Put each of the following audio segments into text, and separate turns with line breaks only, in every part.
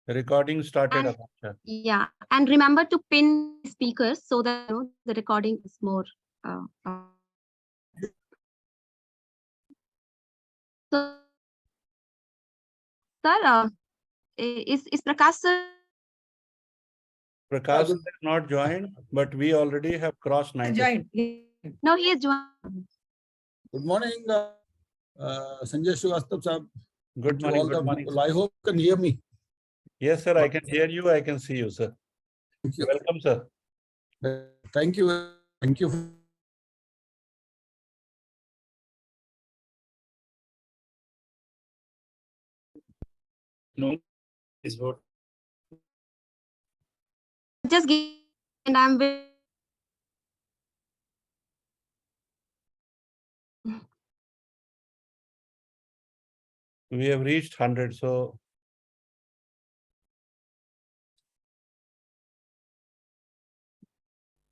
Recording started.
And,
Akansha.
yeah, and remember to pin speakers so that the recording is more. So, sir, is Prakash sir?
Prakash is not joined, but we already have crossed 90.
Joined.
No, he is joined.
Good morning, Sanjay Srivastava sir.
Good
To
morning.
all the
Good morning.
people. I hope you can hear me.
Yes, sir. I can hear you. I can see you, sir.
Thank you.
Welcome, sir.
Thank you. Thank you.
No, is what.
Just give, and I'm with.
We have reached 100. So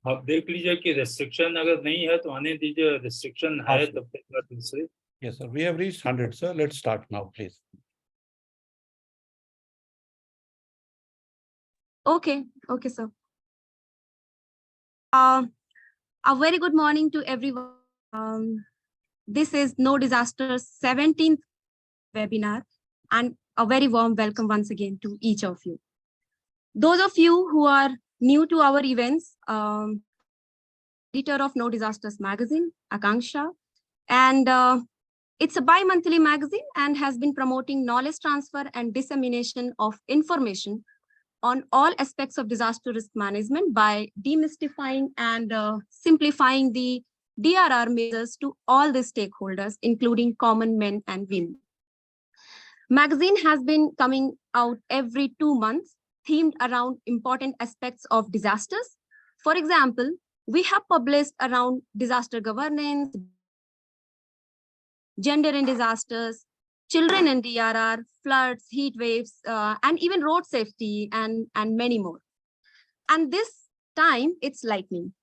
आप देख लीजिए कि restriction अगर नहीं है तो आने दीजिए, restriction है तब तक दूसरे.
yes, sir. We have reached 100, sir. Let's start now, please.
Okay, okay, sir. A very good morning to everyone. This is No Disasters 17th webinar, and a very warm welcome once again to each of you. Those of you who are new to our events, editor of No Disasters magazine, Akanksha, and it's a bi-monthly magazine and has been promoting knowledge transfer and dissemination of information on all aspects of disaster risk management by demystifying and simplifying the DRR measures to all the stakeholders, including common men and women. Magazine has been coming out every 2 months, themed around important aspects of disasters. For example, we have published around disaster governance, gender in disasters, children in DRR, floods, heat waves, and even road safety, and many more. And this time, it's lightning.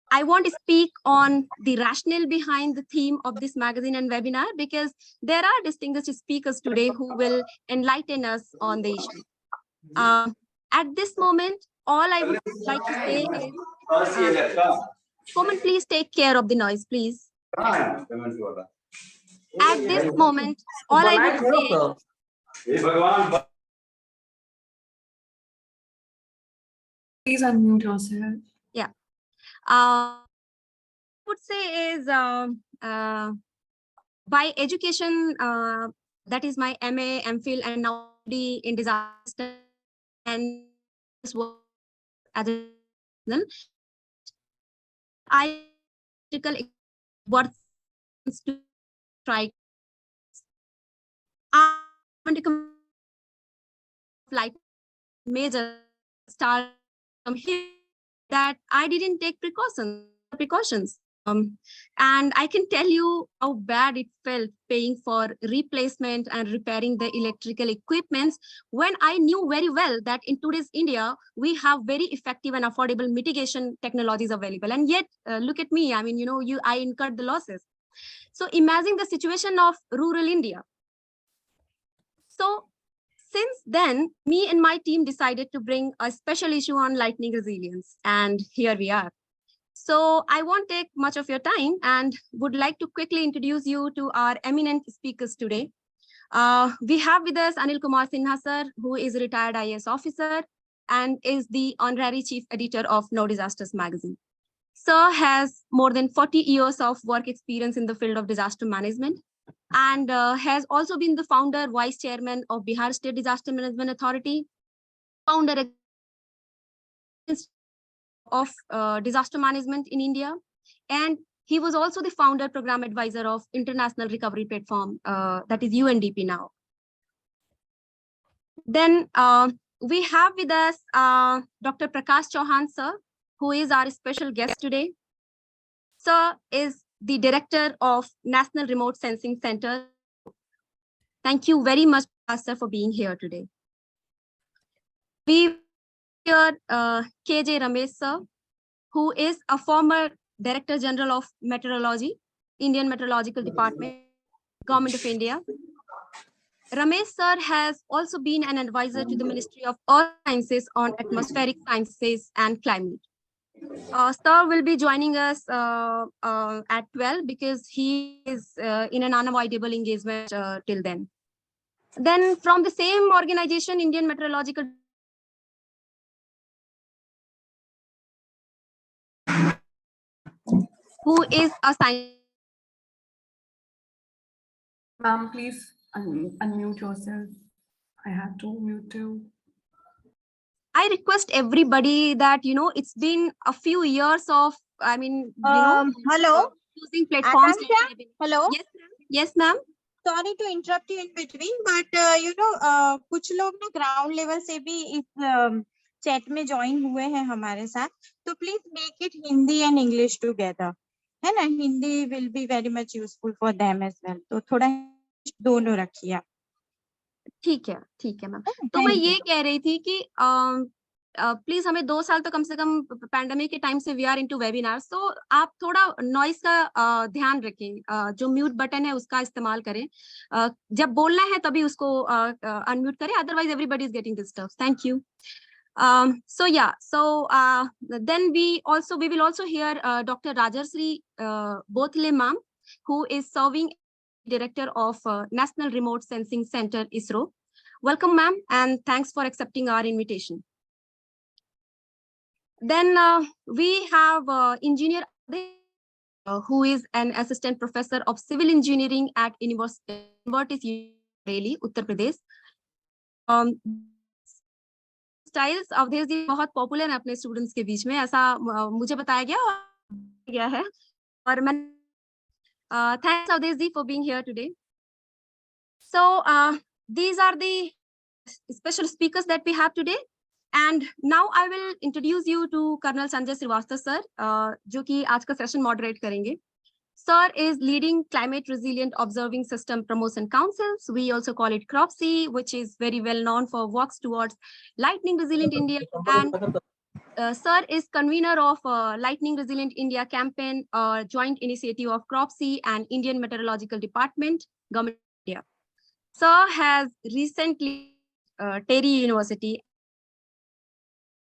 I want to speak on the rationale behind the theme of this magazine and webinar, because there are distinguished speakers today who will enlighten us on the issue. At this moment, all I would like to say is, Common, please take care of the noise, please. At this moment, all I would say,
Please unmute yourself.
yeah. Would say is by education, that is my MA, MPhil, and now D in disaster and work as a I worth to try. Like major start from here that I didn't take precautions. And I can tell you how bad it felt paying for replacement and repairing the electrical equipments when I knew very well that in today's India, we have very effective and affordable mitigation technologies available. And yet, look at me, I mean, I incurred the losses. So imagine the situation of rural India. So since then, me and my team decided to bring a special issue on lightning resilience, and here we are. So I won't take much of your time and would like to quickly introduce you to our eminent speakers today. We have with us Anil Kumar Sinha sir, who is a retired IAS officer and is the honorary chief editor of No Disasters magazine. Sir has more than 40 years of work experience in the field of disaster management, and has also been the founder, vice chairman of Bihar State Disaster Management Authority, founder of disaster management in India, and he was also the founder program advisor of International Recovery Platform, that is UNDP now. Then we have with us Dr. Prakash Chauhan sir, who is our special guest today. Sir is the director of National Remote Sensing Center. Thank you very much, sir, for being here today. We here KJ Ramesh sir, who is a former Director General of Meteorology, Indian Meteorological Department, Government of India. Ramesh sir has also been an advisor to the Ministry of Earth Sciences on atmospheric sciences and climate. Sir will be joining us at 12 because he is in an unavoidable engagement till then. Then from the same organization, Indian Meteorological who is a scientist.
Ma'am, please unmute yourself. I have to mute too.
I request everybody that, it's been a few years of,
Hello,
using platforms.
Akansha? Hello.
Yes, ma'am. Yes, ma'am.
Sorry to interrupt you in between, but कुछ लोग ना ground level से भी इस chat में join हुए हैं हमारे साथ, तो please make it Hindi and English together, है ना? Hindi will be very much useful for them as well, तो थोड़ा दोनों रखिए आप।
ठीक है मैम। तो मैं ये कह रही थी कि प्लीज हमें 2 साल तो कम से कम पैंडेमिक के टाइम से वी आर इनटू वेबिनार्स, तो आप थोड़ा नॉइस का ध्यान रखें, जो म्यूट बटन है उसका इस्तेमाल करें, जब बोलना है तभी उसको अनम्यूट करें, otherwise everybody is getting disturb. Thank you. Then we will also hear Dr. Rajarsri Bothile ma'am, who is serving Director of National Remote Sensing Center, ISRO. Welcome, ma'am, and thanks for accepting our invitation. Then we have Engineer who is an Assistant Professor of Civil Engineering at University Bareilly, Uttar Pradesh. Styles Awadhesh ji बहुत popular है अपने students के बीच में, ऐसा मुझे बताया गया है, और मैं thanks Awadhesh ji for being here today. So these are the special speakers that we have today, and now I will introduce you to Colonel Sanjay Srivastava sir, जो कि आज का सेशन मॉडरेट करेंगे। Sir is leading Climate Resilient Observing System Promotion Councils. We also call it CROPSI, which is very well known for works towards Lightning Resilient India. And Sir is convener of Lightning Resilient India campaign, joint initiative of CROPSI and Indian Meteorological Department, Government of India. Sir has recently Terry University.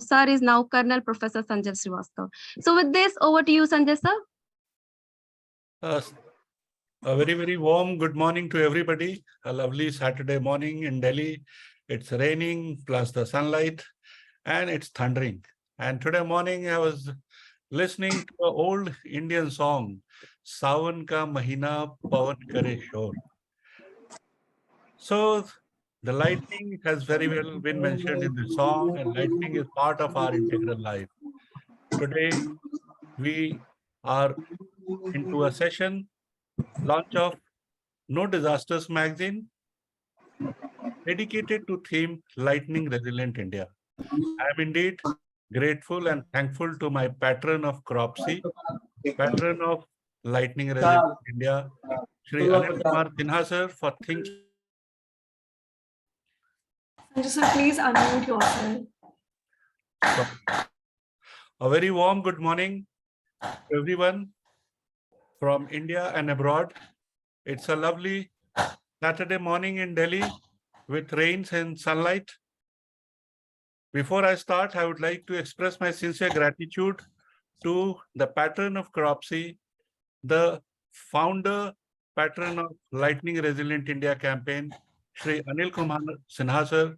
Sir is now Colonel Professor Sanjay Srivastava. So with this, over to you, Sanjay sir.
A very, very warm good morning to everybody. A lovely Saturday morning in Delhi. It's raining plus the sunlight, and it's thundering. And today morning I was listening to an old Indian song, Sawan ka Mahina Pawan Kare Shor. So the lightning has very well been mentioned in the song, and lightning is part of our integral life. Today we are into a session launch of No Disasters magazine, dedicated to theme Lightning Resilient India. I am indeed grateful and thankful to my patron of CROPSI, patron of Lightning Resilient India, Shri Anil Kumar Sinha sir, for thinking.
Sanjay sir, please unmute yourself.
A very warm good morning to everyone from India and abroad. It's a lovely Saturday morning in Delhi with rains and sunlight. Before I start, I would like to express my sincere gratitude to the patron of CROPSI, the founder, patron of Lightning Resilient India campaign, Shri Anil Kumar Sinha sir,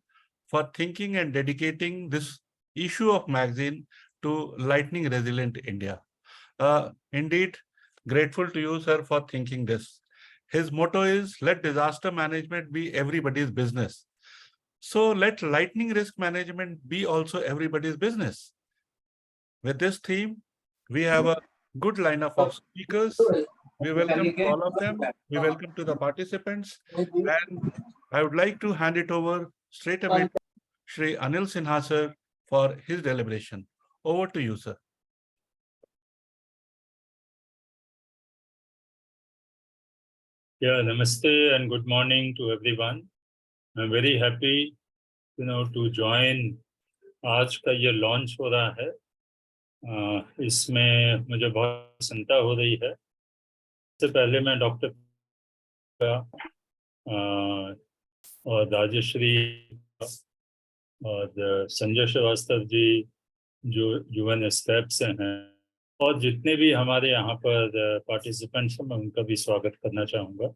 for thinking and dedicating this issue of magazine to Lightning Resilient India. Indeed, grateful to you, sir, for thinking this. His motto is, let disaster management be everybody's business. So let lightning risk management be also everybody's business. With this theme, we have a good lineup of speakers. We welcome to all of them. We welcome to the participants. And I would like to hand it over straight away to Shri Anil Sinha sir for his deliberation. Over to you, sir.
Yeah, namaste and good morning to everyone. I'm very happy, to join. आज का ये launch हो रहा है, इसमें मुझे बहुत प्रसन्नता हो रही है। इससे पहले मैं डॉक्टर और राजश्री और संजय श्रीवास्तव जी जो यूएन स्टेप से हैं, और जितने भी हमारे यहाँ पर पार्टिसिपेंट्स हैं, मैं उनका भी स्वागत करना चाहूँगा।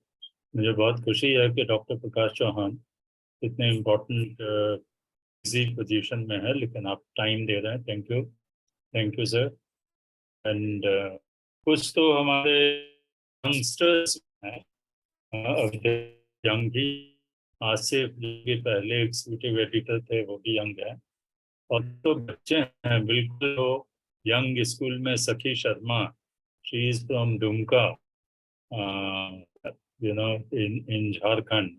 मुझे बहुत खुशी है कि डॉक्टर प्रकाश चौहान इतने इम्पोर्टेंट बिजी पोजीशन में है, लेकिन आप टाइम दे रहे हैं। Thank you sir. एंड कुछ तो हमारे यंगस्टर्स हैं, यंग भी, आसिफ जो कि पहले एग्जीक्यूटिव एडिटर थे वो भी यंग है, और तो बच्चे हैं बिल्कुल। वो यंग स्कूल में Sakhi Sharma, she is from Dumka, in Jharkhand,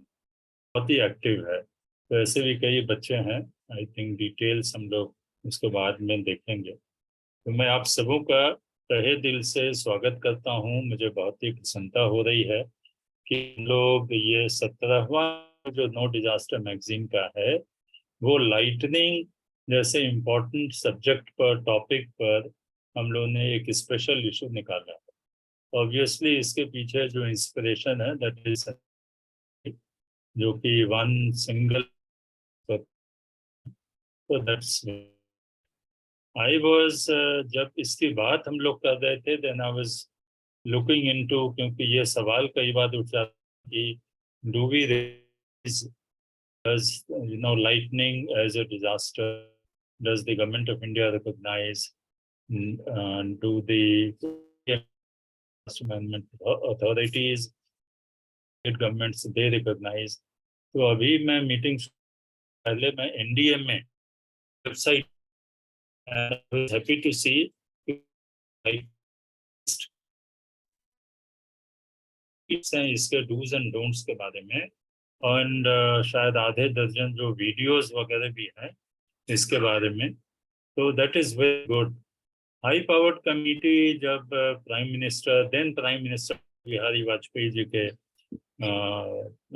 बहुत ही एक्टिव है। तो ऐसे भी कई बच्चे हैं। आई थिंक डिटेल्स हम लोग उसके बाद में देखेंगे। तो मैं आप सबों का तहे दिल से स्वागत करता हूँ। मुझे बहुत ही प्रसन्नता हो रही है कि हम लोग ये 17वां जो नो डिजास्टर मैगजीन का है, वो लाइटनिंग जैसे इम्पोर्टेंट सब्जेक्ट पर, टॉपिक पर हम लोगों ने एक स्पेशल इशू निकाला है। ऑब्वियसली इसके पीछे जो इंस्पिरेशन है दैट इज, जो कि वन सिंगल, तो दैट्स आई वाज, जब इसकी बात हम लोग कर रहे थे, then I was looking into, क्योंकि ये सवाल कई बार उठ जाता है कि do we raise, lightning as a disaster, does the government of India recognize, do the management authorities, state governments, they recognize? तो अभी मैं मीटिंग पहले मैं एनडीए में वेबसाइट, हैप्पी टू सी इसके डूज एंड डोंट्स के बारे में, एंड शायद आधे दर्जन जो वीडियोस वगैरह भी हैं इसके बारे में। तो that is very good. High powered committee जब then prime minister Bihari Vajpayee ji के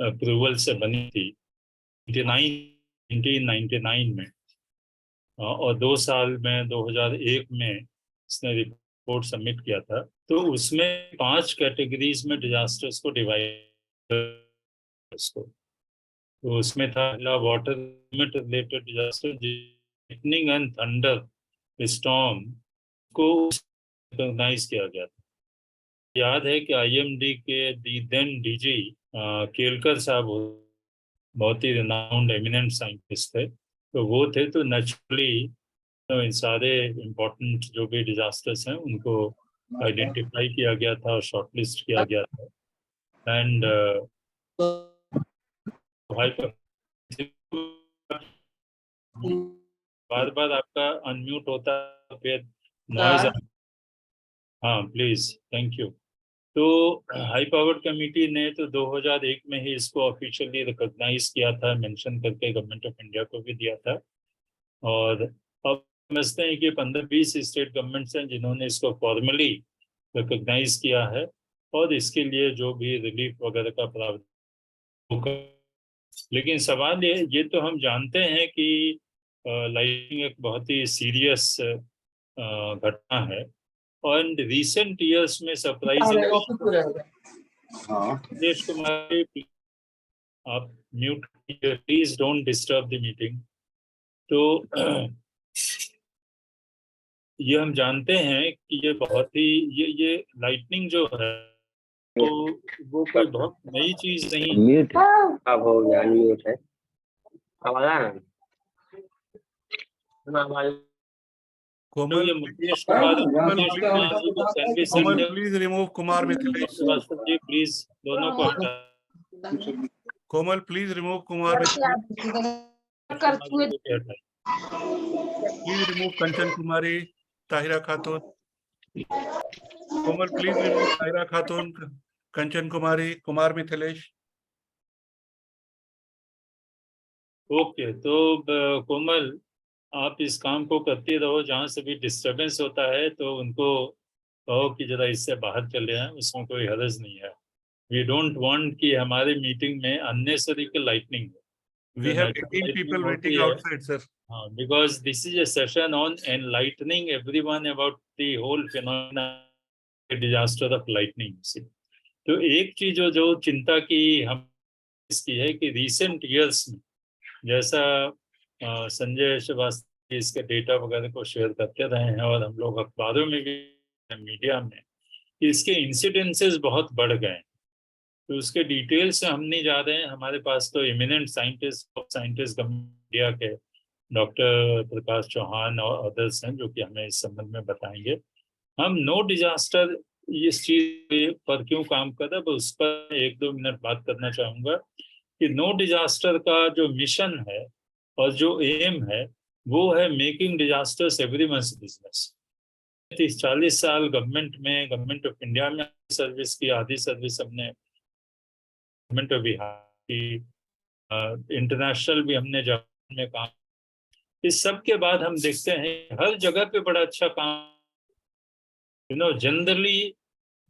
अप्रूवल से बनी थी 1999 में, और 2 साल में 2001 में इसने रिपोर्ट सबमिट किया था। तो उसमें 5 कैटेगरीज में डिजास्टर्स को डिवाइड, तो उसमें था पहला water related disaster, lightning and thunder storm को रिकॉग्नाइज किया गया था। याद है कि आईएमडी के देन डीजी केलकर साहब बहुत ही रिनाउंड एमिनेंट साइंटिस्ट थे, तो वो थे। तो नेचुरली इन सारे इम्पोर्टेंट जो भी डिजास्टर्स हैं उनको आइडेंटिफाई किया गया था और शॉर्टलिस्ट किया गया था। एंड बार बार आपका अनम्यूट होता है, फिर नॉइज। हाँ प्लीज, थैंक यू। तो हाई पावर्ड कमेटी ने तो 2001 में ही इसको ऑफिशियली रिकॉग्नाइज किया था, मेंशन करके गवर्नमेंट ऑफ इंडिया को भी दिया था। और अब समझते हैं कि 15-20 स्टेट गवर्नमेंट्स हैं जिन्होंने इसको फॉर्मली रिकॉग्नाइज किया है, और इसके लिए जो भी रिलीफ वगैरह का प्रावधान होगा। लेकिन सवाल ये तो हम जानते हैं कि लाइटनिंग एक बहुत ही सीरियस घटना है, और रिसेंट ईयर्स में सरप्राइजिंग, सुरेश कुमार आप mute, please don't disturb the meeting. तो ये हम जानते हैं कि ये बहुत ही ये लाइटनिंग जो है तो वो कोई बहुत नई चीज नहीं।
म्यूट अब हो गया, अनम्यूट है। आवाज आ रहा है?
कोमल,
ये Mukesh Kumar,
Komal please remove Kumar Mithilesh.
Shrivastava ji please दोनों को हटा।
Komal please remove Kumar Mithilesh. Please remove Kanchan Kumari, Tahira Khatoon. Komal please remove Tahira Khatoon, Kanchan Kumari, Kumar Mithilesh.
Okay, तो कोमल आप इस काम को करते रहो। जहाँ से भी डिस्टरबेंस होता है तो उनको कहो कि जरा इससे बाहर चले आए, उसमें कोई हर्ज नहीं है। वी डोंट वांट कि हमारे मीटिंग में अननेसेसरी की लाइटनिंग हो।
We have 18 people waiting outside, sir.
Because this is a session on enlightening everyone about the whole phenomena, disaster of lightning. तो एक चीज जो चिंता की हम की है कि रीसेंट ईयर्स में जैसा संजय श्रीवास्तव इसके डेटा वगैरह को शेयर करते रहे हैं और हम लोग अखबारों में भी मीडिया में इसके इंसिडेंसेस बहुत बढ़ गए हैं। तो उसके डिटेल से हम नहीं जा रहे हैं, हमारे पास तो इमिनेंट साइंटिस्ट इंडिया के डॉक्टर प्रकाश चौहान और अदर्स हैं जो कि हमें इस संबंध में बताएंगे। हम नो डिजास्टर इस चीज पर क्यों काम कर रहे हैं उस पर 1-2 मिनट बात करना चाहूंगा कि नो डिजास्टर का जो मिशन है और जो एम है वो है मेकिंग डिजास्टर्स एवरीवन्स बिजनेस। 30-40 साल गवर्नमेंट ऑफ इंडिया में सर्विस की, आधी सर्विस हमने गवर्नमेंट ऑफ बिहार की, इंटरनेशनल भी हमने जापान में काम। इस सब के बाद हम देखते हैं हर जगह पे बड़ा अच्छा काम जनरली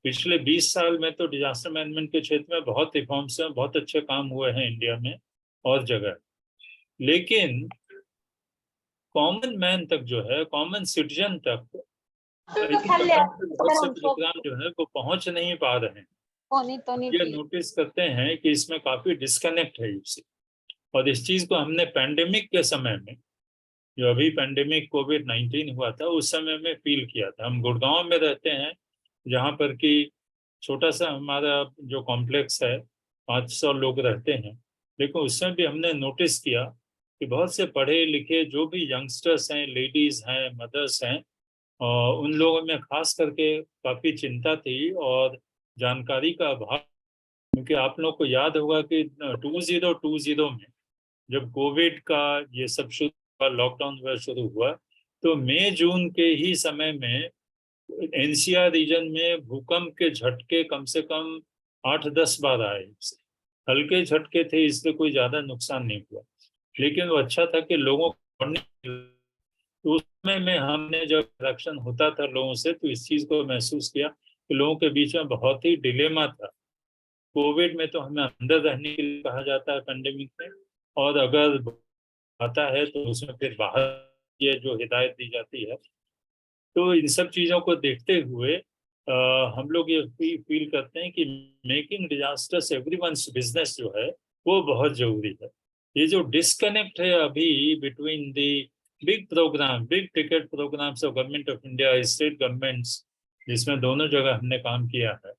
पिछले 20 साल में तो डिजास्टर मैनेजमेंट के क्षेत्र में बहुत रिफॉर्म्स हैं, बहुत अच्छे काम हुए हैं इंडिया में और जगह। लेकिन कॉमन मैन तक जो है, कॉमन सिटीजन तक बहुत से प्रोग्राम जो है वो पहुंच नहीं पा रहे हैं। ये नोटिस करते हैं कि इसमें काफी डिस्कनेक्ट है इससे। और इस चीज को हमने पैंडेमिक के समय में, जो अभी पैंडेमिक कोविड-19 हुआ था उस समय में फील किया था। हम गुड़गांव में रहते हैं जहाँ पर कि छोटा सा हमारा जो कॉम्प्लेक्स है, 500 लोग रहते हैं, लेकिन उसमें भी हमने नोटिस किया कि बहुत से पढ़े लिखे जो भी यंगस्टर्स हैं, लेडीज हैं, मदर्स हैं, उन लोगों में खास करके काफ़ी चिंता थी और जानकारी का अभाव। क्योंकि आप लोग को याद होगा कि 2020 में जब कोविड का ये सब शुरू हुआ, लॉकडाउन शुरू हुआ, तो मई जून के ही समय में एनसीआर रीजन में भूकंप के झटके कम से कम 8-10 बार आए। हल्के झटके थे इसलिए कोई ज्यादा नुकसान नहीं हुआ, लेकिन वो अच्छा था कि लोगों को तो उस समय में हमने जब इंटरेक्शन होता था लोगों से तो इस चीज को महसूस किया कि लोगों के बीच में बहुत ही डिलेमा था। कोविड में तो हमें अंदर रहने के लिए कहा जाता है पैंडेमिक में, और अगर आता है तो उसमें फिर बाहर ये जो हिदायत दी जाती है। तो इन सब चीज़ों को देखते हुए हम लोग ये फील करते हैं कि मेकिंग डिजास्टर्स एवरीवन्स बिजनेस जो है वो बहुत जरूरी है। ये जो डिस्कनेक्ट है अभी between the big ticket programmes of government of India, state governments, जिसमें दोनों जगह हमने काम किया है,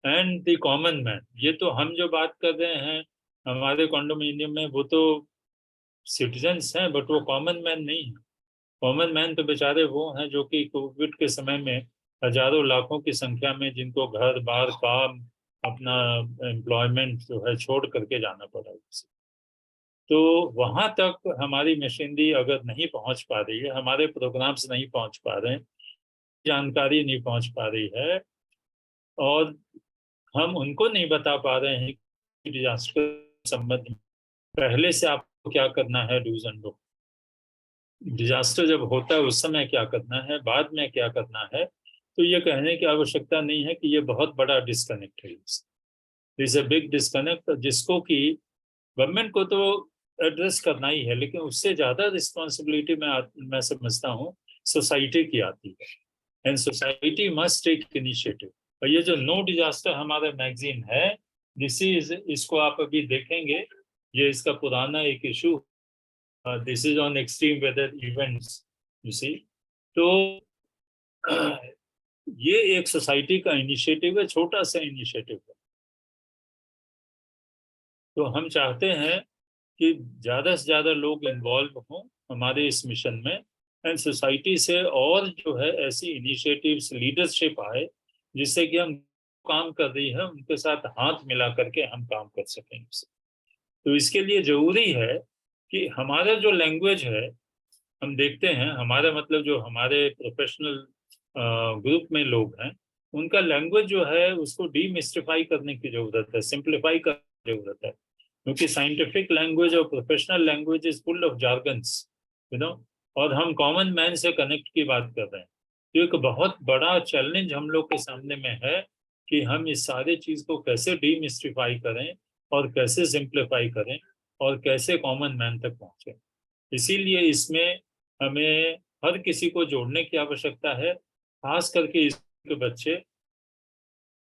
एंड द कॉमन मैन। ये तो हम जो बात कर रहे हैं हमारे कॉन्डोमिनियम में वो तो सिटीजन्स हैं, बट वो कॉमन मैन नहीं है। कॉमन मैन तो बेचारे वो हैं जो कि कोविड के समय में हजारों लाखों की संख्या में जिनको घर बार काम अपना एम्प्लॉयमेंट जो है छोड़ करके जाना पड़ा। तो वहाँ तक हमारी मशीनरी अगर नहीं पहुँच पा रही है, हमारे प्रोग्राम्स नहीं पहुँच पा रहे हैं, जानकारी नहीं पहुँच पा रही है, और हम उनको नहीं बता पा रहे हैं कि डिजास्टर संबंध में पहले से आपको क्या करना है, डूज एंड डोंट। डिजास्टर जब होता है उस समय क्या करना है, बाद में क्या करना है, तो ये कहने की आवश्यकता नहीं है कि ये बहुत बड़ा डिस्कनेक्ट है। दिस ए बिग डिस्कनेक्ट जिसको कि गवर्नमेंट को तो एड्रेस करना ही है, लेकिन उससे ज़्यादा रिस्पॉन्सिबिलिटी मैं समझता हूँ सोसाइटी की आती है, and society must take initiative. और ये जो नो डिजास्टर हमारा मैगजीन है, इसको आप अभी देखेंगे, ये इसका पुराना एक issue, this is on extreme weather events, you see. तो ये एक सोसाइटी का इनिशिएटिव है, छोटा सा इनिशिएटिव है। तो हम चाहते हैं कि ज़्यादा से ज़्यादा लोग इन्वॉल्व हों हमारे इस मिशन में, एंड सोसाइटी से और जो है ऐसी इनिशिएटिव्स, लीडरशिप आए जिससे कि हम काम कर रही है उनके साथ हाथ मिला करके हम काम कर सकें। तो इसके लिए ज़रूरी है कि हमारा जो लैंग्वेज है, हम देखते हैं हमारा मतलब जो हमारे प्रोफेशनल ग्रुप में लोग हैं उनका लैंग्वेज जो है उसको डीमिस्टिफाई करने की जरूरत है, सिंप्लीफाई करने की जरूरत है, क्योंकि साइंटिफिक लैंग्वेज और professional language is full of jargons, और हम कॉमन मैन से कनेक्ट की बात कर रहे हैं। तो एक बहुत बड़ा चैलेंज हम लोग के सामने में है कि हम इस सारे चीज को कैसे डीमिस्टिफाई करें और कैसे सिंप्लीफाई करें और कैसे कॉमन मैन तक पहुंचे। इसीलिए इसमें हमें हर किसी को जोड़ने की आवश्यकता है, खास करके इसके बच्चे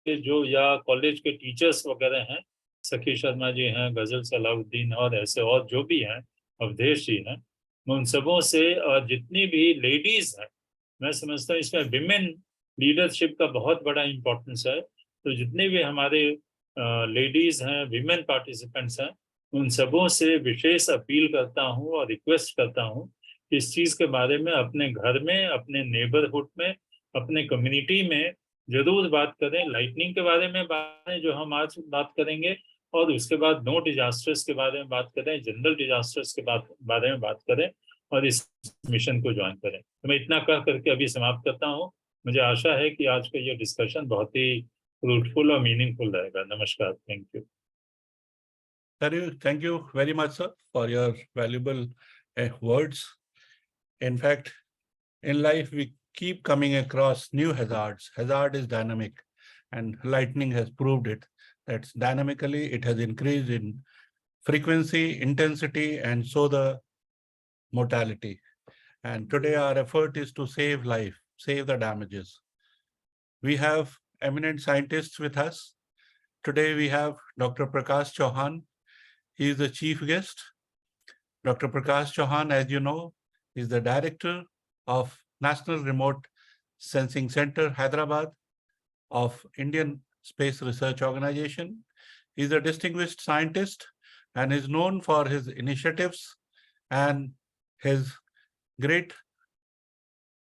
जो या कॉलेज के टीचर्स वगैरह हैं, सखी शर्मा जी हैं, गजल सलाउद्दीन और ऐसे और जो भी हैं, अवधेश जी हैं, मैं उन सबों से और जितनी भी लेडीज हैं, मैं समझता हूँ इसमें विमेन लीडरशिप का बहुत बड़ा इम्पोर्टेंस है। तो जितने भी हमारे लेडीज हैं, विमेन पार्टिसिपेंट्स हैं, उन सबों से विशेष अपील करता हूँ और रिक्वेस्ट करता हूँ कि इस चीज के बारे में अपने घर में, अपने नेबरहुड में, अपने कम्युनिटी में जरूर बात करें। लाइटनिंग के बारे में बात जो हम आज बात करेंगे, और उसके बाद नो डिजास्टर्स के बारे में बात करें, जनरल डिजास्टर्स के बारे में बात करें और इस मिशन को ज्वाइन करें। तो मैं इतना कह करके अभी समाप्त करता हूँ। मुझे आशा है कि आज का ये डिस्कशन बहुत ही फ्रूटफुल और मीनिंगफुल रहेगा। नमस्कार, thank you.
Thank you very much, sir, for your valuable words. In fact, in life, we keep coming across new hazards. Hazard is dynamic, and lightning has proved it. That dynamically it has increased in frequency, intensity, and so the mortality. And today our effort is to save life, save the damages. We have eminent scientists with us. Today we have Dr. Prakash Chauhan. He is the chief guest. Dr. Prakash Chauhan, as you know, is the director of National Remote Sensing Center, Hyderabad, of Indian Space Research Organization. He is a distinguished scientist and is known for his initiatives and his great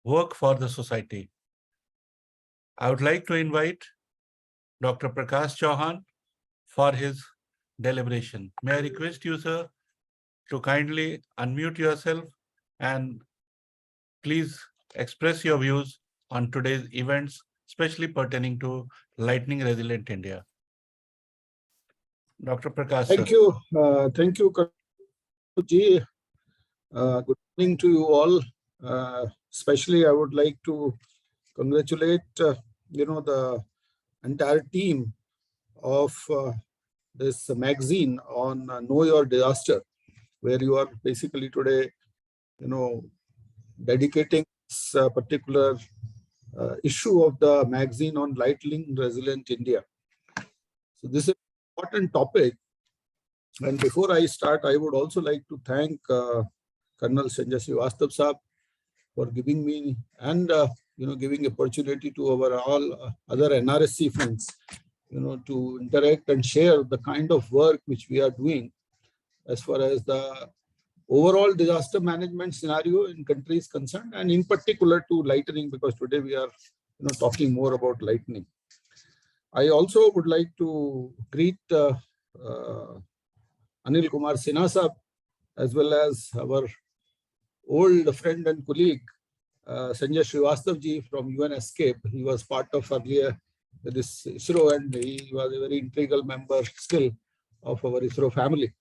work for the society. I would like to invite Dr. Prakash Chauhan for his deliberation. May I request you, sir, to kindly unmute yourself and please express your views on today's events, especially pertaining to Lightning Resilient India. Dr. Prakash,
Thank
sir.
you. Thank you, Ji. Good evening to you all. Especially, I would like to congratulate, the entire team of this magazine on Know Your Disaster, where you are basically today, dedicating this particular issue of the magazine on Lightning Resilient India. So this is an important topic. And before I start, I would also like to thank Colonel Sanjay Srivastava Sahab for giving me and giving opportunity to our all other NRSC friends, to interact and share the kind of work which we are doing as far as the overall disaster management scenario in country is concerned, and in particular to lightning, because today we are talking more about lightning. I also would like to greet Anil Kumar Sinha Sahab, as well as our old friend and colleague Sanjay Srivastava ji from UN Escape. He was part of earlier this ISRO, and he was a very integral member still of our ISRO family.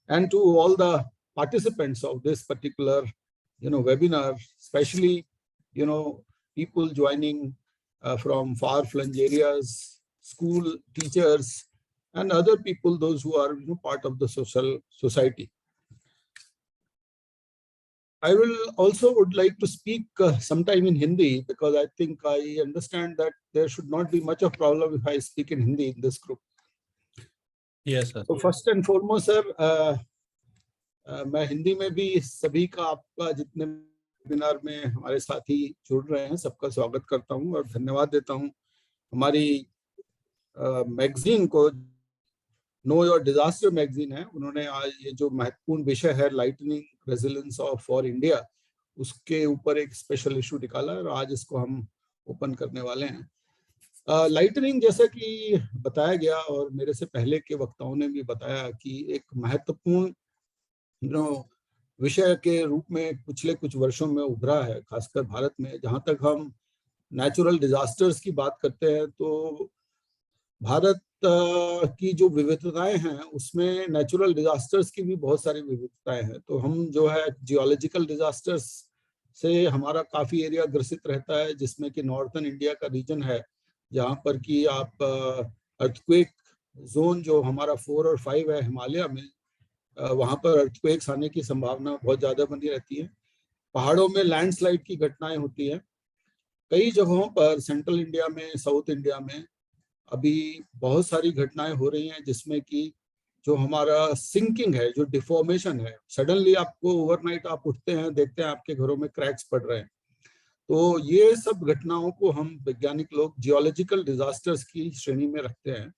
And to all the participants of this particular webinar, especially people joining from far-flung areas, school teachers, and other people, those who are part of the society. I will also would like to speak sometime in Hindi, because I think I understand that there should not be much of problem if I speak in Hindi in this group.
Yes, sir.
So first and foremost, sir, मैं हिंदी में भी सभी का, आपका जितने webinar में हमारे साथी जुड़ रहे हैं, सबका स्वागत करता हूं और धन्यवाद देता हूं हमारी मैगजीन को। नो योर डिजास्टर मैगजीन है, उन्होंने आज ये जो महत्वपूर्ण विषय है लाइटनिंग रेजिलियंस फॉर इंडिया, उसके ऊपर एक स्पेशल इशू निकाला और आज इसको हम ओपन करने वाले हैं। लाइटनिंग, जैसा कि बताया गया और मेरे से पहले के वक्ताओं ने भी बताया कि एक महत्वपूर्ण विषय के रूप में पिछले कुछ वर्षों में उभरा है, खासकर भारत में। जहां तक हम नेचुरल डिजास्टर्स की बात करते हैं तो भारत की जो विविधताएं हैं उसमें नेचुरल डिजास्टर्स की भी बहुत सारी विविधताएं हैं। तो हम जो है जियोलॉजिकल डिजास्टर्स से हमारा काफी एरिया ग्रसित रहता है, जिसमें कि नॉर्थर्न इंडिया का रीजन है, जहां पर कि आप अर्थक्वेक जोन जो हमारा 4 और 5 है हिमालय में, वहां पर अर्थक्वेक्स आने की संभावना बहुत ज्यादा बनी रहती है। पहाड़ों में लैंडस्लाइड की घटनाएं होती है। कई जगहों पर सेंट्रल इंडिया में, साउथ इंडिया में अभी बहुत सारी घटनाएं हो रही हैं जिसमें कि जो हमारा सिंकिंग है, जो डिफॉर्मेशन है, सडनली आपको ओवरनाइट आप उठते हैं, देखते हैं आपके घरों में क्रैक्स पड़ रहे हैं। तो ये सब घटनाओं को हम वैज्ञानिक लोग जियोलॉजिकल डिजास्टर्स की श्रेणी में रखते हैं।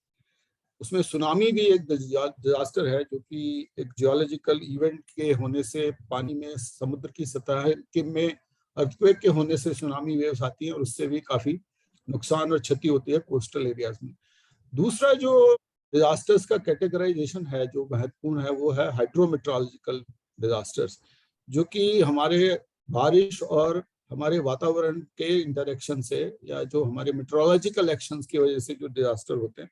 उसमें सुनामी भी एक डिजास्टर है, जो कि एक जियोलॉजिकल इवेंट के होने से, पानी में समुद्र की सतह के में अर्थक्वेक के होने से सुनामी वेव्स आती हैं और उससे भी काफी नुकसान और क्षति होती है कोस्टल एरियाज में। दूसरा जो डिजास्टर्स का कैटेगराइजेशन है जो महत्वपूर्ण है, वो है हाइड्रोमेट्रोलॉजिकल डिजास्टर्स, जो कि हमारे बारिश और हमारे वातावरण के इंटरेक्शन से या जो हमारे मेट्रोलॉजिकल एक्शंस की वजह से जो डिजास्टर होते हैं।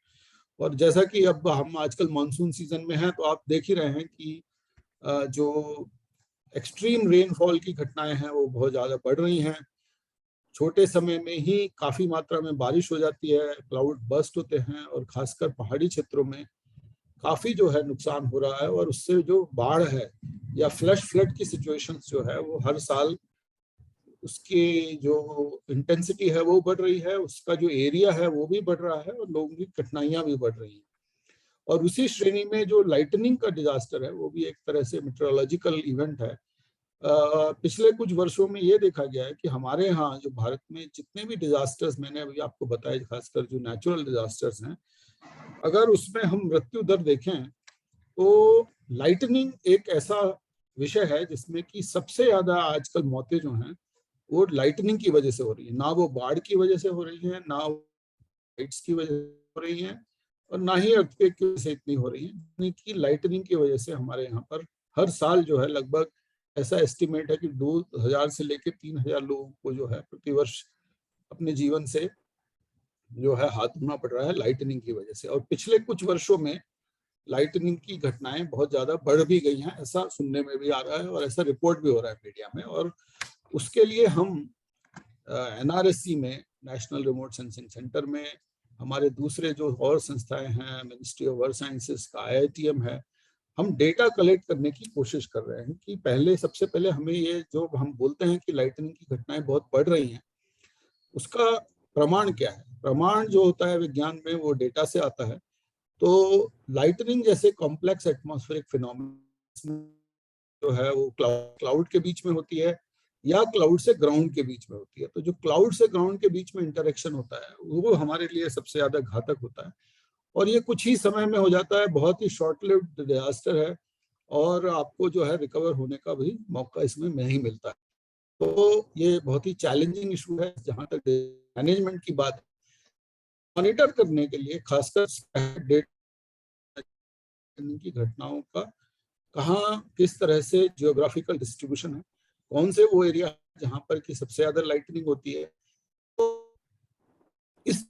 और जैसा कि अब हम आजकल मानसून सीजन में हैं, तो आप देख ही रहे हैं कि जो एक्सट्रीम रेनफॉल की घटनाएं हैं वो बहुत ज्यादा बढ़ रही हैं। छोटे समय में ही काफी मात्रा में बारिश हो जाती है, क्लाउड बर्स्ट होते हैं और खासकर पहाड़ी क्षेत्रों में काफी जो है नुकसान हो रहा है। और उससे जो बाढ़ है या फ्लश फ्लड की सिचुएशंस जो है वो हर साल उसकी जो इंटेंसिटी है वो बढ़ रही है, उसका जो एरिया है वो भी बढ़ रहा है और लोगों की कठिनाइयां भी बढ़ रही हैं। और उसी श्रेणी में जो लाइटनिंग का डिजास्टर है वो भी एक तरह से मेट्रोलॉजिकल इवेंट है। पिछले कुछ वर्षों में ये देखा गया है कि हमारे यहाँ जो भारत में जितने भी डिजास्टर्स मैंने अभी आपको बताए, खासकर जो नेचुरल डिजास्टर्स हैं, अगर उसमें हम मृत्यु दर देखें तो लाइटनिंग एक ऐसा विषय है जिसमें कि सबसे ज्यादा आजकल मौतें जो हैं वो लाइटनिंग की वजह से हो रही है। ना वो बाढ़ की वजह से हो रही है, ना लाइट्स की वजह से हो रही है, और ना ही अर्थक्वेक की वजह से इतनी हो रही है, कि लाइटनिंग की वजह से हमारे यहाँ पर हर साल जो है लगभग ऐसा एस्टिमेट है कि 2000 से लेकर 3000 लोगों को जो है प्रतिवर्ष अपने जीवन से जो है हाथ धोना पड़ रहा है लाइटनिंग की वजह से। और पिछले कुछ वर्षों में लाइटनिंग की घटनाएं बहुत ज्यादा बढ़ भी गई हैं, ऐसा सुनने में भी आ रहा है और ऐसा रिपोर्ट भी हो रहा है मीडिया में। और उसके लिए हम एनआरएससी में, नेशनल रिमोट सेंसिंग सेंटर में, हमारे दूसरे जो और संस्थाएं हैं, मिनिस्ट्री ऑफ अर्थ साइंसेस का IITM है, हम डेटा कलेक्ट करने की कोशिश कर रहे हैं कि सबसे पहले हमें ये जो हम बोलते हैं कि लाइटनिंग की घटनाएं बहुत बढ़ रही हैं, उसका प्रमाण क्या है। प्रमाण जो होता है विज्ञान में वो डेटा से आता है। तो लाइटनिंग जैसे कॉम्प्लेक्स एटमॉस्फेरिक फिनोमेना जो है वो क्लाउड के बीच में होती है या क्लाउड से ग्राउंड के बीच में होती है। तो जो क्लाउड से ग्राउंड के बीच में इंटरेक्शन होता है वो हमारे लिए सबसे ज्यादा घातक होता है, और ये कुछ ही समय में हो जाता है, बहुत ही शॉर्ट लिव्ड डिजास्टर है और आपको जो है रिकवर होने का भी मौका इसमें नहीं मिलता है। तो ये बहुत ही चैलेंजिंग इशू है। जहां तक मैनेजमेंट की बात, मॉनिटर करने के लिए खासकर डेटा की घटनाओं का कहाँ किस तरह से जियोग्राफिकल डिस्ट्रीब्यूशन है, कौन से वो एरिया जहां पर की सबसे ज्यादा लाइटनिंग होती है, तो इस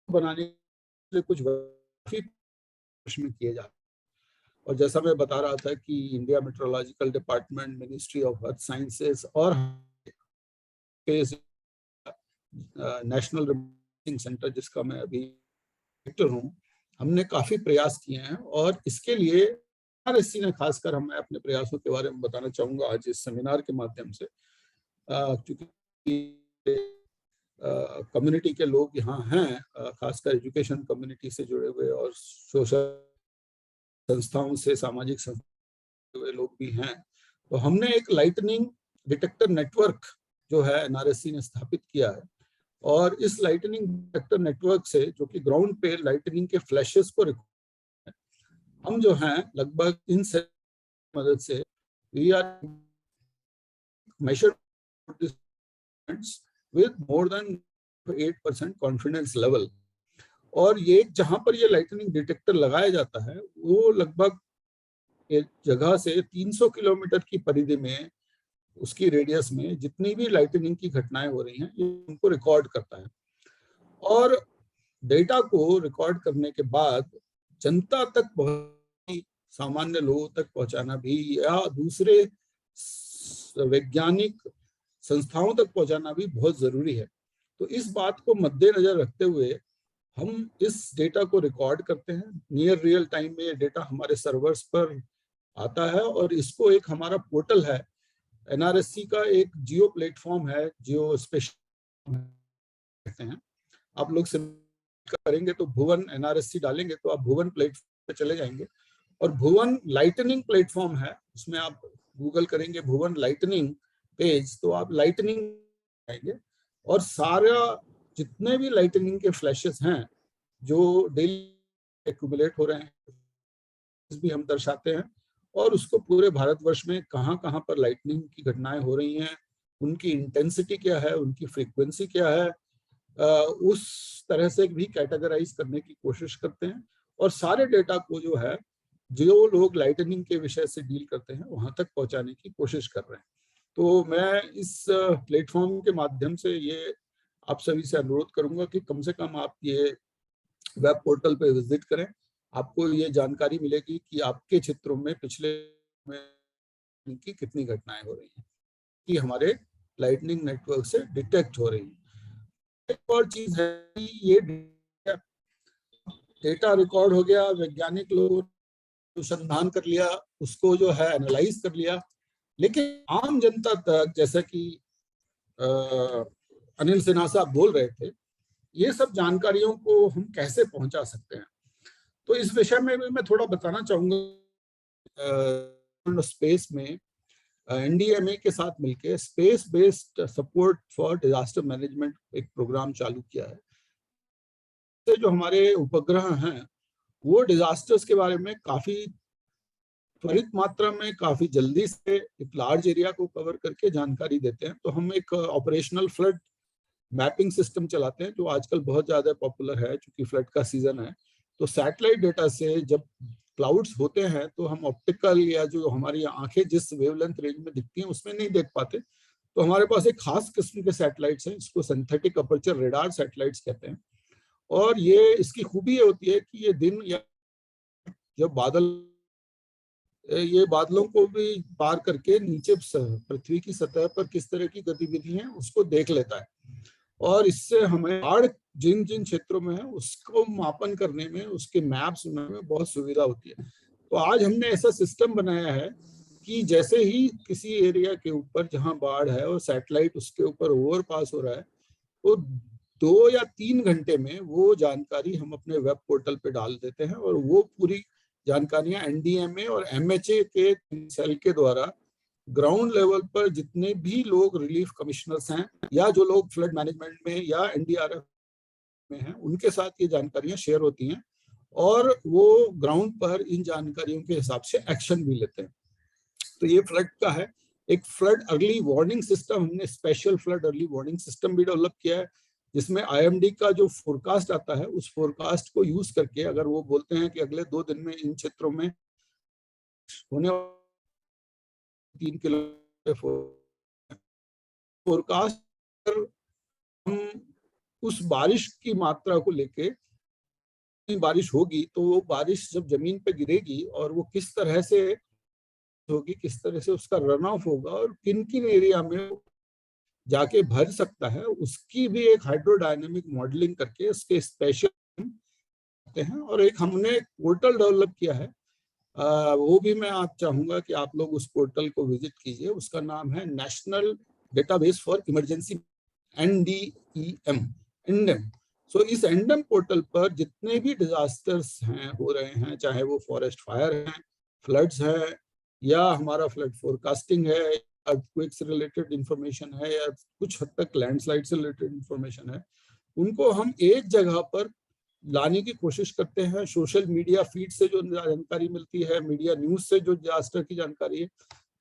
बनाने के कुछ प्रश्न किए जाते हैं। और जैसा मैं बता रहा था कि India meteorological department, ministry of earth sciences और नेशनल रिमोट सेंटर जिसका मैं अभी डायरेक्टर हूँ, हमने काफी प्रयास किए हैं। और इसके लिए RSC ने खासकर, हम अपने प्रयासों के बारे में बताना चाहूंगा आज इस सेमिनार के माध्यम से, क्योंकि कम्युनिटी के लोग यहाँ हैं, खासकर एजुकेशन कम्युनिटी से जुड़े हुए और सोशल संस्थाओं से, सामाजिक संस्थाओं हुए लोग भी हैं। तो हमने एक लाइटनिंग डिटेक्टर नेटवर्क जो है NRSC ने स्थापित किया है, और इस लाइटनिंग डिटेक्टर नेटवर्क से, जो कि ग्राउंड पे लाइटनिंग के फ्लैशेस को हम जो हैं लगभग इन मदद से we are measure with more than 8% confidence level. और ये जहां पर ये लाइटनिंग डिटेक्टर लगाया जाता है वो लगभग एक जगह से 300 किलोमीटर की परिधि में, उसकी रेडियस में जितनी भी लाइटनिंग की घटनाएं हो रही हैं ये उनको रिकॉर्ड करता है। और डेटा को रिकॉर्ड करने के बाद जनता तक सामान्य लोगों तक पहुंचाना भी, या दूसरे वैज्ञानिक संस्थाओं तक पहुंचाना भी बहुत जरूरी है। तो इस बात को मद्देनजर रखते हुए हम इस डेटा को रिकॉर्ड करते हैं। नियर रियल टाइम में ये डेटा हमारे सर्वर्स पर आता है, और इसको एक हमारा पोर्टल है, NRSC का एक जियो प्लेटफॉर्म है, जियो स्पेशल कहते हैं। आप लोग करेंगे तो भुवन NRSC डालेंगे तो आप भुवन प्लेटफॉर्म पे चले जाएंगे, और भुवन लाइटनिंग प्लेटफॉर्म है, उसमें आप गूगल करेंगे भुवन लाइटनिंग पेज तो आप लाइटनिंग आएंगे, और सारा जितने भी लाइटनिंग के फ्लैशेस हैं जो डेली एक्यूमुलेट हो रहे हैं भी हम दर्शाते हैं, और उसको पूरे भारतवर्ष में कहाँ कहाँ पर लाइटनिंग की घटनाएं हो रही हैं, उनकी इंटेंसिटी क्या है, उनकी फ्रीक्वेंसी क्या है, उस तरह से भी कैटेगराइज करने की कोशिश करते हैं, और सारे डेटा को जो है जो लोग लाइटनिंग के विषय से डील करते हैं वहां तक पहुंचाने की कोशिश कर रहे हैं। तो मैं इस प्लेटफॉर्म के माध्यम से ये आप सभी से अनुरोध करूंगा कि कम से कम आप ये वेब पोर्टल पे विजिट करें, आपको ये जानकारी मिलेगी कि आपके क्षेत्रों में पिछले में की कितनी घटनाएं हो रही हैं कि हमारे लाइटनिंग नेटवर्क से डिटेक्ट हो रही है। एक और चीज है कि ये डेटा रिकॉर्ड हो गया, वैज्ञानिक लोगों ने अनुसंधान कर लिया, उसको जो है एनालाइज कर लिया, लेकिन आम जनता तक, जैसा कि अनिल सिन्हा साहब बोल रहे थे, ये सब जानकारियों को हम कैसे पहुंचा सकते हैं। तो इस विषय में भी मैं थोड़ा बताना चाहूंगा। स्पेस में NDMA के साथ मिलकर space based support for disaster management एक प्रोग्राम चालू किया है। जो हमारे उपग्रह हैं वो डिजास्टर्स के बारे में काफी त्वरित मात्रा में, काफी जल्दी से एक लार्ज एरिया को कवर करके जानकारी देते हैं। तो हम एक ऑपरेशनल फ्लड मैपिंग सिस्टम चलाते हैं जो आजकल बहुत ज्यादा पॉपुलर है क्योंकि फ्लड का सीजन है। तो सैटेलाइट डेटा से जब क्लाउड्स होते हैं तो हम ऑप्टिकल या जो हमारी आंखें जिस वेवलेंथ रेंज में दिखती हैं उसमें नहीं देख पाते, तो हमारे पास एक खास किस्म के सैटेलाइट्स हैं, इसको सिंथेटिक अपर्चर रेडार सैटेलाइट्स कहते हैं। और ये इसकी खूबी ये होती है कि ये दिन या जब ये बादलों को भी पार करके नीचे पृथ्वी की सतह पर किस तरह की गतिविधि है उसको देख लेता है, और इससे हमें बाढ़ जिन जिन क्षेत्रों में है उसको मापन करने में, उसके मैप्स बनाने में बहुत सुविधा होती है। तो आज हमने ऐसा सिस्टम बनाया है कि जैसे ही किसी एरिया के ऊपर जहां बाढ़ है और सैटेलाइट उसके ऊपर ओवर पास हो रहा है तो 2 या 3 घंटे में वो जानकारी हम अपने वेब पोर्टल पे डाल देते हैं, और वो पूरी जानकारियां NDMA और MHA के सेल के द्वारा ग्राउंड लेवल पर जितने भी लोग रिलीफ कमिश्नर्स हैं या जो लोग फ्लड मैनेजमेंट में या NDRF में हैं उनके साथ ये जानकारियां शेयर होती हैं, और वो ग्राउंड पर इन जानकारियों के हिसाब से एक्शन भी लेते हैं। तो ये फ्लड का है। एक फ्लड अर्ली वार्निंग सिस्टम, हमने special flood early warning system भी डेवलप किया है जिसमें IMD का जो फोरकास्ट आता है उस फोरकास्ट को यूज करके अगर वो बोलते हैं कि अगले 2 दिन में इन क्षेत्रों में होने 3 किलो फोरकास्ट, हम उस बारिश की मात्रा को लेके बारिश होगी तो वो बारिश जब जमीन पे गिरेगी और वो किस तरह से होगी, किस तरह से उसका रन ऑफ होगा और किन किन एरिया में जाके भर सकता है, उसकी भी एक हाइड्रोडायनेमिक मॉडलिंग करके उसके स्पेशल हैं। और एक हमने पोर्टल डेवलप किया है, वो भी मैं आप चाहूंगा कि आप लोग उस पोर्टल को विजिट कीजिए। उसका नाम है national database for emergency NDEM। सो इस NDEM पोर्टल पर जितने भी डिजास्टर्स हैं हो रहे हैं, चाहे वो फॉरेस्ट फायर हैं, फ्लड्स हैं, या हमारा फ्लड फोरकास्टिंग है, अर्थक्वेक से रिलेटेड इंफॉर्मेशन है, या कुछ हद तक लैंडस्लाइड से रिलेटेड इंफॉर्मेशन है, उनको हम एक जगह पर लाने की कोशिश करते हैं। सोशल मीडिया फीड से जो जानकारी मिलती है, मीडिया न्यूज से जो डिजास्टर की जानकारी है,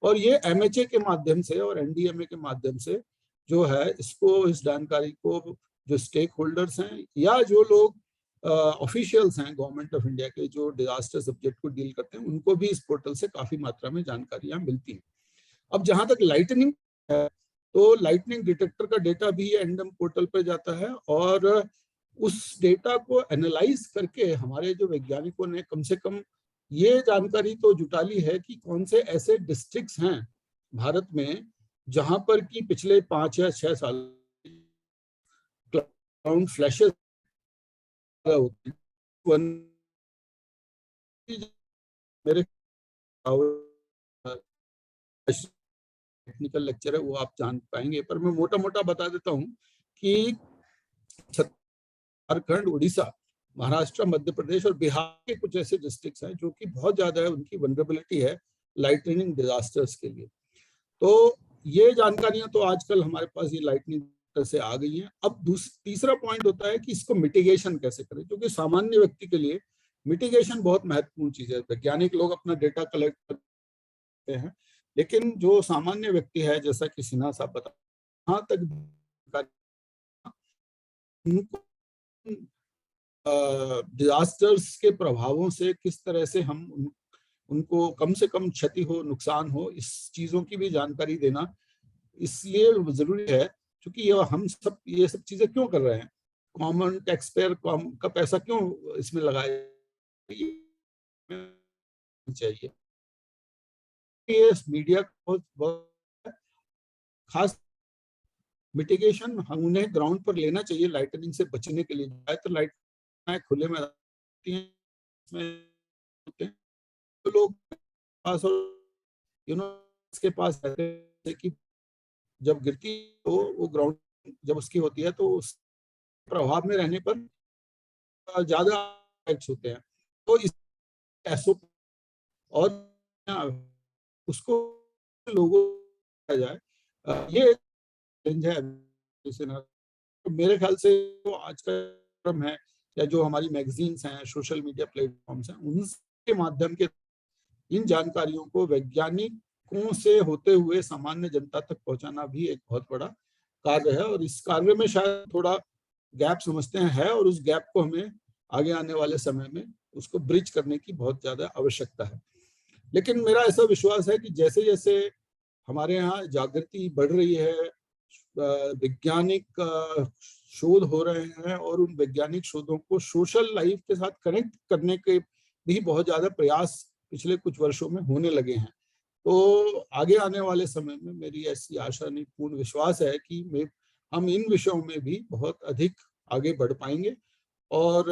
और ये MHA के माध्यम से और NDMA के माध्यम से जो है इसको, इस जानकारी को जो स्टेक होल्डर्स हैं या जो लोग ऑफिशियल्स हैं गवर्नमेंट ऑफ इंडिया के जो डिजास्टर सब्जेक्ट को डील करते हैं, उनको भी इस पोर्टल से काफी मात्रा में जानकारियां मिलती हैं। अब जहां तक लाइटनिंग है तो लाइटनिंग डिटेक्टर का डेटा भी NDEM पोर्टल पर जाता है, और उस डेटा को एनालाइज करके हमारे जो वैज्ञानिकों ने कम से कम ये जानकारी तो जुटा ली है कि कौन से ऐसे डिस्ट्रिक्ट्स हैं भारत में जहां पर कि पिछले 5 या 6 साल ग्राउंड फ्लैशेस होते हैं। मेरे टेक्निकल लेक्चर है वो आप जान पाएंगे, पर मैं मोटा मोटा बता देता हूं कि झारखंड, उड़ीसा, महाराष्ट्र, मध्य प्रदेश और बिहार के कुछ ऐसे डिस्ट्रिक्ट्स हैं जो कि बहुत ज्यादा है, उनकी वनरेबिलिटी है लाइटनिंग डिजास्टर्स के लिए। तो ये जानकारियां तो आजकल हमारे पास ये लाइटनिंग से आ गई हैं। अब तीसरा पॉइंट होता है कि इसको मिटिगेशन कैसे करें, क्योंकि सामान्य व्यक्ति के लिए मिटिगेशन बहुत महत्वपूर्ण चीज है। वैज्ञानिक लोग अपना डेटा कलेक्ट करते हैं, लेकिन जो सामान्य व्यक्ति है, जैसा कि सिन्हा साहब बता, वहां तक उनको डिजास्टर्स के प्रभावों से किस तरह से हम उनको कम से कम क्षति हो, नुकसान हो, इस चीजों की भी जानकारी देना इसलिए जरूरी है क्योंकि ये हम सब ये सब चीजें क्यों कर रहे हैं, कॉमन टैक्स पेयर का पैसा क्यों इसमें लगाया चाहिए। ये मीडिया को बहुत खास मिटिगेशन हम उन्हें ग्राउंड पर लेना चाहिए लाइटनिंग से बचने के लिए। तो लाइट खुले में तो लोग पास इसके पास रहते हैं कि जब गिरती तो वो ग्राउंड जब उसकी होती है तो उस प्रभाव में रहने पर ज्यादा इफेक्ट्स होते हैं। तो इस ऐसो और उसको लोगों को जाए, ये चैलेंज है। तो मेरे ख्याल से जो आज का क्रम है या जो हमारी मैगजीन्स हैं, सोशल मीडिया प्लेटफॉर्म्स हैं, उनके माध्यम के इन जानकारियों को वैज्ञानिकों से होते हुए सामान्य जनता तक पहुंचाना भी एक बहुत बड़ा कार्य है। और इस कार्य में शायद थोड़ा गैप समझते हैं और उस गैप को हमें आगे आने वाले समय में उसको ब्रिज करने की बहुत ज्यादा आवश्यकता है। लेकिन मेरा ऐसा विश्वास है कि जैसे जैसे हमारे यहाँ जागृति बढ़ रही है, वैज्ञानिक शोध हो रहे हैं और उन वैज्ञानिक शोधों को सोशल लाइफ के साथ कनेक्ट करने के भी बहुत ज्यादा प्रयास पिछले कुछ वर्षों में होने लगे हैं। तो आगे आने वाले समय में मेरी ऐसी आशा नहीं, पूर्ण विश्वास है कि हम इन विषयों में भी बहुत अधिक आगे बढ़ पाएंगे और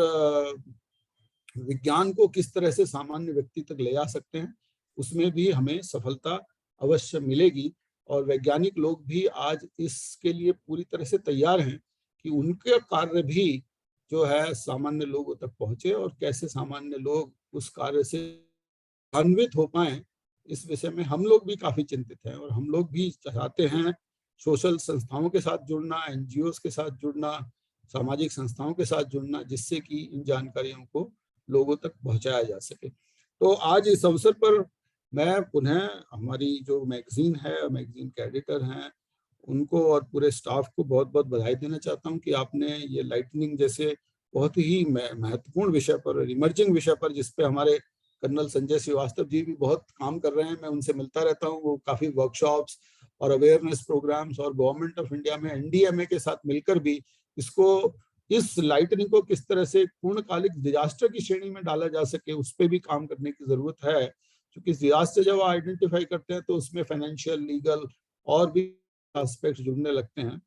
विज्ञान को किस तरह से सामान्य व्यक्ति तक ले जा सकते हैं उसमें भी हमें सफलता अवश्य मिलेगी। और वैज्ञानिक लोग भी आज इसके लिए पूरी तरह से तैयार हैं कि उनके कार्य भी जो है सामान्य लोगों तक पहुंचे और कैसे सामान्य लोग उस कार्य से लाभान्वित हो पाए, इस विषय में हम लोग भी काफी चिंतित हैं। और हम लोग भी चाहते हैं सोशल संस्थाओं के साथ जुड़ना, एनजीओ के साथ जुड़ना, सामाजिक संस्थाओं के साथ जुड़ना, जिससे कि इन जानकारियों को लोगों तक पहुंचाया जा सके। तो आज इस अवसर पर मैं पुनः हमारी जो मैगजीन है, मैगजीन के एडिटर हैं, उनको और पूरे स्टाफ को बहुत बहुत बधाई देना चाहता हूं कि आपने ये लाइटनिंग जैसे बहुत ही महत्वपूर्ण विषय पर, इमर्जिंग विषय पर, जिसपे हमारे कर्नल संजय श्रीवास्तव जी भी बहुत काम कर रहे हैं। मैं उनसे मिलता रहता हूँ, वो काफी वर्कशॉप्स और अवेयरनेस प्रोग्राम्स और गवर्नमेंट ऑफ इंडिया में एनडीएमए के साथ मिलकर भी इसको, इस लाइटनिंग को किस तरह से पूर्णकालिक डिजास्टर की श्रेणी में डाला जा सके उस पर भी काम करने की जरूरत है। क्योंकि डिजास्टर जब आइडेंटिफाई करते हैं तो उसमें फाइनेंशियल, लीगल और भी एस्पेक्ट्स जुड़ने लगते हैं।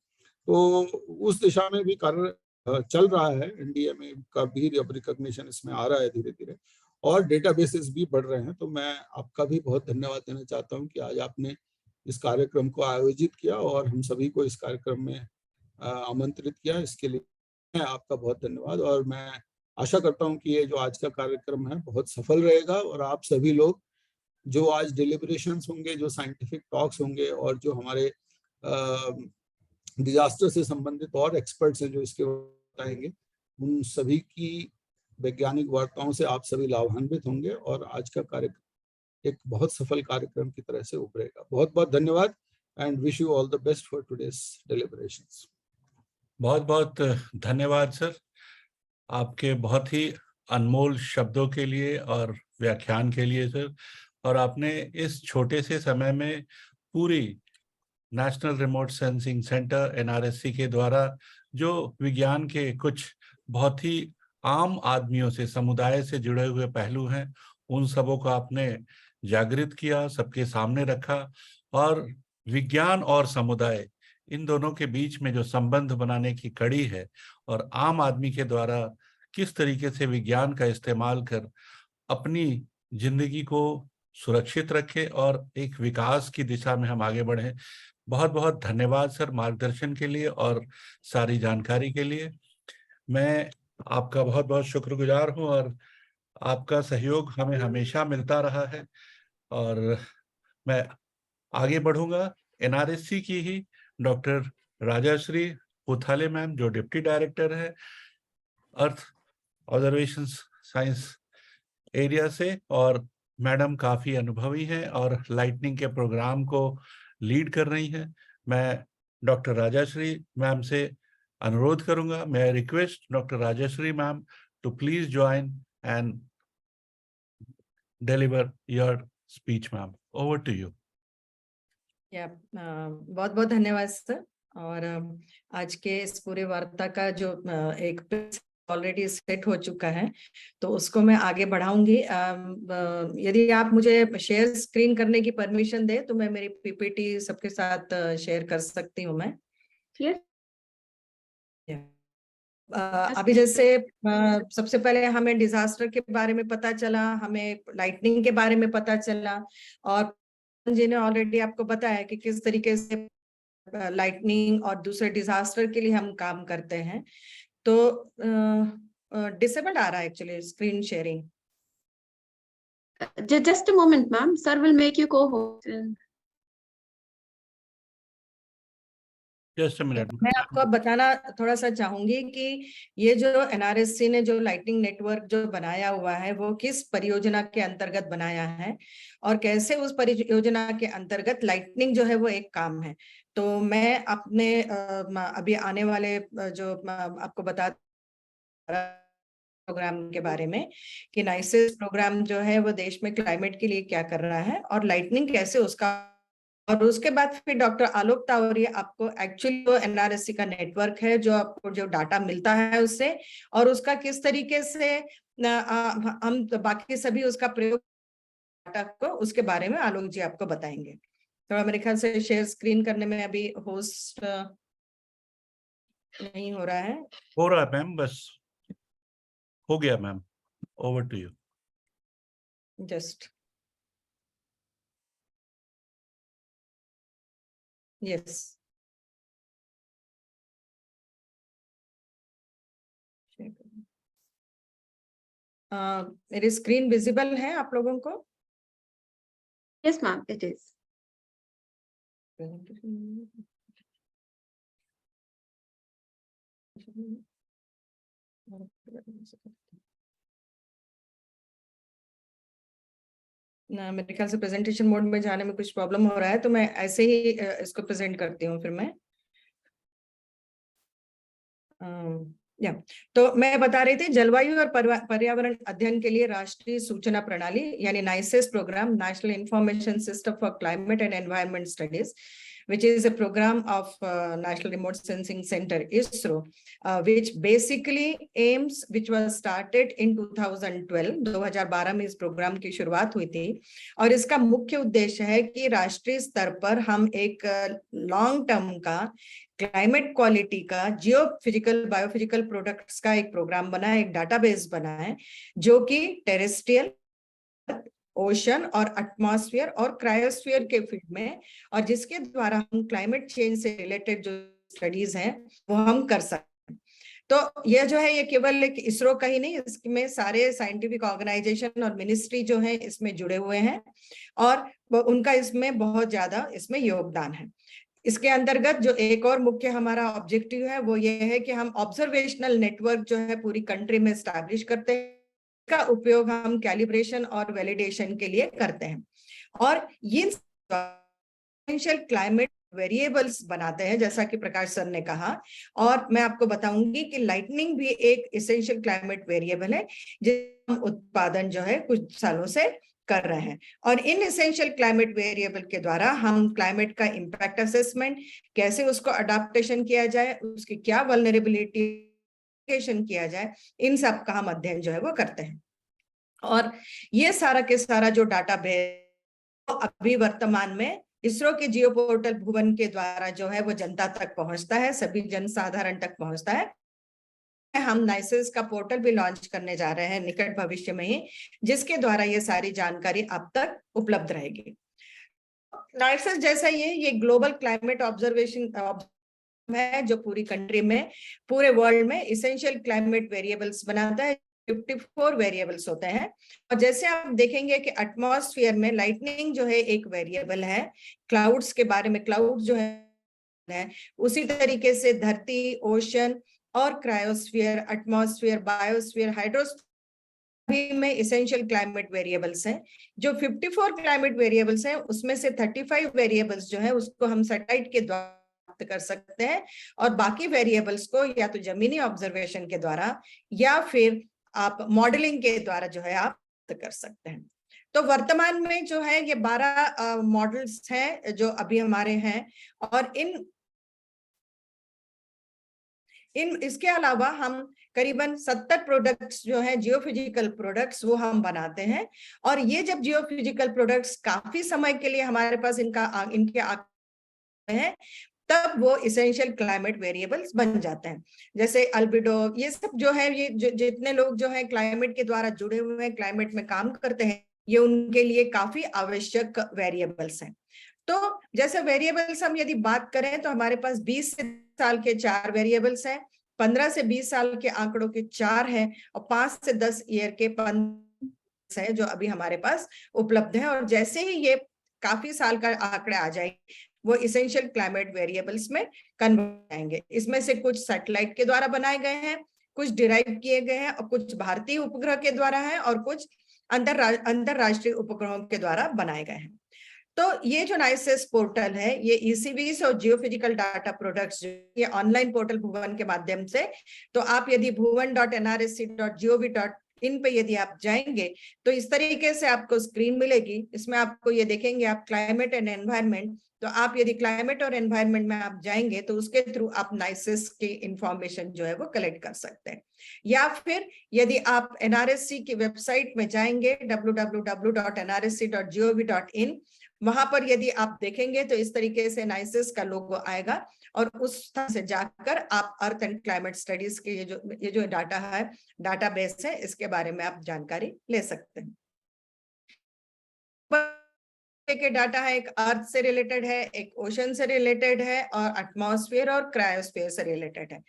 तो उस दिशा में भी कार्य चल रहा है, एनडीएमए का भी रिकॉग्निशन इसमें आ रहा है धीरे धीरे और डेटाबेसेस भी बढ़ रहे हैं। तो मैं आपका भी बहुत धन्यवाद देना चाहता हूं कि आज आपने इस कार्यक्रम को आयोजित किया और हम सभी को इस कार्यक्रम में आमंत्रित किया। इसके लिए आपका बहुत धन्यवाद और मैं आशा करता हूं कि ये जो आज का कार्यक्रम है बहुत सफल रहेगा और आप सभी लोग जो आज डिलिब्रेशंस होंगे, जो साइंटिफिक टॉक्स होंगे और जो हमारे डिजास्टर से संबंधित और एक्सपर्ट्स हैं जो इसके बताएंगे, उन सभी की वैज्ञानिक वार्ताओं से आप सभी लाभान्वित होंगे और आज का कार्यक्रम एक बहुत सफल कार्यक्रम की तरह से उभरेगा। बहुत बहुत धन्यवाद and wish you all the best for today's deliberations.
बहुत बहुत धन्यवाद सर, आपके बहुत ही अनमोल शब्दों के लिए और व्याख्यान के लिए सर। और आपने इस छोटे से समय में पूरी national remote sensing centre NRSC के द्वारा जो विज्ञान के कुछ बहुत ही आम आदमियों से, समुदाय से जुड़े हुए पहलू हैं, उन सबों को आपने जागृत किया, सबके सामने रखा और विज्ञान और समुदाय इन दोनों के बीच में जो संबंध बनाने की कड़ी है और आम आदमी के द्वारा किस तरीके से विज्ञान का इस्तेमाल कर अपनी जिंदगी को सुरक्षित रखे और एक विकास की दिशा में हम आगे बढ़े। बहुत बहुत धन्यवाद सर मार्गदर्शन के लिए और सारी जानकारी के लिए। मैं आपका बहुत बहुत शुक्रगुजार हूं और आपका सहयोग हमें हमेशा मिलता रहा है। और मैं आगे बढ़ूंगा। एनआरएससी की ही डॉक्टर राजाश्री पुथाले मैम, जो डिप्टी डायरेक्टर है अर्थ ऑब्जर्वेशन साइंस एरिया से, और मैडम काफी अनुभवी हैं और लाइटनिंग के प्रोग्राम को लीड कर रही हैं। मैं डॉक्टर राजाश्री मैम से अनुरोध करूंगा, मैं request doctor Rajashree ma'am to please join and deliver your speech ma'am. Over to you.
बहुत बहुत धन्यवाद सर। और आज के इस पूरे वार्ता का जो एक ऑलरेडी सेट हो चुका है, तो उसको मैं आगे बढ़ाऊंगी। यदि आप मुझे शेयर स्क्रीन करने की परमिशन दे तो मैं मेरी पीपीटी सबके साथ शेयर कर सकती हूँ मैं।
Yes.
अभी जैसे सबसे पहले हमें डिजास्टर के बारे में पता चला, हमें लाइटनिंग के बारे में पता चला, और जी ने ऑलरेडी आपको बताया कि किस तरीके से लाइटनिंग और दूसरे डिजास्टर के लिए हम काम करते हैं। तो डिसेबल्ड आ रहा है actually screen sharing.
Just a moment, ma'am. Sir will make you co-host.
Just a minute.
मैं आपको अब बताना थोड़ा सा चाहूंगी कि ये जो एनआरएससी ने जो लाइटनिंग नेटवर्क जो बनाया हुआ है वो किस परियोजना के अंतर्गत बनाया है और कैसे उस परियोजना के अंतर्गत लाइटनिंग जो है वो एक काम है। तो मैं अपने अभी आने वाले जो आपको बता प्रोग्राम के बारे में कि नाइसिस प्रोग्राम जो है वो देश में क्लाइमेट के लिए क्या कर रहा है और लाइटनिंग कैसे उसका, और उसके बाद फिर डॉक्टर आलोक तावरिया आपको एक्चुअली वो एनआरएससी का नेटवर्क है जो आपको जो डाटा मिलता है उससे, और उसका किस तरीके से हम बाकी सभी उसका प्रयोग डाटा को, उसके बारे में आलोक जी आपको बताएंगे। तो मेरे ख्याल से शेयर स्क्रीन करने में अभी होस्ट नहीं हो रहा है।
हो रहा है मैम, बस हो गया ma'am. Over to you.
Just yes, मेरी स्क्रीन विजिबल है आप लोगों को?
Yes, ma'am, it is. ना, मेरे ख्याल से प्रेजेंटेशन मोड में जाने में कुछ प्रॉब्लम हो रहा है, तो मैं ऐसे ही इसको प्रेजेंट करती हूँ फिर मैं। तो मैं बता रही थी जलवायु और पर्यावरण अध्ययन के लिए राष्ट्रीय सूचना प्रणाली यानी NICES programme, national information system for climate and environment studies, which is a program of National Remote Sensing Center, ISRO, which basically aims, which was started in 2012, 2012 में इस प्रोग्राम की शुरुआत हुई थी, और इसका मुख्य उद्देश्य है कि राष्ट्रीय स्तर पर हम एक लॉन्ग टर्म का क्लाइमेट क्वालिटी का जियो फिजिकल बायोफिजिकल प्रोडक्ट्स का एक प्रोग्राम बना है, एक डाटाबेस बना है जो कि टेरेस्ट्रियल, ओशन और एटमॉस्फेयर और क्रायोस्फीयर के फील्ड में, और जिसके द्वारा हम क्लाइमेट चेंज से रिलेटेड जो स्टडीज हैं वो हम कर सकते हैं। तो यह जो है ये केवल एक इसरो का ही नहीं, इसमें सारे साइंटिफिक ऑर्गेनाइजेशन और मिनिस्ट्री जो है इसमें जुड़े हुए हैं और उनका इसमें बहुत ज्यादा इसमें योगदान है। इसके अंतर्गत जो एक और मुख्य हमारा ऑब्जेक्टिव है वो ये है कि हम ऑब्जर्वेशनल नेटवर्क जो है पूरी कंट्री में स्टैब्लिश करते हैं, का उपयोग हम कैलिब्रेशन और वैलिडेशन के लिए करते हैं, और ये एसेंशियल क्लाइमेट वेरिएबल्स बनाते हैं जैसा कि प्रकाश सर ने कहा। और मैं आपको बताऊंगी कि लाइटनिंग भी एक एसेंशियल क्लाइमेट वेरिएबल है जिसका उत्पादन जो है कुछ सालों से कर रहे हैं, और इन एसेंशियल क्लाइमेट वेरिएबल के द्वारा हम क्लाइमेट का इम्पैक्ट असेसमेंट, कैसे उसको अडॉप्टेशन किया जाए, उसकी क्या वल्नरेबिलिटी किया जाए, इन सब का हम अध्ययन जो है वो करते हैं। और ये सारा के सारा जो डाटाबेस अभी वर्तमान में इसरो के जियो पोर्टल भुवन के द्वारा जो है वो जनता तक पहुंचता है, सभी जनसाधारण तक पहुंचता है। हम नाइसिस का पोर्टल भी लॉन्च करने जा रहे हैं निकट भविष्य में ही, जिसके द्वारा ये सारी जानकारी आप तक उपलब्ध रहेगी। नाइसिस जैसा ये ग्लोबल क्लाइमेट ऑब्जर्वेशन
है जो पूरी कंट्री में, पूरे वर्ल्ड में इसेंशियल क्लाइमेट वेरिएबल्स बनाता है। 54 वेरिएबल्स होते हैं। और जैसे आप देखेंगे कि एटमॉस्फेयर में लाइटनिंग जो है एक वेरिएबल है, क्लाउड्स के बारे में, क्लाउड जो है उसी तरीके से धरती, ओशन और क्रायोस्फीयर, एटमॉस्फेयर, बायोस्फीयर, हाइड्रोस्फीयर भी में इसेंशियल क्लाइमेट वेरिएबल्स हैं। जो 54 क्लाइमेट वेरिएबल्स हैं उसमें से 35 वेरिएबल्स जो है उसको हम सैटेलाइट के द्वारा प्राप्त कर सकते हैं, और बाकी वेरिएबल्स को या तो जमीनी ऑब्जर्वेशन के द्वारा या फिर आप मॉडलिंग के द्वारा जो है आप प्राप्त कर सकते हैं। तो वर्तमान में जो है ये 12 मॉडल्स हैं जो अभी हमारे हैं, और इसके अलावा हम करीबन 70 प्रोडक्ट्स जो है जियोफिजिकल प्रोडक्ट्स वो हम बनाते हैं। और ये जब जियोफिजिकल प्रोडक्ट्स काफी समय के लिए हमारे पास इनके हैं, तब वो इसेंशियल क्लाइमेट वेरिएबल्स बन जाते हैं। जैसे अल्बिडो, ये सब जो है, ये जितने लोग जो है क्लाइमेट के द्वारा जुड़े हुए हैं, क्लाइमेट में काम करते हैं, ये उनके लिए काफी आवश्यक वेरिएबल्स हैं। तो जैसे वेरिएबल्स हम यदि बात करें तो हमारे पास 20 साल के 4 वेरिएबल्स हैं, 15 से 20 साल के आंकड़ों के 4 हैं, और 5 से 10 ईयर के 15 हैं जो अभी हमारे पास उपलब्ध हैं। और जैसे ही ये काफी साल का आंकड़े आ जाएंगे वो इसेंशियल क्लाइमेट वेरिएबल्स में कन्वर्ट आएंगे। इसमें से कुछ सैटेलाइट के द्वारा बनाए गए हैं, कुछ डिराइव किए गए हैं, और कुछ भारतीय उपग्रह के द्वारा हैं, और कुछ अंतरराष्ट्रीय उपग्रहों के द्वारा बनाए गए हैं। तो ये जो नाइसिस पोर्टल है, ये ईसीवीज और जियोफिजिकल डाटा प्रोडक्ट्स, ये ऑनलाइन पोर्टल भुवन के माध्यम से, तो आप यदि bhuvan.nrsc.gov.in पे यदि आप जाएंगे तो इस तरीके से आपको स्क्रीन मिलेगी। इसमें आपको ये देखेंगे आप क्लाइमेट एंड एनवायरनमेंट, तो आप यदि क्लाइमेट और एनवायरनमेंट में आप जाएंगे तो उसके थ्रू आप नाइसिस की इंफॉर्मेशन जो है वो कलेक्ट कर सकते हैं। या फिर यदि आप एनआरएससी की वेबसाइट में जाएंगे www.nrsc.gov.in, वहां पर यदि आप देखेंगे तो इस तरीके से नाइसिस का लोगो आएगा, और उस तरह से जाकर आप अर्थ एंड क्लाइमेट स्टडीज के ये जो डाटा है, डाटाबेस है, इसके बारे में आप जानकारी ले सकते हैं। के डाटा है, एक अर्थ से रिलेटेड है, एक ओशन से रिलेटेड है, और एटमॉस्फेयर और क्रायोस्फेयर से रिलेटेड है।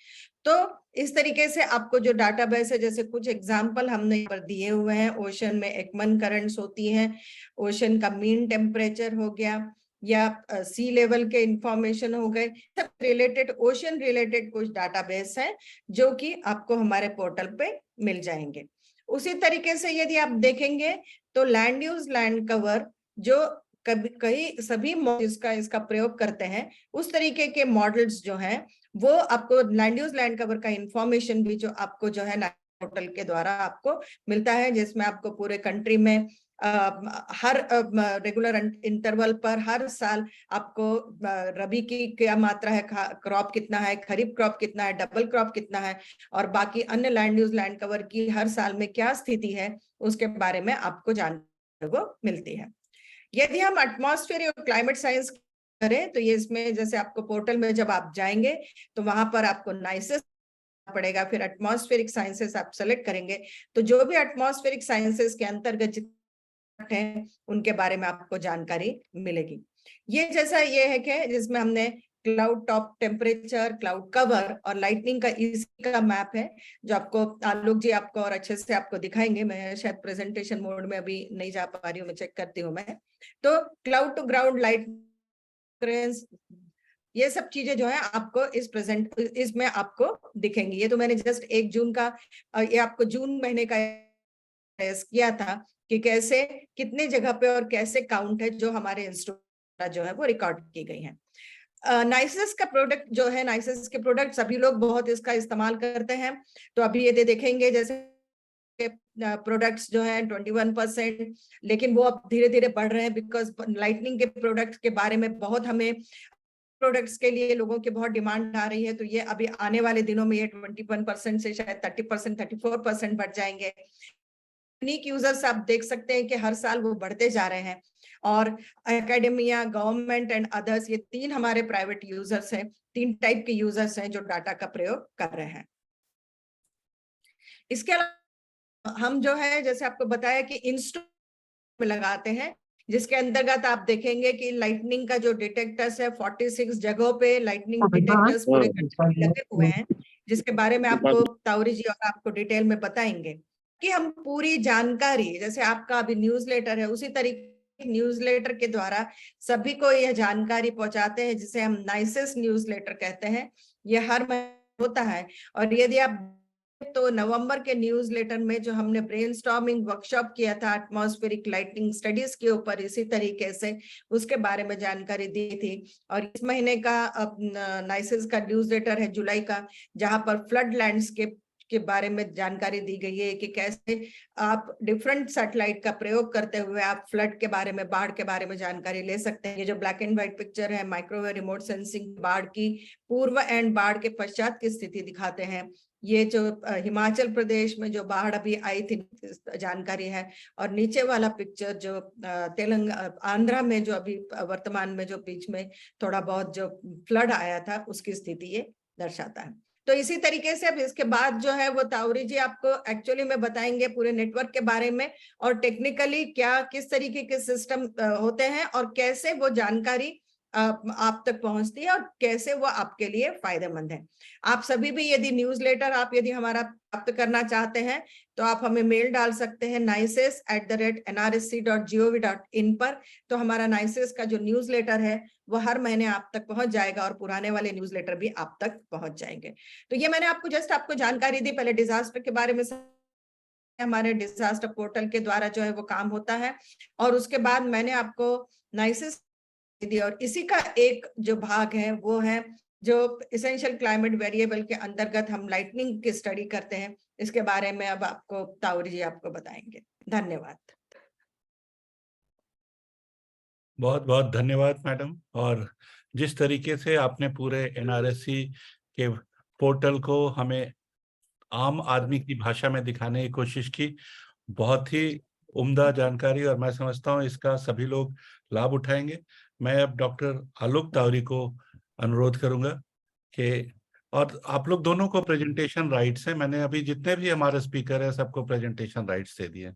तो इस तरीके से आपको जो डाटाबेस है, जैसे कुछ एग्जांपल हमने यहाँ पर दिए हुए हैं। ओशन में एकमन करंट्स होती हैं, ओशन का मीन टेम्परेचर हो गया, या सी लेवल के इंफॉर्मेशन हो गए, सब रिलेटेड ओशन रिलेटेड कुछ डाटाबेस हैं जो कि आपको हमारे पोर्टल पे मिल जाएंगे। उसी तरीके से यदि आप देखेंगे तो लैंड यूज, लैंड कवर, जो सभी इसका प्रयोग करते हैं, उस तरीके के मॉडल्स जो हैं वो आपको लैंड यूज, लैंड कवर का इंफॉर्मेशन भी जो आपको जो है पोर्टल के द्वारा आपको मिलता है, जिसमें आपको पूरे कंट्री में हर रेगुलर इंटरवल पर हर साल आपको रबी की क्या मात्रा है, क्रॉप कितना है, खरीफ क्रॉप कितना है, डबल क्रॉप कितना है, और बाकी अन्य लैंड यूज, लैंड कवर की हर साल में क्या स्थिति है, उसके बारे में आपको जानकारी को मिलती है। यदि हम एटमॉस्फेयर और क्लाइमेट साइंस करें तो ये इसमें जैसे आपको पोर्टल में जब आप जाएंगे तो वहां पर आपको नाइसिस पड़ेगा, फिर एटमॉस्फेरिक साइंसेस आप सेलेक्ट करेंगे, तो जो भी एटमॉस्फेरिक साइंसेस के अंतर्गत हैं उनके बारे में आपको जानकारी मिलेगी। ये जैसा ये है कि जिसमें हमने cloud top temperature, cloud cover और लाइटनिंग का इसी का मैप है, जो आपको आलोक जी आपको और अच्छे से आपको दिखाएंगे। मैं शायद प्रेजेंटेशन मोड में अभी नहीं जा पा रही हूँ, मैं चेक करती हूँ मैं। तो क्लाउड टू ग्राउंड लाइट, ये सब चीजें जो है आपको इसमें आपको दिखेंगी। ये तो मैंने जस्ट 1 जून का, ये आपको जून महीने का किया था कि कैसे कितने जगह पे और कैसे काउंट है जो हमारे इंस्टीट्यूट जो है वो रिकॉर्ड की गई है। नाइसिस का प्रोडक्ट जो है, नाइसिस के प्रोडक्ट सभी लोग बहुत इसका इस्तेमाल करते हैं। तो अभी ये देखेंगे जैसे प्रोडक्ट्स जो है 21%, लेकिन वो अब धीरे धीरे बढ़ रहे हैं, बिकॉज लाइटनिंग के प्रोडक्ट्स के बारे में बहुत हमें प्रोडक्ट्स के लिए लोगों की बहुत डिमांड आ रही है। तो ये अभी आने वाले दिनों में ये 21% से शायद 30%, 34% बढ़ जाएंगे। यूनिक यूजर्स आप देख सकते हैं कि हर साल वो बढ़ते जा रहे हैं, और एकेडमिया, गवर्नमेंट एंड अदर्स, ये 3 हमारे प्राइवेट यूजर्स हैं, 3 टाइप के यूजर्स हैं जो डाटा का प्रयोग कर रहे हैं। इसके अलावा हम जो है जैसे आपको बताया कि इंस्टीट्यूट में लगाते हैं, जिसके अंतर्गत आप देखेंगे कि लाइटनिंग का जो डिटेक्टर्स है 46 जगहों पे लाइटनिंग डिटेक्टर्स पूरे कंट्री में लगे हुए हैं, जिसके बारे में आपको तावरी जी और आपको डिटेल में बताएंगे कि हम पूरी जानकारी, जैसे आपका अभी न्यूज़लेटर है उसी तरीके न्यूज़लेटर के द्वारा सभी को यह जानकारी पहुंचाते हैं, जिसे हम नाइसिस न्यूज़लेटर कहते हैं। यह हर महीने होता है। और यदि आप तो नवंबर के न्यूज़लेटर में जो हमने ब्रेनस्टॉर्मिंग वर्कशॉप किया था एटमॉस्फेरिक लाइटिंग स्टडीज के ऊपर, इसी तरीके से उसके बारे में जानकारी दी थी। और इस महीने का नाइसिस का न्यूज़लेटर है जुलाई का, जहां पर फ्लड लैंडस्केप के बारे में जानकारी दी गई है कि कैसे आप डिफरेंट सैटेलाइट का प्रयोग करते हुए आप फ्लड के बारे में, बाढ़ के बारे में जानकारी ले सकते हैं। ये जो ब्लैक एंड व्हाइट पिक्चर है माइक्रोवेव रिमोट सेंसिंग बाढ़ की पूर्व एंड बाढ़ के पश्चात की स्थिति दिखाते हैं। ये जो हिमाचल प्रदेश में जो बाढ़ अभी आई थी जानकारी है, और नीचे वाला पिक्चर जो तेलंगाना आंध्रा में जो अभी वर्तमान में जो बीच में थोड़ा बहुत जो फ्लड आया था उसकी स्थिति ये दर्शाता है। तो इसी तरीके से अब इसके बाद जो है वो तावरी जी आपको एक्चुअली में बताएंगे पूरे नेटवर्क के बारे में, और टेक्निकली क्या किस तरीके के सिस्टम होते हैं और कैसे वो जानकारी आप तक पहुंचती है और कैसे वो आपके लिए फायदेमंद है। आप सभी भी यदि न्यूज़लेटर आप यदि हमारा प्राप्त करना चाहते हैं तो आप हमें मेल डाल सकते हैं nices@nrsc.gov.in पर। तो हमारा नाइसिस का जो न्यूज़लेटर है वो हर महीने आप तक पहुंच जाएगा और पुराने वाले न्यूज़लेटर भी आप तक पहुंच जाएंगे। तो ये मैंने आपको जानकारी दी पहले डिजास्टर के बारे में, हमारे डिजास्टर पोर्टल के द्वारा जो है वो काम होता है, और उसके बाद मैंने आपको नाइसिस दी। और इसी का एक जो भाग है वो है जो एसेंशियल क्लाइमेट वेरिएबल के अंतर्गत हम लाइटनिंग की स्टडी करते हैं। इसके बारे में अब आपको तावरी जी आपको बताएंगे। धन्यवाद।
बहुत बहुत धन्यवाद मैडम। और जिस तरीके से आपने पूरे एनआरएससी के पोर्टल को हमें आम आदमी की भाषा में दिखाने की कोशिश की, बहुत ही उम्दा जानकारी, और मैं समझता हूँ इसका सभी लोग लाभ उठाएंगे। मैं अब डॉक्टर आलोक तावरी को अनुरोध करूंगा कि, और आप लोग दोनों को प्रेजेंटेशन राइट्स हैं, मैंने अभी जितने भी हमारे स्पीकर हैं सबको प्रेजेंटेशन राइट्स दे दिए।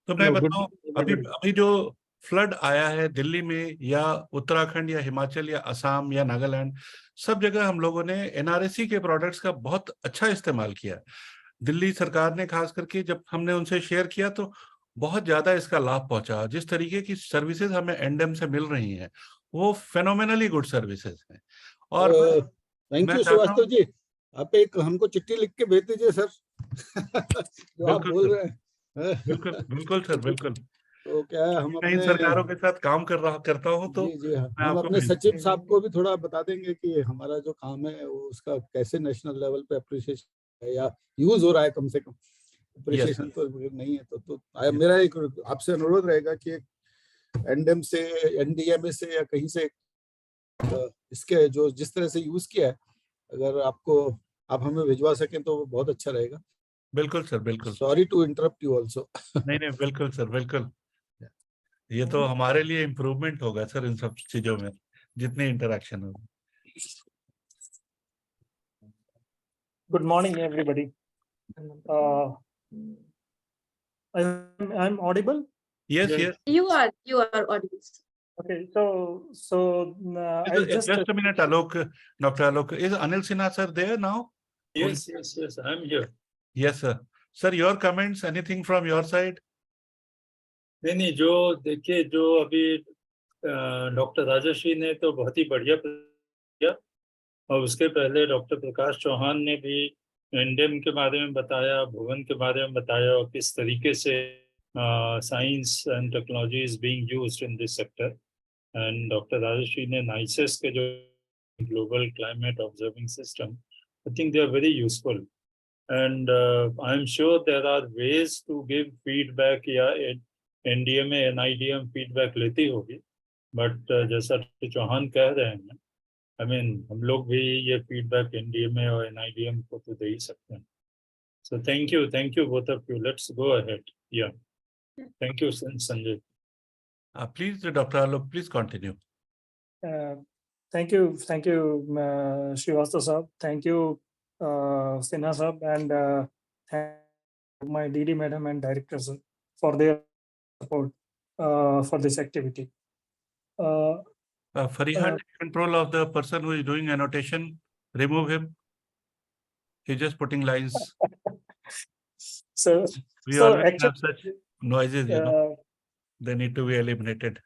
तो मैं बताऊं, अभी जो फ्लड आया है दिल्ली में या उत्तराखंड या हिमाचल या असम या नागालैंड, सब जगह हम लोगों ने एनआरएससी के प्रोडक्ट्स का बहुत अच्छा इस्तेमाल किया। दिल्ली सरकार ने खास करके जब हमने उनसे शेयर किया तो बहुत ज्यादा इसका लाभ पहुंचा। जिस तरीके की सर्विसेज हमें एनडेम से मिल रही हैं वो फेनोमेनली गुड सर्विसेज हैं। और
थैंक
मैं
यू
चाहता
श्रीवास्तव
हूं,
जी, आप एक हमको चिट्ठी लिख के भेज दीजिए सर जो आप
बिल्कुल
बोल
सर,
रहे हैं।
बिल्कुल बिल्कुल सर, बिल्कुल।
तो क्या है, हम
मैं इन सरकारों
अपने
के साथ काम करता हूँ तो
जी हाँ,
मैं
हम
आपको
अपने
भेज।
सचिव साहब को भी थोड़ा बता देंगे कि हमारा जो काम है वो उसका कैसे नेशनल लेवल पे अप्रिशिएशन है या यूज हो रहा है, कम से कम
यस
अप्रिशिएशन तो नहीं है। तो मेरा एक आपसे अनुरोध रहेगा कि एनडेम से, एनडीएमए से या कहीं से इसके जो जिस तरह से यूज किया है, अगर आप हमें भिजवा सकें तो वो बहुत अच्छा रहेगा।
बिल्कुल सर, बिल्कुल।
Sorry to interrupt you also.
नहीं नहीं, बिल्कुल सर, बिल्कुल। ये तो हमारे लिए इम्प्रूवमेंट होगा सर इन सब चीजों में जितनी इंटरेक्शन होगी।
Good morning, everybody. I'm audible.
Yes, yes.
You are audible.
Okay, so I
Just a minute, Alok, Dr. Alok. Is Anil Sinha sir there now?
Yes, I'm here.
Yes, sir. Sir, your comments, anything from your side?
नहीं, जो देखिए, जो अभी doctor Rajshree ने तो बहुत ही बढ़िया किया, और उसके पहले डॉक्टर प्रकाश चौहान ने भी एनडेम के बारे में बताया, भुवन के बारे में बताया, और किस तरीके से science and technology is being used in this sector. And doctor Rajshree ने नाइसेस के जो global climate observing system, I think they are very useful, and I am sure there are ways to give feedback, या NDMA NIDM feedback लेती होगी, but जैसा doctor Chauhan कह रहे हैं, I mean, हम लोग भी ये फीडबैक एनडीएमए और एनआईडीएम को तो दे ही सकते हैं। So thank you both of you. Let's go ahead. Yeah. Thank you, Sanjay.
Please, Dr. Alok, please continue.
Thank you, Srivastava sir. Thank you, Sinha sir, and my DD madam and directors for their support for this activity.
Fariha, take control of the person who is doing annotation. Remove him. He's just putting lines.
So,
We
so
always
actually,
have such noises, they need to be eliminated.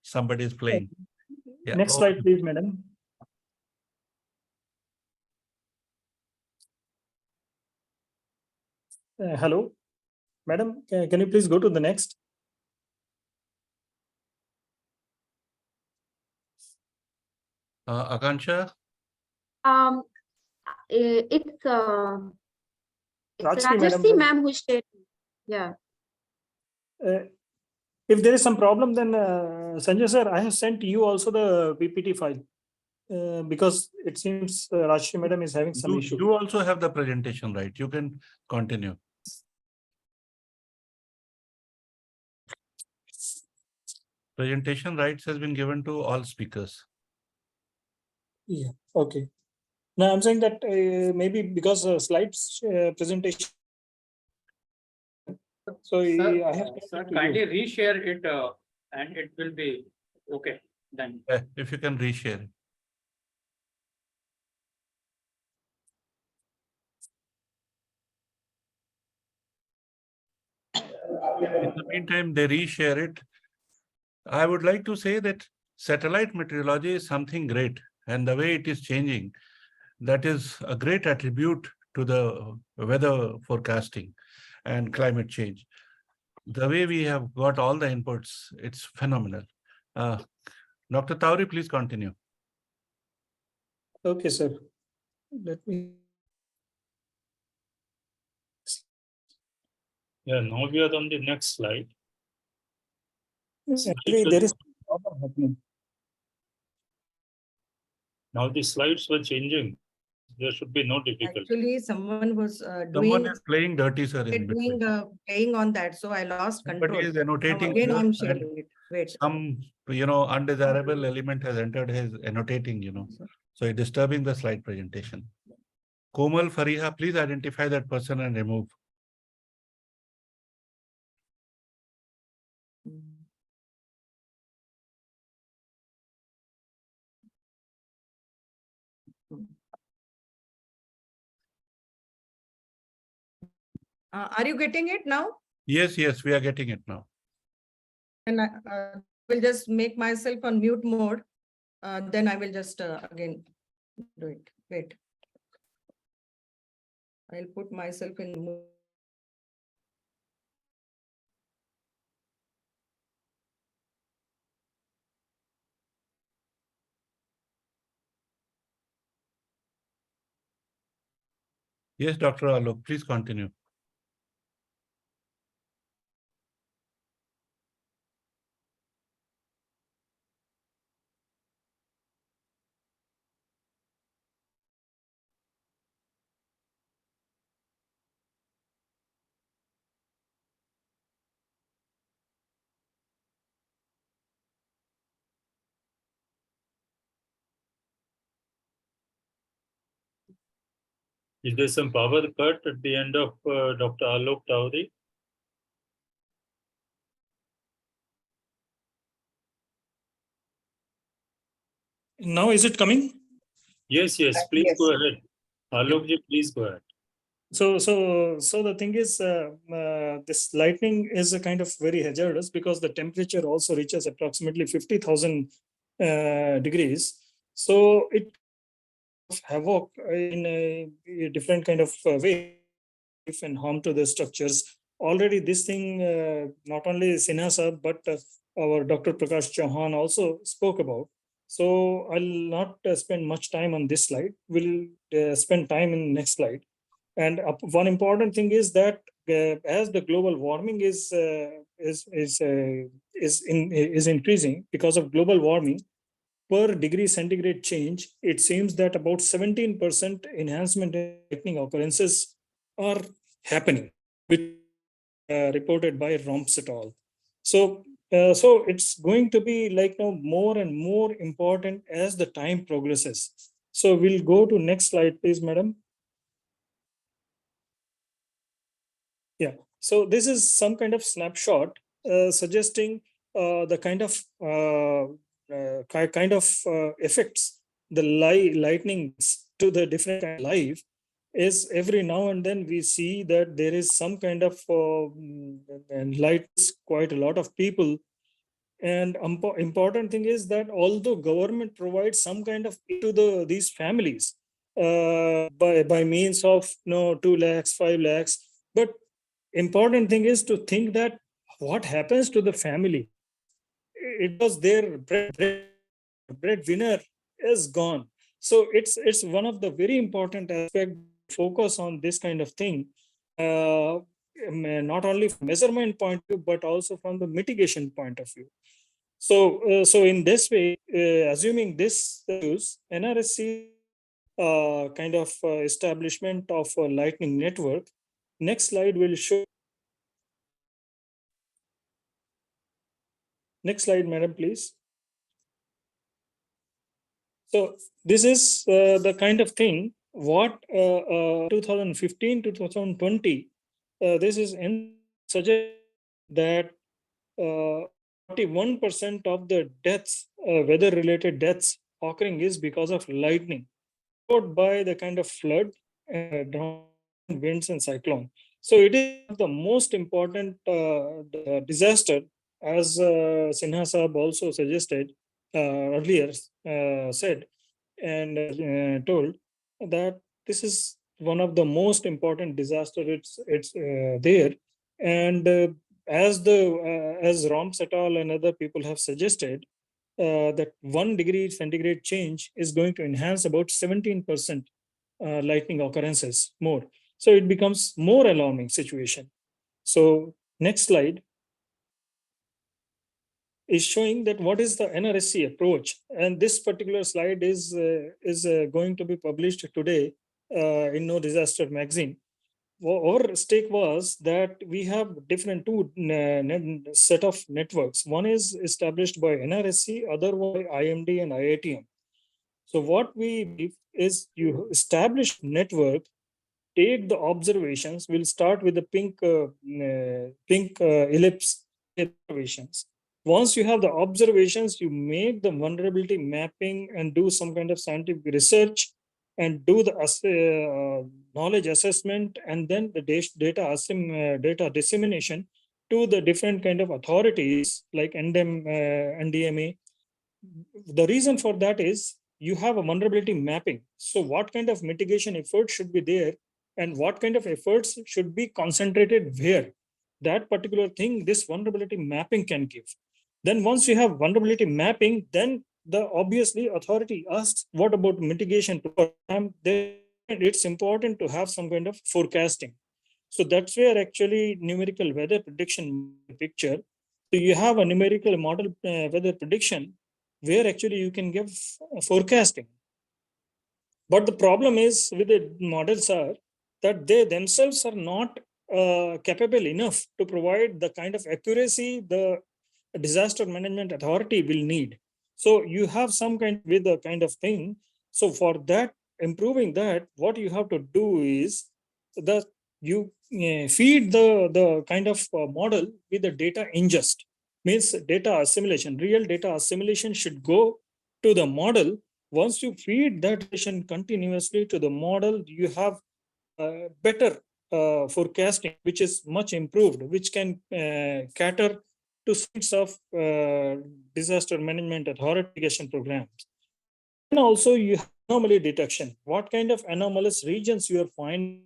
Somebody is playing. Yeah.
next slide, please, madam. Hello, madam, can you please go to the next?
Akansha,
It's
Rajshri, madam,
Rajashri ma'am who shared. Yeah.
If there is some problem, then Sanjay sir, I have sent you also the PPT file because it seems Rajshri madam is having some issue.
you also have the presentation, right? You can continue. Presentation rights has been given to all speakers.
Yeah, okay. Now I'm saying that maybe because slides presentation. So I have
Sir, kindly reshare it and it will be okay then.
If you can reshare it. In the meantime, they reshare it. I would like to say that satellite meteorology is something great, and the way it is changing, that is a great attribute to the weather forecasting and climate change. The way we have got all the inputs, it's phenomenal. Dr. Tauri, please continue.
Okay, sir. Let me.
Yeah, now we are on the next slide.
Actually, there is a problem happening.
Now the slides were changing. There should be no difficulty.
Actually, someone was
Someone
doing
is playing dirty, sir. In between.
playing on that, so I lost
Somebody
control.
is annotating.
Now again,
here
I'm
and
sharing it. Wait.
some, undesirable element has entered his annotating, So it's disturbing the slide presentation. Komal, Fariha, please identify that person and remove.
Are you getting it now?
Yes, we are getting it now.
And I will just make myself on mute mode. Then I will just again do it. Wait. I'll put myself in mute.
Yes, Dr. Alok, please continue.
Is there some power cut at the end of Dr. Alok Tauri?
Now, is it coming?
Yes, please go ahead. Alok ji, please go ahead.
So the thing is, this lightning is a kind of very hazardous because the temperature also reaches approximately 50,000 degrees. So it havoc in a different kind of way and harm to the structures. Already this thing, not only Sinha sir, but our Dr. Prakash Chauhan also spoke about. So I'll not spend much time on this slide. We'll spend time in the next slide. And one important thing is that as the global warming is increasing because of global warming, per degree centigrade change, it seems that about 17% enhancement in lightning occurrences are happening, which reported by Romps et al. So it's going to be like more and more important as the time progresses. So we'll go to next slide, please, madam. So this is some kind of snapshot suggesting the kind of effects the lightnings to the different kind of life is. Every now and then we see that there is some kind of enlightens quite a lot of people. And important thing is that although government provides some kind of to these families by means of 2 lakhs, 5 lakhs, but important thing is to think that what happens to the family. It was their breadwinner is gone. So it's one of the very important aspect, focus on this kind of thing, not only from measurement point of view, but also from the mitigation point of view. So in this way, assuming this use, NRSC kind of establishment of a lightning network. Next slide will show. Next slide, madam, please. So this is the kind of thing what 2015 to 2020, this is in suggest that 41% of the deaths, weather-related deaths occurring is because of lightning, followed by the kind of flood, winds and cyclone. So it is the most important disaster, as Sinha Saab also suggested earlier, said and told that this is one of the most important disaster. It's there, and as Roms et al. And other people have suggested, that 1 degree centigrade change is going to enhance about 17% lightning occurrences more. So it becomes more alarming situation. So next slide is showing that what is the NRSC approach, and this particular slide is going to be published today in No Disaster magazine. Our stake was that we have different two set of networks. One is established by NRSC, other by IMD and IITM. So what we believe is you establish network, take the observations. We'll start with the pink ellipse observations. Once you have the observations, you make the vulnerability mapping and do some kind of scientific research and do the knowledge assessment, and then the data dissemination to the different kind of authorities like NDMA. The reason for that is you have a vulnerability mapping. So what kind of mitigation efforts should be there and what kind of efforts should be concentrated where? That particular thing, this vulnerability mapping can give. Then once you have vulnerability mapping, then the obviously authority asks, what about mitigation program? Then it's important to have some kind of forecasting. So that's where actually numerical weather prediction picture. So you have a numerical model weather prediction where actually you can give forecasting. But the problem is with the models are that they themselves are not capable enough to provide the kind of accuracy the disaster management authority will need. So you have some kind with the kind of thing. So for that, improving that, what you have to do is that you feed the kind of model with the data ingest. Means data assimilation, real data assimilation should go to the model. Once you feed that continuously to the model, you have better forecasting, which is much improved, which can cater to sorts of disaster management authority programs. And also you have anomaly detection. What kind of anomalous regions you are finding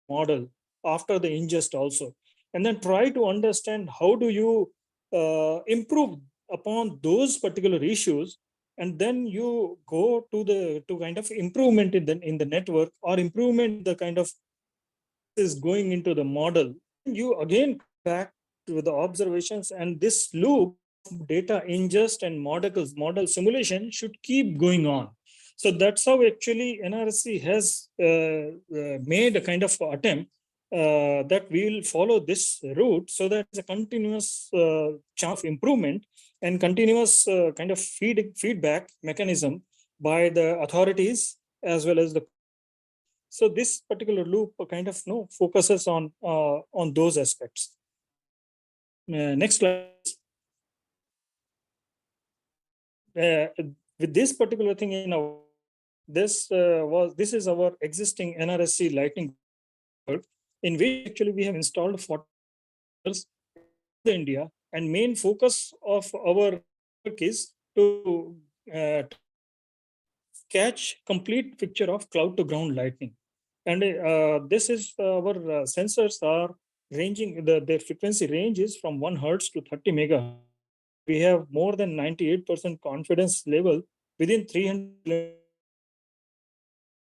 model after the ingest also. And then try to understand how do you improve upon those particular issues, and then you go to kind of improvement in the network or improvement the kind of is going into the model. You again back to the observations, and this loop of data ingest and model simulation should keep going on. So that's how actually NRSC has made a kind of attempt that we will follow this route, so that it's a continuous chance of improvement and continuous kind of feedback mechanism by the authorities as well as the. So this particular loop kind of focuses on those aspects. Next slide. With this particular thing in our this is our existing NRSC lightning in which actually we have installed 40 in India, and main focus of our work is to catch complete picture of cloud to ground lightning. And this is our sensors are ranging, their frequency range is from 1 hertz to 30 megahertz. We have more than 98% confidence level within 300.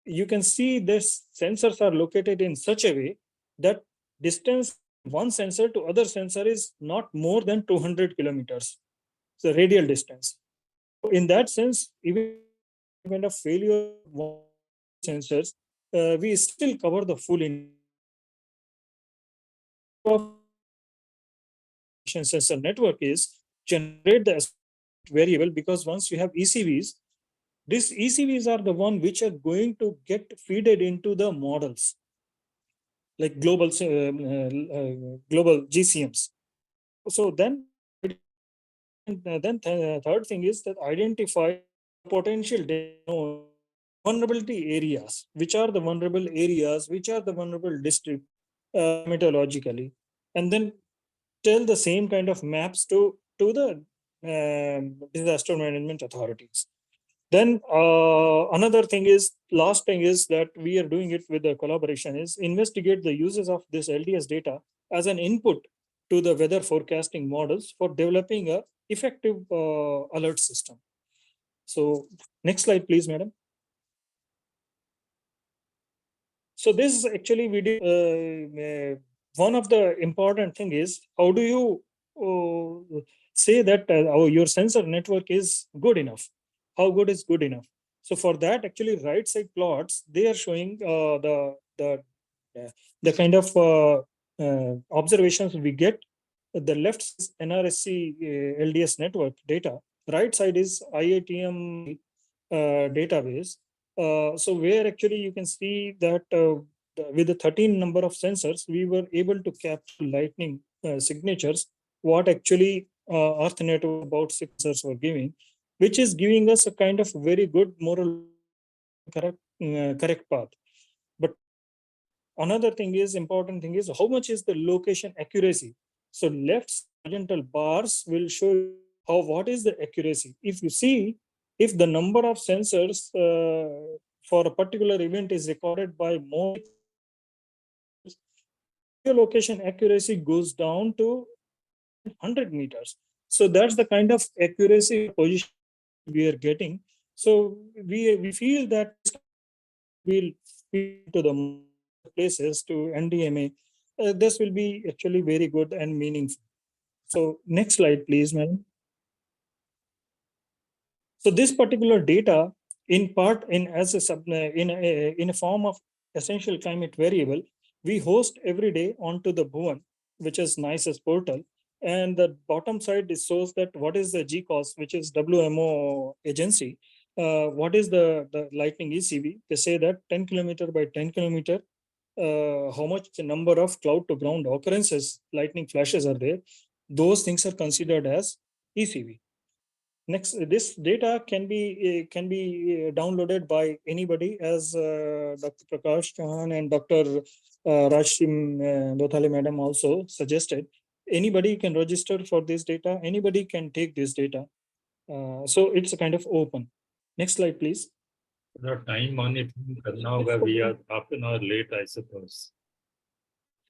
You can see this sensors are located in such a way that distance one sensor to other sensor is not more than 200 kilometers. So radial distance. In that sense, even kind of failure sensors, we still cover the full sensor network is generate the variable, because once you have ECVs, these ECVs are the one which are going to get feeded into the models like global GCMs. So then third thing is that identify potential vulnerability areas, which are the vulnerable areas, which are the vulnerable district meteorologically, and then tell the same kind of maps to the disaster management authorities. Then another thing is, last thing is that we are doing it with the collaboration is investigate the uses of this LDS data as an input to the weather forecasting models for developing a effective alert system. So next slide, please, madam. So this is actually we did, one of the important thing is, how do you say that your sensor network is good enough? How good is good enough? So for that, actually, right side plots, they are showing the kind of observations we get. The left is NRSC LDS network data. Right side is IATM database. So where actually you can see that with the 13 number of sensors, we were able to capture lightning signatures, what actually Earthnet about sensors were giving, which is giving us a kind of very good moral correct path. But another thing is, important thing is, how much is the location accuracy? So left horizontal bars will show how what is the accuracy. If you see, if the number of sensors for a particular event is recorded by more, location accuracy goes down to 100 meters. So that's the kind of accuracy position we are getting. So we feel that we'll to the places to NDMA. This will be actually very good and meaningful. So next slide, please, madam. So this particular data, in part, in as a sub, in a form of essential climate variable, we host every day onto the Bhuvan, which is NICE's portal. And the bottom side is shows that what is the GCOS, which is WMO agency. What is the lightning ECV? They say that 10 kilometer by 10 kilometer, how much the number of cloud to ground occurrences, lightning flashes are there. Those things are considered as ECV. Next, this data can be downloaded by anybody, as Dr. Prakash Chauhan and Dr. Rashim Dothale madam also suggested. Anybody can register for this data. Anybody can take this data. So it's a kind of open. Next slide, please.
The time monitoring करना होगा, we are half an hour late, I suppose.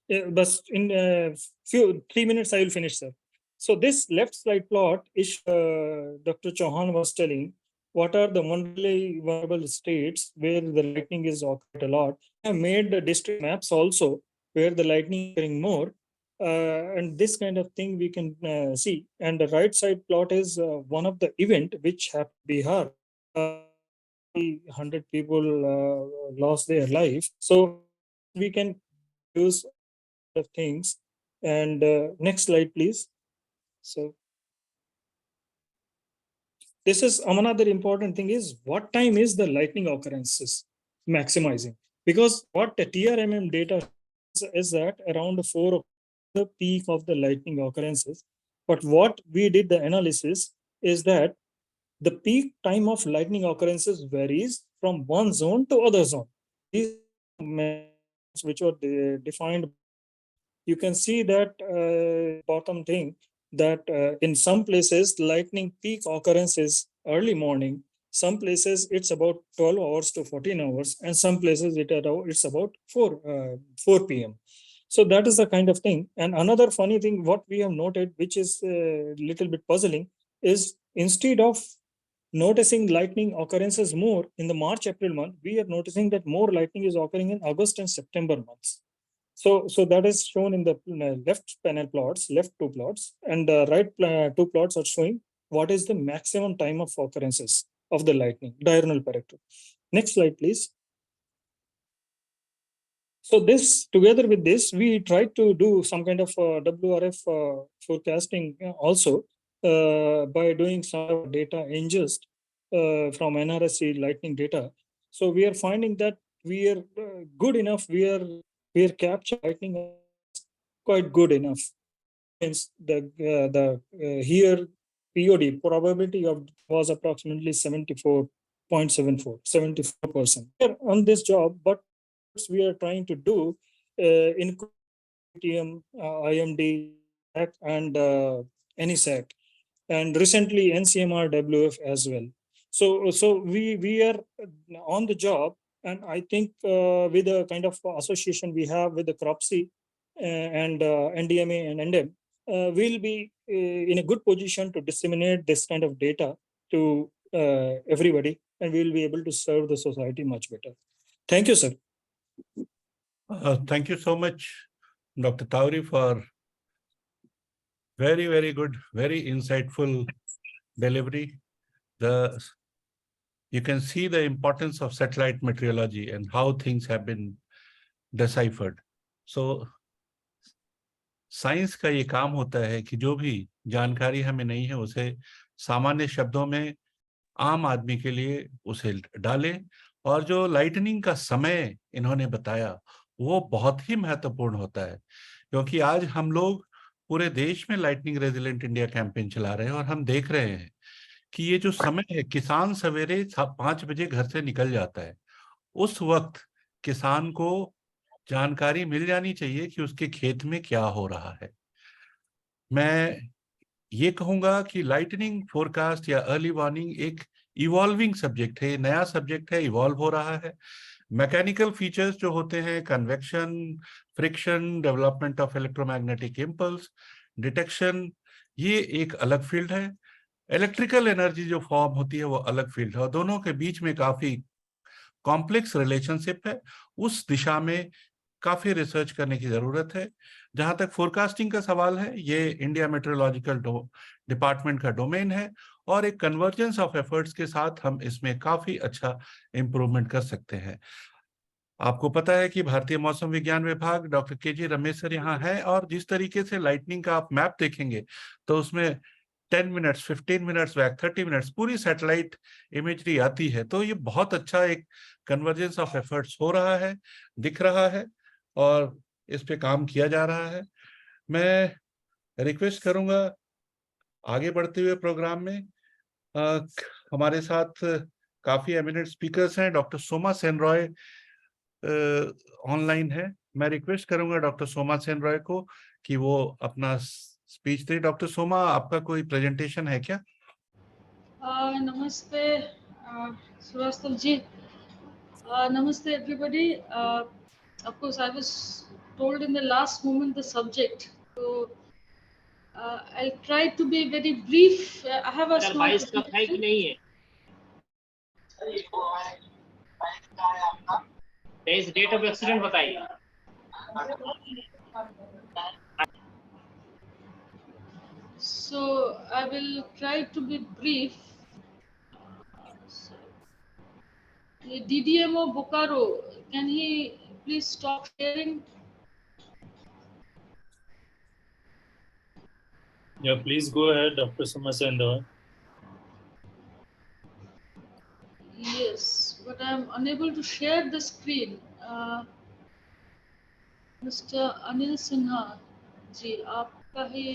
But in 3 minutes, I will finish, sir. So this left slide plot is Dr. Chauhan was telling what are the vulnerable states where the lightning is occurred a lot. I have made the district maps also where the lightning is occurring more. And this kind of thing we can see. And the right side plot is one of the event which happened in Bihar. 100 people lost their life. So we can use of things. And next slide, please. So this is another important thing is what time is the lightning occurrences maximizing. Because what the TRMM data is that around 4 o'clock, the peak of the lightning occurrences. But what we did the analysis is that the peak time of lightning occurrences varies from one zone to other zone. These which were defined, you can see that bottom thing that in some places lightning peak occurrence is early morning. Some places it's about 12 hours to 14 hours, and some places it's about 4 p.m. So that is the kind of thing. And another funny thing, what we have noted, which is a little bit puzzling, is instead of noticing lightning occurrences more in the March-April month, we are noticing that more lightning is occurring in August and September months. So that is shown in the left panel plots, left two plots, and the right two plots are showing what is the maximum time of occurrences of the lightning, diurnal parector. Next slide, please. So this, together with this, we tried to do some kind of WRF forecasting also by doing some data ingest from NRSC lightning data. So we are finding that we are good enough. We are capturing lightning quite good enough. Means the here POD probability of was approximately 74.74, 74%. On this job, but we are trying to do in TM, IMD, and NESAC, and recently NCMR WF as well. So we are on the job, and I think with the kind of association we have with the CROPSI and NDMA and NDEM, we'll be in a good position to disseminate this kind of data to everybody, and we'll be able to serve the society much better. Thank you, sir.
Thank you so much, Dr. Tauri, for very, very good, very insightful delivery. You can see the importance of satellite meteorology and how things have been deciphered. So, science का ये काम होता है कि जो भी जानकारी हमें नहीं है उसे सामान्य शब्दों में आम आदमी के लिए उसे डालें, और जो लाइटनिंग का समय इन्होंने बताया वो बहुत ही महत्वपूर्ण होता है, क्योंकि आज हम लोग पूरे देश में लाइटनिंग रेजिलेंट इंडिया कैंपेन चला रहे हैं और हम देख रहे हैं कि ये जो समय है, किसान सवेरे 5 बजे घर से निकल जाता है, उस वक्त किसान को जानकारी मिल जानी चाहिए कि उसके खेत में क्या हो रहा है। मैं ये कहूंगा कि लाइटनिंग फोरकास्ट या अर्ली वार्निंग एक इवॉल्विंग सब्जेक्ट है, नया सब्जेक्ट है, इवॉल्व हो रहा है। मैकेनिकल फीचर्स जो होते हैं, convection, friction, development of electromagnetic impulse, detection, ये एक अलग फील्ड है। इलेक्ट्रिकल एनर्जी जो फॉर्म होती है वो अलग फील्ड है, और दोनों के बीच में काफी कॉम्प्लेक्स रिलेशनशिप है। उस दिशा में काफी रिसर्च करने की जरूरत है। जहां तक फोरकास्टिंग का सवाल है, ये इंडिया मेट्रोलॉजिकल डिपार्टमेंट का डोमेन है, और एक कन्वर्जेंस ऑफ एफर्ट्स के साथ हम इसमें काफी अच्छा इंप्रूवमेंट कर सकते हैं। आपको पता है कि भारतीय मौसम विज्ञान विभाग, डॉक्टर के.जी. रमेश सर यहाँ है, और जिस तरीके से लाइटनिंग का आप मैप देखेंगे तो उसमें 10 मिनट्स, 15 मिनट्स बैक, 30 मिनट्स पूरी सैटेलाइट इमेजरी आती है। तो ये बहुत अच्छा एक कन्वर्जेंस ऑफ एफर्ट्स हो रहा है, दिख रहा है, और इस पे काम किया जा रहा है। मैं रिक्वेस्ट करूंगा आगे बढ़ते हुए प्रोग्राम में हमारे साथ काफी एमिनेंट स्पीकर्स हैं। डॉक्टर सोमा सेन रॉय ऑनलाइन है। मैं रिक्वेस्ट करूंगा डॉक्टर सोमा सेन रॉय को कि वो अपना स्पीच दे। डॉक्टर सोमा, आपका कोई प्रेजेंटेशन है क्या?
नमस्ते श्रीवास्तव जी, नमस्ते everybody. Of course, I was told in the last moment the subject, so I'll try to be very brief. I have a small presentation.
Date of accident बताइए।
So I will try to be brief. DDMO Bokaro, can he please stop sharing?
Yeah, please go ahead, Dr. Somasendra.
Yes, but I'm unable to share the screen. Mr. Anil Sinha जी, आपका ही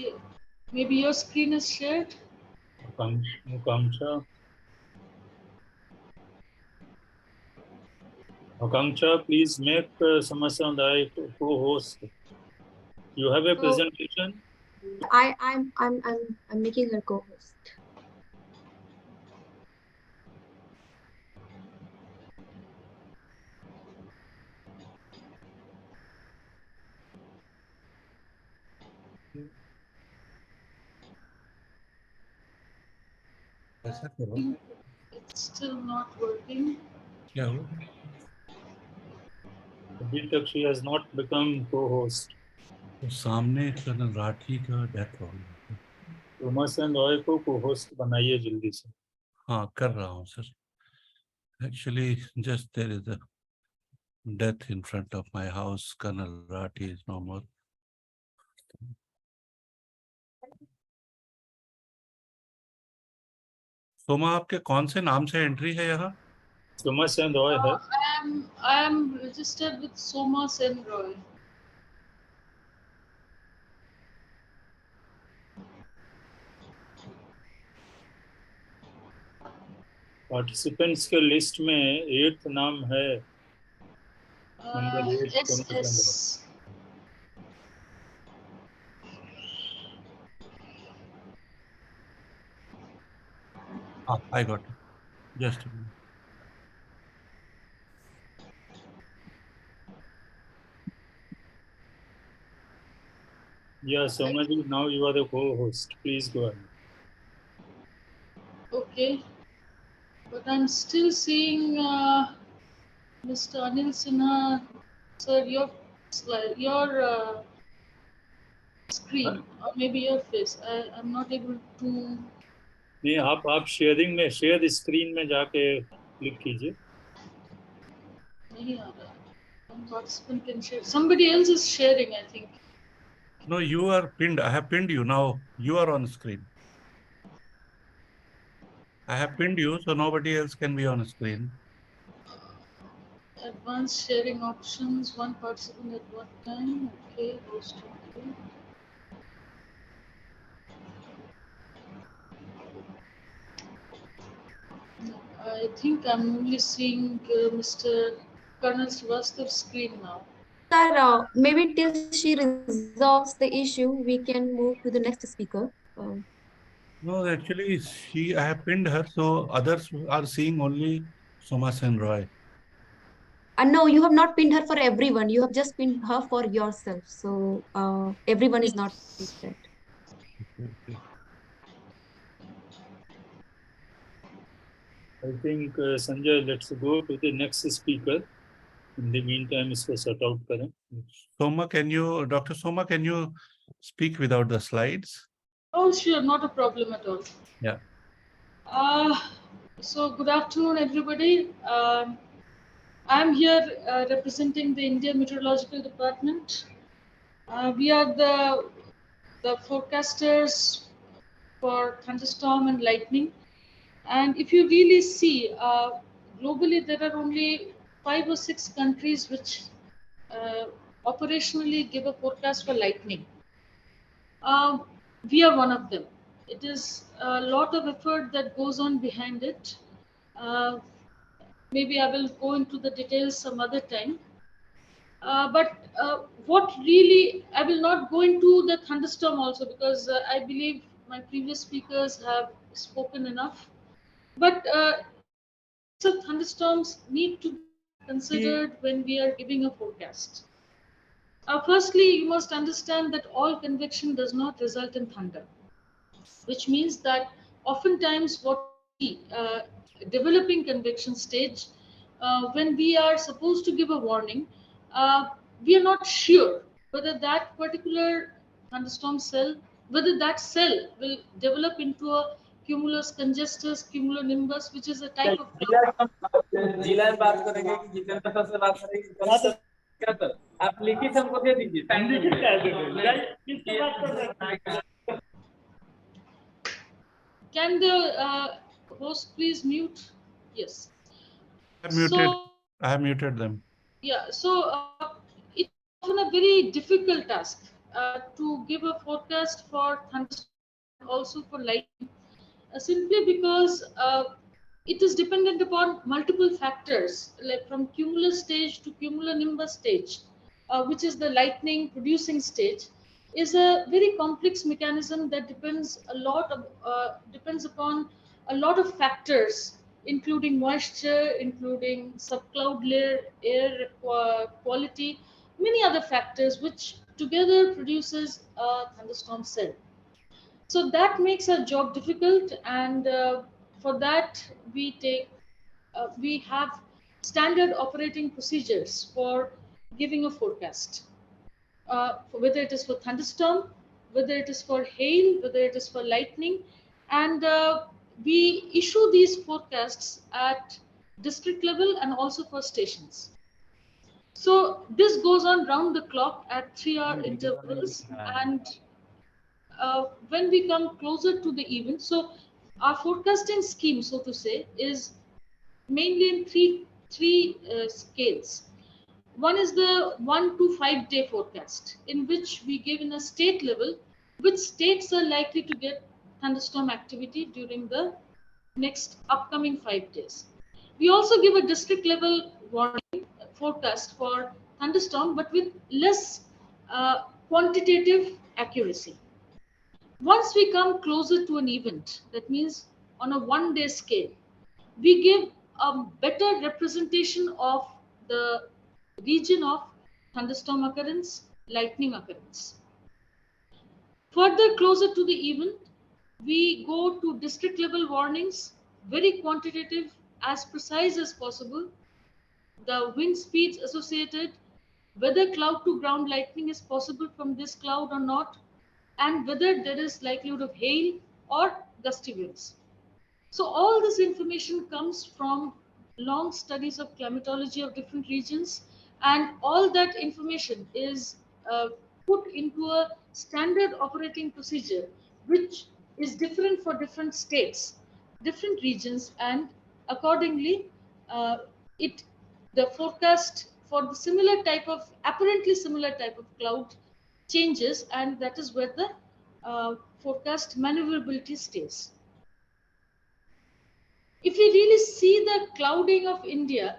maybe your screen is shared.
Akanksha, please make Samasya Dai co-host. You have a
So-
presentation?
I'm making her co-host.
ऐसा करो
It's still not working.
क्या हो
अभी तक she has not become co-host.
तो सामने colonel Rathi का डेथ हो गया
Samasya Dai को co-host बनाइए जल्दी से.
हाँ कर रहा हूँ sir actually just there is a death in front of my house colonel Rathi is no more Soma आपके कौन से नाम से एंट्री है यहाँ
Samasya Dai है.
I am registered with Soma Sen Roy.
Participants के लिस्ट में 8th नाम है. Number 8
SS.
I got it. Just a minute.
Yeah, Somaji, now you are the co-host. Please go ahead.
Okay, but I'm still seeing Mr. Anil Sinha, sir, your slide, your screen, or maybe your face. I'm not able to.
नहीं आप sharing में share screen में जाके click कीजिए.
नहीं आ रहा. One participant can share. Somebody else is sharing, I think.
No, you are pinned. I have pinned you. Now you are on screen. I have pinned you, so nobody else can be on screen.
Advanced sharing options, one participant at one time. Okay, host. Okay. No, I think I'm only seeing Mr. Colonel Srivastav's screen now.
Sir, maybe till she resolves the issue, we can move to the next speaker.
No, actually, I have pinned her, so others are seeing only Soma Sen Roy.
No, you have not pinned her for everyone. You have just pinned her for yourself. So everyone is not pinned.
Okay.
I think Sanjay, let's go to the next speaker. In the meantime, इसको sort out करें.
Soma, Dr. Soma, can you speak without the slides?
Oh, sure, not a problem at all.
Yeah.
So good afternoon, everybody. I'm here representing the India Meteorological Department. We are the forecasters for thunderstorm and lightning. And if you really see, globally, there are only 5 or 6 countries which operationally give a forecast for lightning. We are one of them. It is a lot of effort that goes on behind it. Maybe I will go into the details some other time. But what really, I will not go into the thunderstorm also because I believe my previous speakers have spoken enough. But so thunderstorms need to be considered when we are giving a forecast. Firstly, you must understand that all convection does not result in thunder, which means that oftentimes what we developing convection stage, when we are supposed to give a warning, we are not sure whether that particular thunderstorm cell, whether that cell will develop into a cumulus congestus, cumulonimbus, which is a type of
आप लिखित हमको दे दीजिए.
Can the host please mute? Yes.
I have muted them.
Yeah, so it's often a very difficult task to give a forecast for thunderstorms and also for lightning, simply because it is dependent upon multiple factors, like from cumulus stage to cumulonimbus stage, which is the lightning producing stage, is a very complex mechanism that depends upon a lot of factors, including moisture, including subcloud layer, air quality, many other factors, which together produces a thunderstorm cell. So that makes our job difficult, and for that we have standard operating procedures for giving a forecast, whether it is for thunderstorm, whether it is for hail, whether it is for lightning, and we issue these forecasts at district level and also for stations. So this goes on round the clock at 3-hour intervals, and when we come closer to the event, so our forecasting scheme, so to say, is mainly in three scales. One is the 1 to 5 day forecast, in which we give in a state level which states are likely to get thunderstorm activity during the next upcoming 5 days. We also give a district level warning forecast for thunderstorm, but with less quantitative accuracy. Once we come closer to an event, that means on a 1 day scale, we give a better representation of the region of thunderstorm occurrence, lightning occurrence. Further closer to the event, we go to district level warnings, very quantitative, as precise as possible, the wind speeds associated, whether cloud to ground lightning is possible from this cloud or not, and whether there is likelihood of hail or gusty winds. So all this information comes from long studies of climatology of different regions, and all that information is put into a standard operating procedure, which is different for different states, different regions, and accordingly, uh, it the forecast for the apparently similar type of cloud changes, and that is where the forecast maneuverability stays. If we really see the clouding of India,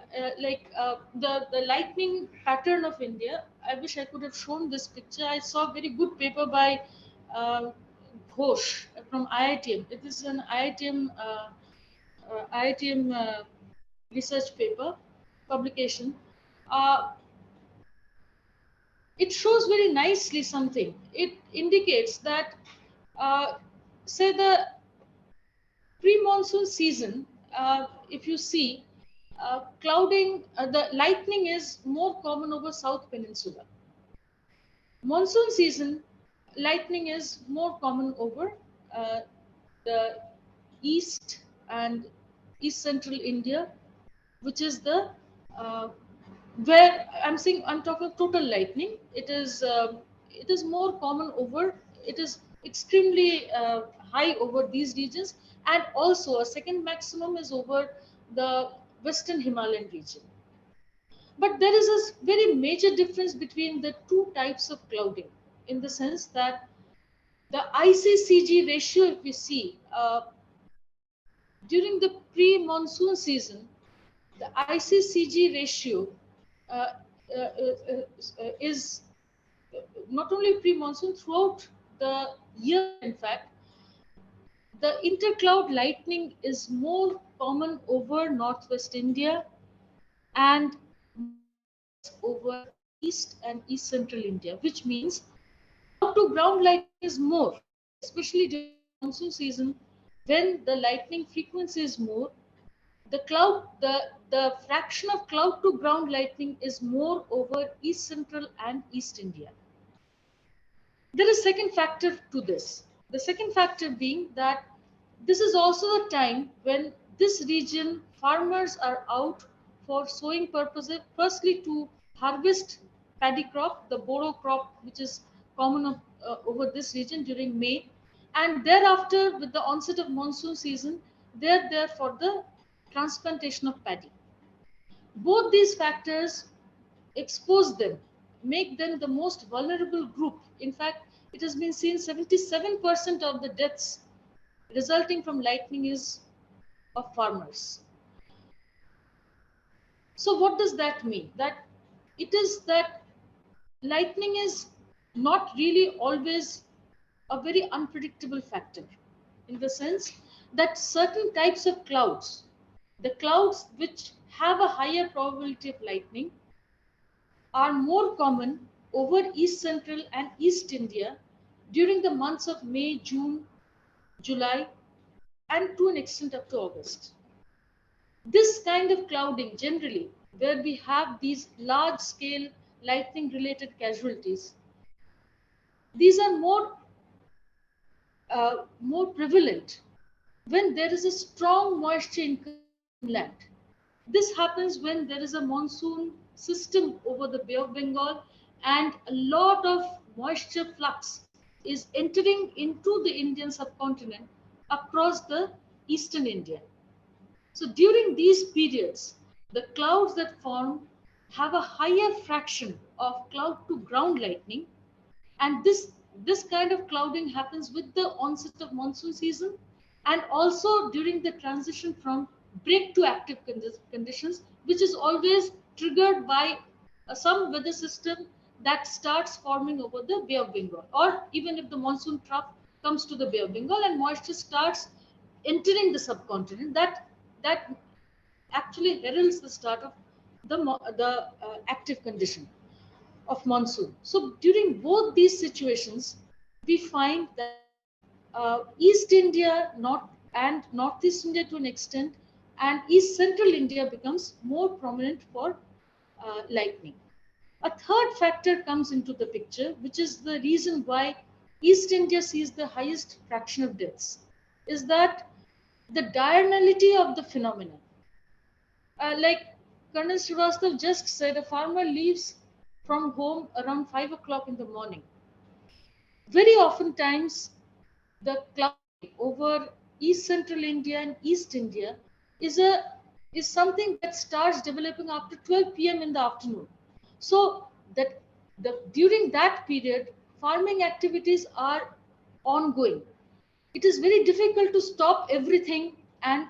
the lightning pattern of India, I wish I could have shown this picture. I saw a very good paper by Ghosh from IITM. It is an IITM research paper publication. It shows very nicely something. It indicates that, say, the pre-monsoon season, if you see, the lightning is more common over South Peninsula. Monsoon season, lightning is more common over the east and east central India, which is the where I'm talking total lightning. It is more common over. It is extremely high over these regions, and also a second maximum is over the Western Himalayan region. But there is a very major difference between the two types of clouding, in the sense that the IC-CG ratio, if we see, during the pre-monsoon season, the IC-CG ratio uh, is not only pre-monsoon, throughout the year, in fact, the intercloud lightning is more common over northwest India and over east and east central India, which means cloud to ground lightning is more, especially during monsoon season, when the lightning frequency is more. The fraction of cloud to ground lightning is more over east central and east India. There is a second factor to this. The second factor being that this is also the time when this region farmers are out for sowing purposes, firstly to harvest paddy crop, the Boro crop, which is common over this region during May, and thereafter, with the onset of monsoon season, they're there for the transplantation of paddy. Both these factors expose them, make them the most vulnerable group. In fact, it has been seen 77% of the deaths resulting from lightning is of farmers. So what does that mean? That it is that lightning is not really always a very unpredictable factor, in the sense that certain types of clouds, the clouds which have a higher probability of lightning, are more common over East Central and East India during the months of May, June, July, and to an extent up to August. This kind of clouding generally, where we have these large scale lightning related casualties, these are more prevalent when there is a strong moisture inland. This happens when there is a monsoon system over the Bay of Bengal and a lot of moisture flux is entering into the Indian subcontinent across the eastern India. So during these periods, the clouds that form have a higher fraction of cloud to ground lightning, and this kind of clouding happens with the onset of monsoon season and also during the transition from break to active conditions, which is always triggered by some weather system that starts forming over the Bay of Bengal, or even if the monsoon trough comes to the Bay of Bengal and moisture starts entering the subcontinent, that actually heralds the start of the active condition of monsoon. So during both these situations, we find that East India, Northeast India to an extent, and East Central India becomes more prominent for lightning. A third factor comes into the picture, which is the reason why East India sees the highest fraction of deaths, is that the diurnality of the phenomenon. Like Colonel Srivastav just said, a farmer leaves from home around 5 o'clock in the morning. Very often times, the cloud over East Central India and East India is something that starts developing after 12 p.m. in the afternoon. So that during that period, farming activities are ongoing. It is very difficult to stop everything and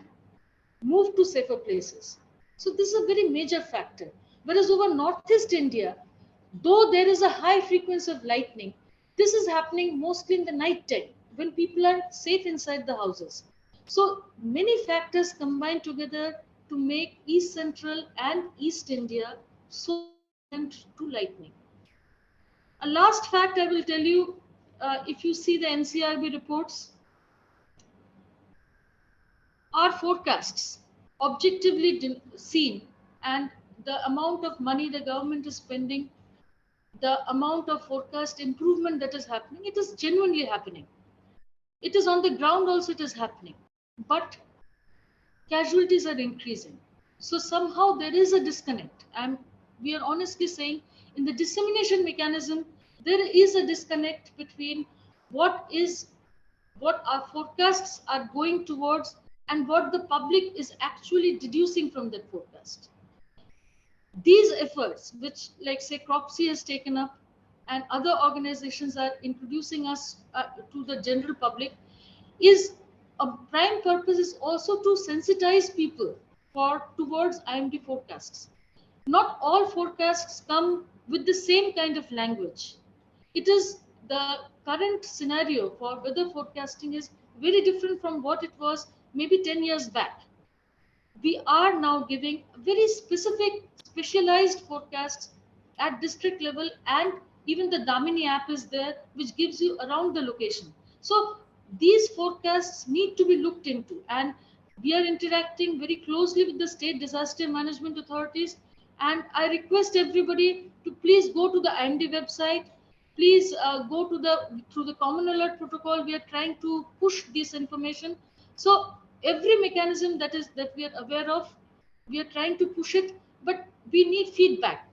move to safer places. So this is a very major factor. Whereas over Northeast India, though there is a high frequency of lightning, this is happening mostly in the night time when people are safe inside the houses. So many factors combine together to make East Central and East India so prone to lightning. A last fact I will tell you, if you see the NCRB reports, our forecasts objectively seen, and the amount of money the government is spending, the amount of forecast improvement that is happening, it is genuinely happening. It is on the ground also, it is happening. But casualties are increasing. So somehow there is a disconnect. And we are honestly saying in the dissemination mechanism, there is a disconnect between what our forecasts are going towards and what the public is actually deducing from that forecast. These efforts, which like say CropSea has taken up and other organizations are introducing us to the general public, is a prime purpose is also to sensitize people towards IMD forecasts. Not all forecasts come with the same kind of language. It is the current scenario for weather forecasting is very different from what it was maybe 10 years back. We are now giving very specific, specialized forecasts at district level, and even the Damini app is there, which gives you around the location. So these forecasts need to be looked into, and we are interacting very closely with the state disaster management authorities. And I request everybody to please go to the IMD website. Please go to through the Common Alert Protocol. We are trying to push this information. So every mechanism that we are aware of, we are trying to push it, but we need feedback.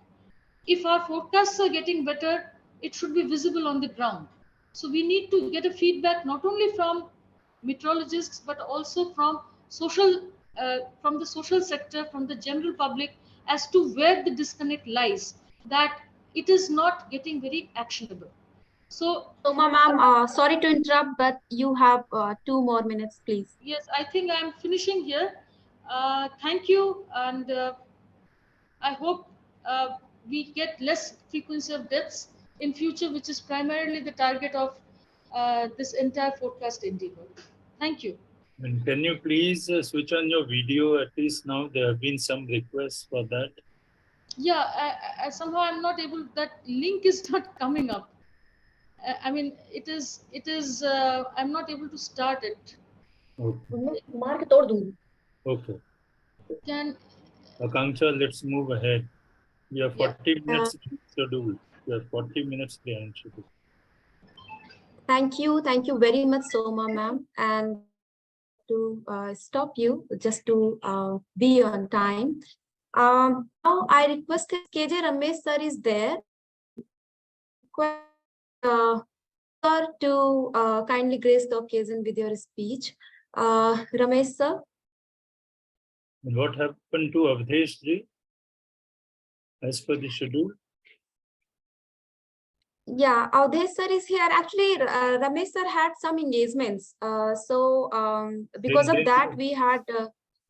If our forecasts are getting better, it should be visible on the ground. So we need to get a feedback not only from meteorologists, but also from the social sector, from the general public, as to where the disconnect lies. that it is not getting very actionable. So,
Soma ma'am, sorry to interrupt, but you have 2 more minutes, please.
yes, I think I'm finishing here. Thank you, and I hope we get less frequency of deaths in future, which is primarily the target of this entire forecast endeavor. Thank you.
And can you please switch on your video at least now? There have been some requests for that.
Yeah, I somehow I'm not able. That link is not coming up. I mean, it is. I'm not able to start it.
Okay. Okay.
Can
Akanksha, let's move ahead. We have 40 minutes scheduled. We have 40 minutes behind schedule.
Thank you very much, Soma ma'am, and to stop you just to be on time. Now I request KJ Ramesh sir is there. Sir to kindly grace the occasion with your speech. Ramesh sir.
And what happened to Avdesh ji as per the schedule?
Yeah, Avdesh sir is here. Actually, Ramesh sir had some engagements. Because of that, we had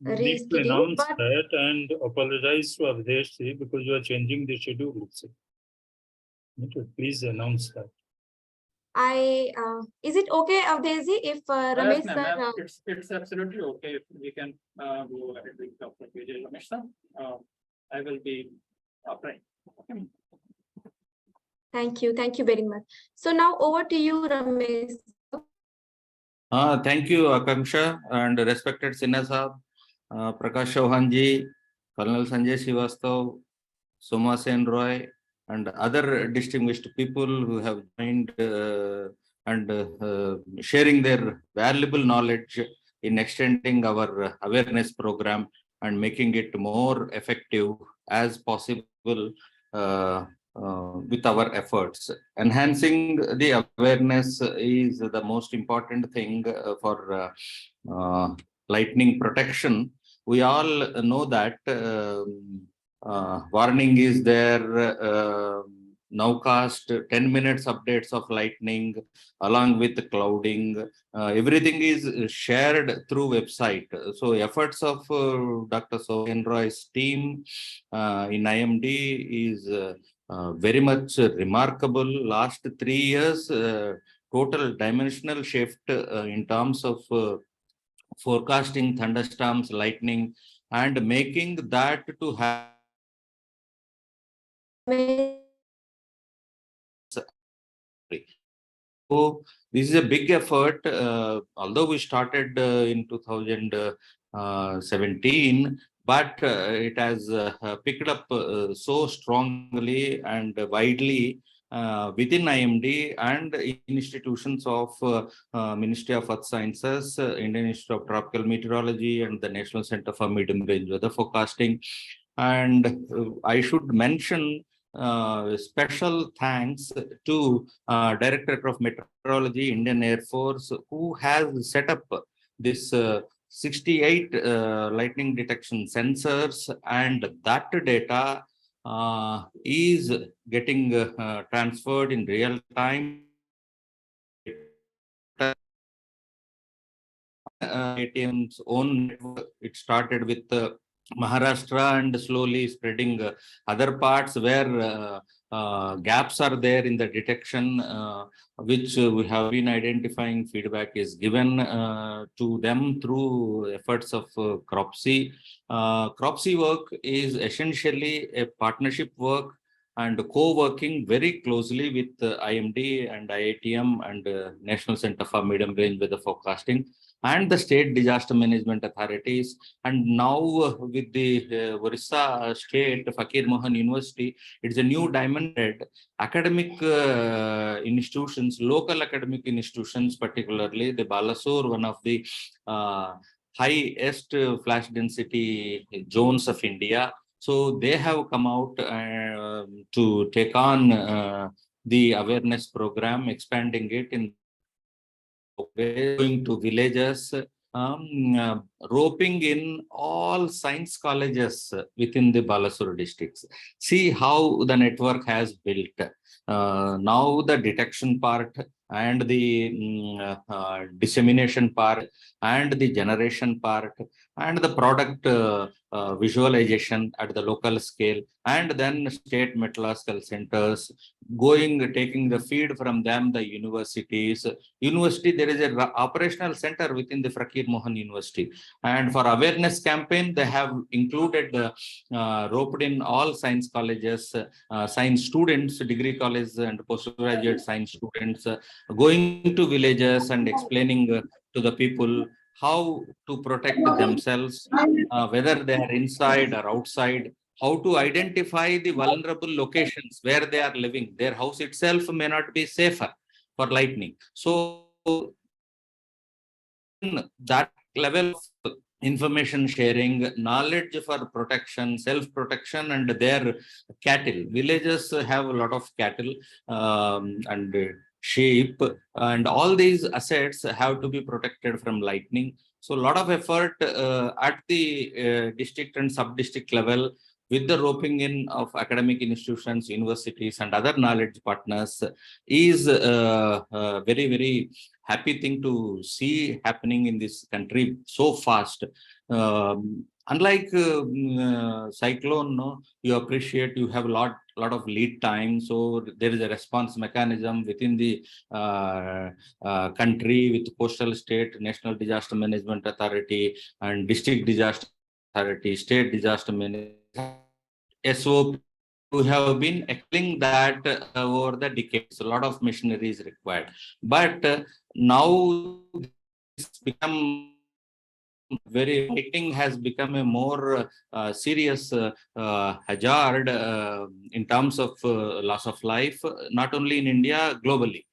You need to
rescheduled.
announce
But
that and apologize to Avdesh ji because you are changing the schedule. Please announce that.
Is it okay, Avdesh ji, if Ramesh
Yes,
sir?
ma'am. It's absolutely okay if we can go ahead with Dr. KJ Ramesh sir. I will be upright. Okay.
Thank you very much. So now over to you, Ramesh.
Thank you, Akanksha, and respected Sinha Sahab, Prakash Chauhan ji, Colonel Sanjay Srivastav, Soma Sen Roy, and other distinguished people who have joined and sharing their valuable knowledge in extending our awareness program and making it more effective as possible with our efforts. Enhancing the awareness is the most important thing for lightning protection. We all know that warning is there, nowcast 10 minutes updates of lightning along with clouding. Everything is shared through website. So efforts of Dr. Sohen Roy's team in IMD is very much remarkable. Last 3 years, total dimensional shift in terms of forecasting thunderstorms, lightning, and making that to have. So this is a big effort. Although we started in 2017, but it has picked up so strongly and widely within IMD and institutions of Ministry of Earth Sciences, Indian Institute of Tropical Meteorology, and the National Center for Medium Range Weather Forecasting. And I should mention special thanks to Directorate of Meteorology, Indian Air Force, who has set up this 68 lightning detection sensors, and that data is getting transferred in real time. ATM's own network. It started with Maharashtra and slowly spreading other parts where gaps are there in the detection, which we have been identifying. Feedback is given to them through efforts of CROPSI. CROPSI work is essentially a partnership work and co-working very closely with IMD and IITM and National Center for Medium Range Weather Forecasting and the state disaster management authorities. And now with the Orissa State Fakir Mohan University, it's a new diamond. Academic institutions, local academic institutions, particularly the Balasore, one of the highest flash density zones of India. So they have come out to take on the awareness program, expanding it in going to villages, roping in all science colleges within the Balasore districts. See how the network has built. Now the detection part and the dissemination part and the generation part and the product visualization at the local scale, and then state meteorological centers taking the feed from them, the universities. University, there is a operational center within the Fakir Mohan University, and for awareness campaign they have included roped in all science colleges, science students, degree college and postgraduate science students, going to villages and explaining to the people how to protect themselves, whether they are inside or outside, how to identify the vulnerable locations where they are living. Their house itself may not be safer for lightning. So that level of information sharing, knowledge for protection, self-protection, and their cattle. Villages have a lot of cattle and sheep, and all these assets have to be protected from lightning. So a lot of effort at the district and sub-district level with the roping in of academic institutions, universities, and other knowledge partners is very, very happy thing to see happening in this country so fast. Unlike cyclone, no, you appreciate you have a lot of lead time, so there is a response mechanism within the country with coastal state, National Disaster Management Authority, and district disaster authority, state disaster management SOP. We have been explaining that over the decades. A lot of machinery is required, but now it's become lightning has become a more serious hazard in terms of loss of life, not only in India, globally.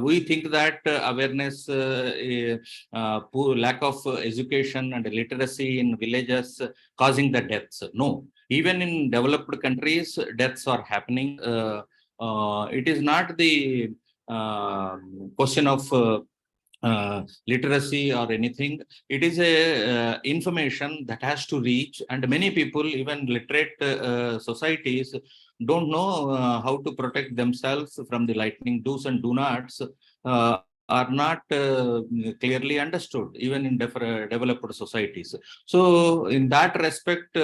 We think that awareness, lack of education and literacy in villages causing the deaths. No, even in developed countries, deaths are happening. It is not the question of literacy or anything. It is a information that has to reach, and many people, even literate societies, don't know how to protect themselves from the lightning. Do's and do nots are not clearly understood, even in developed societies. So in that respect,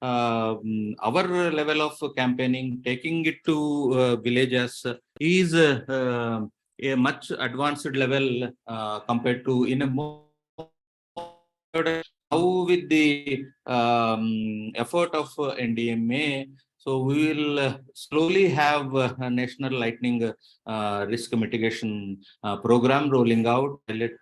our level of campaigning, taking it to villages is a much advanced level compared to in a more now with the effort of NDMA. So we will slowly have a national lightning risk mitigation program rolling out, pilot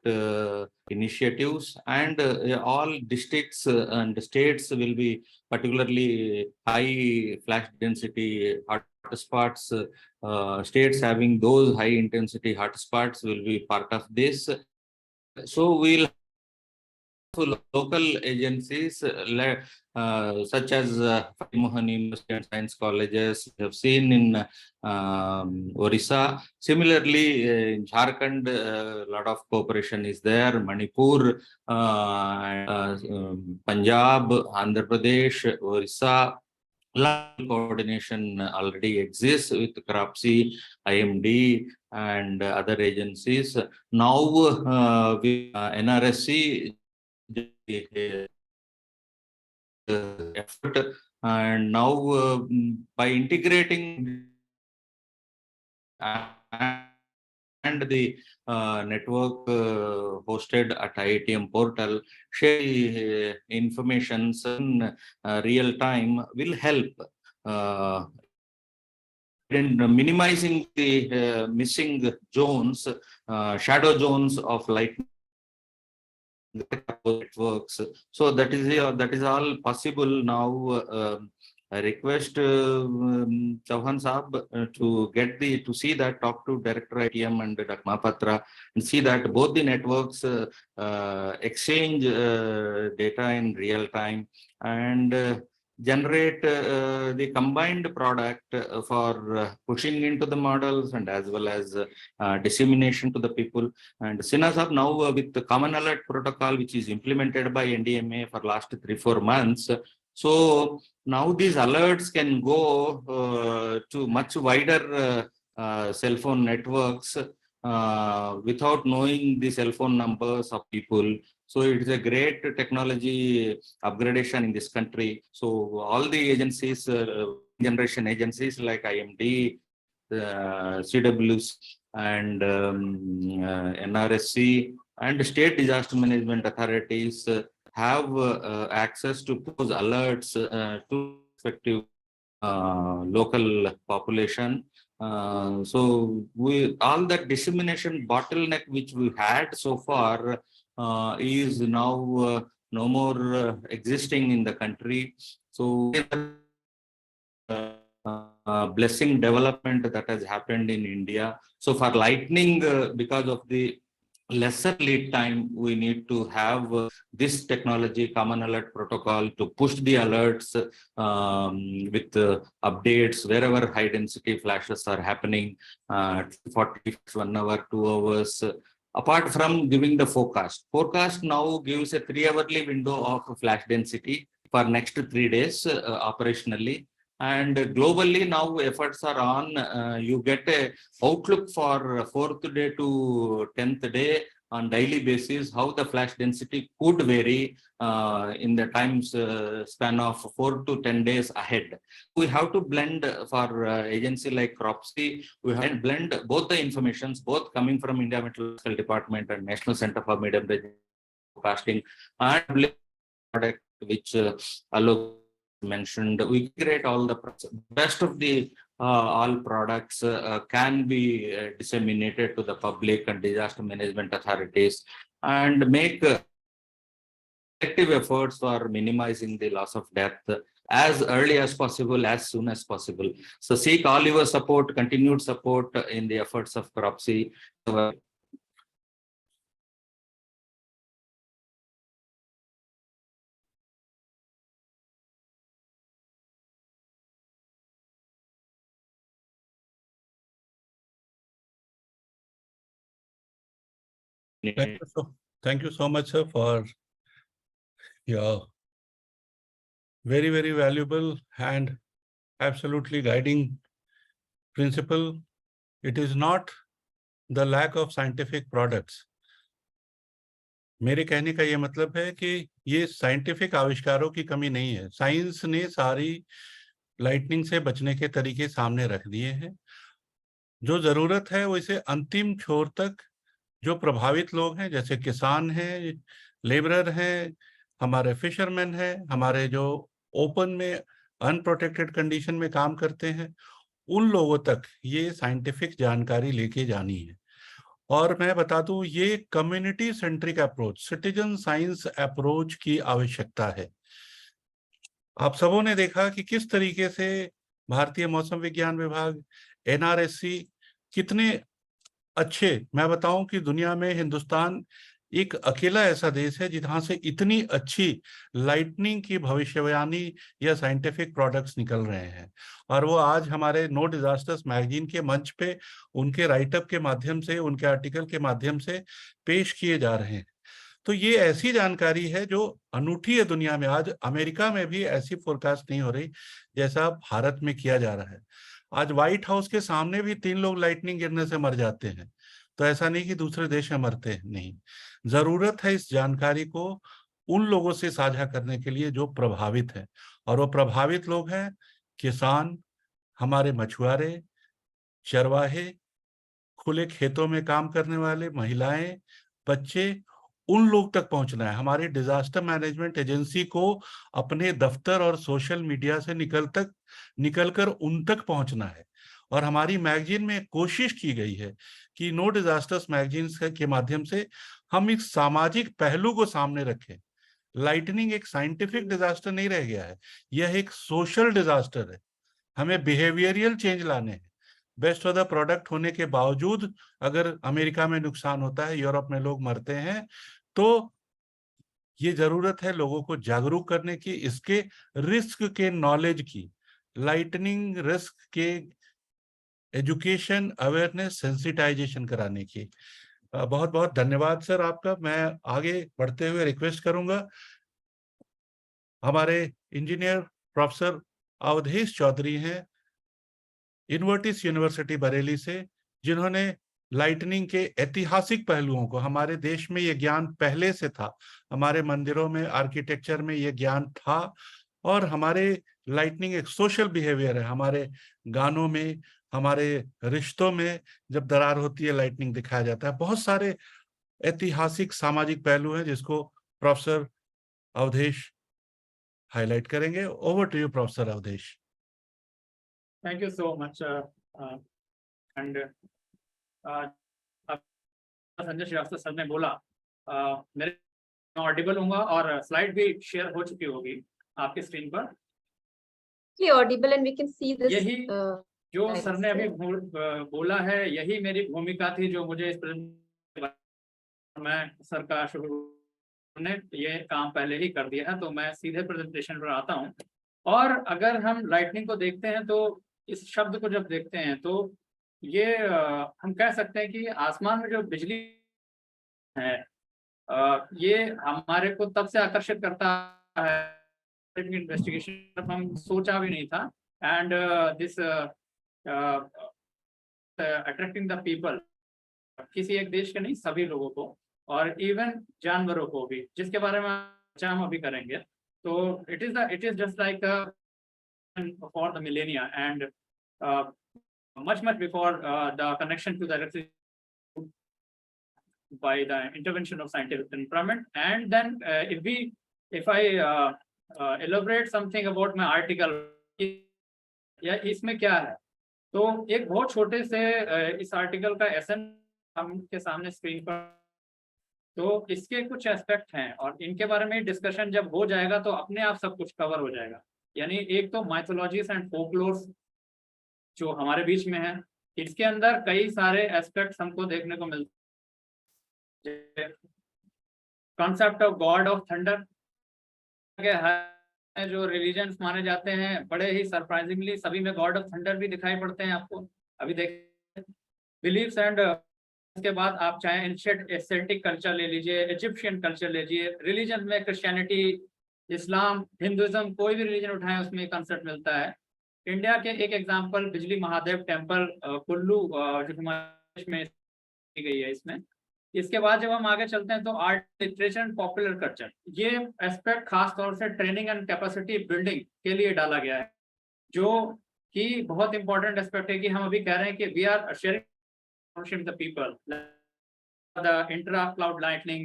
initiatives, and all districts and states will be particularly high flash density hotspots. States having those high intensity hotspots will be part of this. So we'll local agencies such as Mohan University and Science Colleges we have seen in Orissa. Similarly, in Jharkhand, a lot of cooperation is there. Manipur, Punjab, Andhra Pradesh, Orissa. Coordination already exists with CRAPSI, IMD, and other agencies. Now, with NRSC, effort, and now by integrating and the network hosted at IITM portal, share information in real time will help in minimizing the missing zones, shadow zones of lightning networks. So that is all possible now. I request Chauhan Saab to see that, talk to Director ITM and Dr. Mahapatra, and see that both the networks exchange data in real time, and generate the combined product for pushing into the models and as well as dissemination to the people. And Sinasab now with the Common Alert Protocol, which is implemented by NDMA for last 3-4 months. So now these alerts can go to much wider cell phone networks without knowing the cell phone numbers of people. So it is a great technology upgradation in this country. So all the agencies, generation agencies like IMD, CWS and NRSC and state disaster management authorities have access to those alerts to respective local population. So all that dissemination bottleneck which we had so far is now no more existing in the country. So blessing development that has happened in India. So for lightning, because of the lesser lead time, we need to have this technology, Common Alert Protocol, to push the alerts with updates wherever high density flashes are happening, 40, 1 hour, 2 hours. Apart from giving the forecast now gives a 3-hourly window of flash density for next 3 days operationally. And globally now efforts are on, you get a outlook for 4th day to 10th day on daily basis, how the flash density could vary in the times span of 4 to 10 days ahead. We have to blend for agency like CROPSI, we have to blend both the informations, both coming from India Meteorological Department and National Center for Medium Range Forecasting and product which Alok mentioned. We create all the best of the all products can be disseminated to the public and disaster management authorities and make effective efforts for minimizing the loss of death as early as possible, as soon as possible. So seek all your support, continued support in the efforts of CROPSI.
Thank you so much, sir, for your very, very valuable and absolutely guiding principle. It is not the lack of scientific products. मेरे कहने का ये मतलब है कि ये scientific आविष्कारों की कमी नहीं है। साइंस ने सारी लाइटनिंग से बचने के तरीके सामने रख दिए हैं। जो जरूरत है वो इसे अंतिम छोर तक जो प्रभावित लोग हैं, जैसे किसान हैं, लेबरर हैं, हमारे फिशरमैन हैं, हमारे जो ओपन में अनप्रोटेक्टेड कंडीशन में काम करते हैं, उन लोगों तक ये साइंटिफिक जानकारी लेके जानी है। और मैं बता दूं, ये community centric approach, citizen science approach की आवश्यकता है। आप सबों ने देखा कि किस तरीके से भारतीय मौसम विज्ञान विभाग, NRSC कितने अच्छे, मैं बताऊं कि दुनिया में हिंदुस्तान एक अकेला ऐसा देश है जहां से इतनी अच्छी लाइटनिंग की भविष्यवाणी या साइंटिफिक प्रोडक्ट्स निकल रहे हैं। और वो आज हमारे नो डिजास्टर्स मैगजीन के मंच पे उनके राइटअप के माध्यम से, उनके आर्टिकल के माध्यम से पेश किए जा रहे हैं। तो ये ऐसी जानकारी है जो अनूठी है दुनिया में। आज अमेरिका में भी ऐसी फोरकास्ट नहीं हो रही जैसा भारत में किया जा रहा है। आज व्हाइट हाउस के सामने भी 3 लोग लाइटनिंग गिरने से मर जाते हैं। तो ऐसा नहीं कि दूसरे देश में मरते हैं, नहीं। जरूरत है इस जानकारी को उन लोगों से साझा करने के लिए जो प्रभावित है, और वो प्रभावित लोग हैं किसान, हमारे मछुआरे, चरवाहे, खुले खेतों में काम करने वाले, महिलाएं, बच्चे, उन लोग तक पहुंचना है। हमारी डिजास्टर मैनेजमेंट एजेंसी को अपने दफ्तर और सोशल मीडिया से निकलकर उन तक पहुंचना है। और हमारी मैगजीन में कोशिश की गई है कि नो डिजास्टर्स मैगजीन के माध्यम से हम एक सामाजिक पहलू को सामने रखें। लाइटनिंग एक साइंटिफिक डिजास्टर नहीं रह गया है, यह एक सोशल डिजास्टर है। हमें बिहेवियरियल चेंज लाने हैं। बेस्ट ऑफ द प्रोडक्ट होने के बावजूद अगर अमेरिका में नुकसान होता है, यूरोप में लोग मरते हैं, तो ये जरूरत है लोगों को जागरूक करने की, इसके रिस्क के नॉलेज की, लाइटनिंग रिस्क के एजुकेशन, अवेयरनेस, सेंसिटाइजेशन कराने की। बहुत बहुत धन्यवाद सर आपका। मैं आगे बढ़ते हुए रिक्वेस्ट करूंगा हमारे इंजीनियर प्रोफेसर अवधेश चौधरी हैं, इन्वर्टिस यूनिवर्सिटी बरेली से, जिन्होंने लाइटनिंग के ऐतिहासिक पहलुओं को, हमारे देश में ये ज्ञान पहले से था, हमारे मंदिरों में, आर्किटेक्चर में ये ज्ञान था, और हमारे लाइटनिंग एक सोशल बिहेवियर है, हमारे गानों में, हमारे रिश्तों में जब दरार होती है लाइटनिंग दिखाया जाता है। बहुत सारे ऐतिहासिक सामाजिक पहलू हैं जिसको प्रोफेसर अवधेश हाईलाइट करेंगे। Over to you professor Awadhesh.
Thank you so much. And Sanjay Srivastava sir ने बोला, मेरे ऑडिबल होगा और स्लाइड भी शेयर हो चुकी होगी आपकी स्क्रीन पर।
Audible and we can see this.
यही जो सर ने अभी बोला है, यही मेरी भूमिका थी जो मुझे इस मैं सर का शुक्र ने ये काम पहले ही कर दिया है, तो मैं सीधे प्रेजेंटेशन पर आता हूँ। और अगर हम लाइटनिंग को देखते हैं तो इस शब्द को जब देखते हैं तो ये हम कह सकते हैं कि आसमान में जो बिजली है ये हमारे को तब से आकर्षित करता है, इन्वेस्टिगेशन हम सोचा भी नहीं था। And this attracting the people, किसी एक देश के नहीं, सभी लोगों को, और इवन जानवरों को भी, जिसके बारे में हम अभी करेंगे। तो it is just like for the millennia and much before the connection to the electricity by the intervention of scientific temperament. And then if I elaborate something about my article, या इसमें क्या है, तो एक बहुत छोटे से इस आर्टिकल का एसेंस हमके सामने स्क्रीन पर, तो इसके कुछ एस्पेक्ट हैं और इनके बारे में डिस्कशन जब हो जाएगा तो अपने आप सब कुछ कवर हो जाएगा। यानी एक तो माइथोलॉजीज एंड फोकलोर्स जो हमारे बीच में है, इसके अंदर कई सारे एस्पेक्ट्स हमको देखने को मिलते हैं। Concept of God of thunder के जो रिलीजन्स माने जाते हैं, बड़े ही सरप्राइजिंगली सभी में गॉड ऑफ थंडर भी दिखाई पड़ते हैं आपको अभी देख। बिलीव्स एंड उसके बाद आप चाहे एशियाटिक कल्चर ले लीजिए, इजिप्शियन कल्चर ले लीजिए, रिलीजन में क्रिश्चियनिटी, इस्लाम, हिंदुइज्म, कोई भी रिलीजन उठाएं उसमें कंसेप्ट मिलता है। इंडिया के एक एग्जांपल बिजली महादेव टेम्पल कुल्लू जो हिमाचल में की गई है इसमें। इसके बाद जब हम आगे चलते हैं तो art, literature and popular culture, ये एस्पेक्ट खास तौर से ट्रेनिंग एंड कैपेसिटी बिल्डिंग के लिए डाला गया है, जो कि बहुत इंपॉर्टेंट एस्पेक्ट है कि हम अभी कह रहे हैं कि we are sharing the people, the intra-cloud lightning,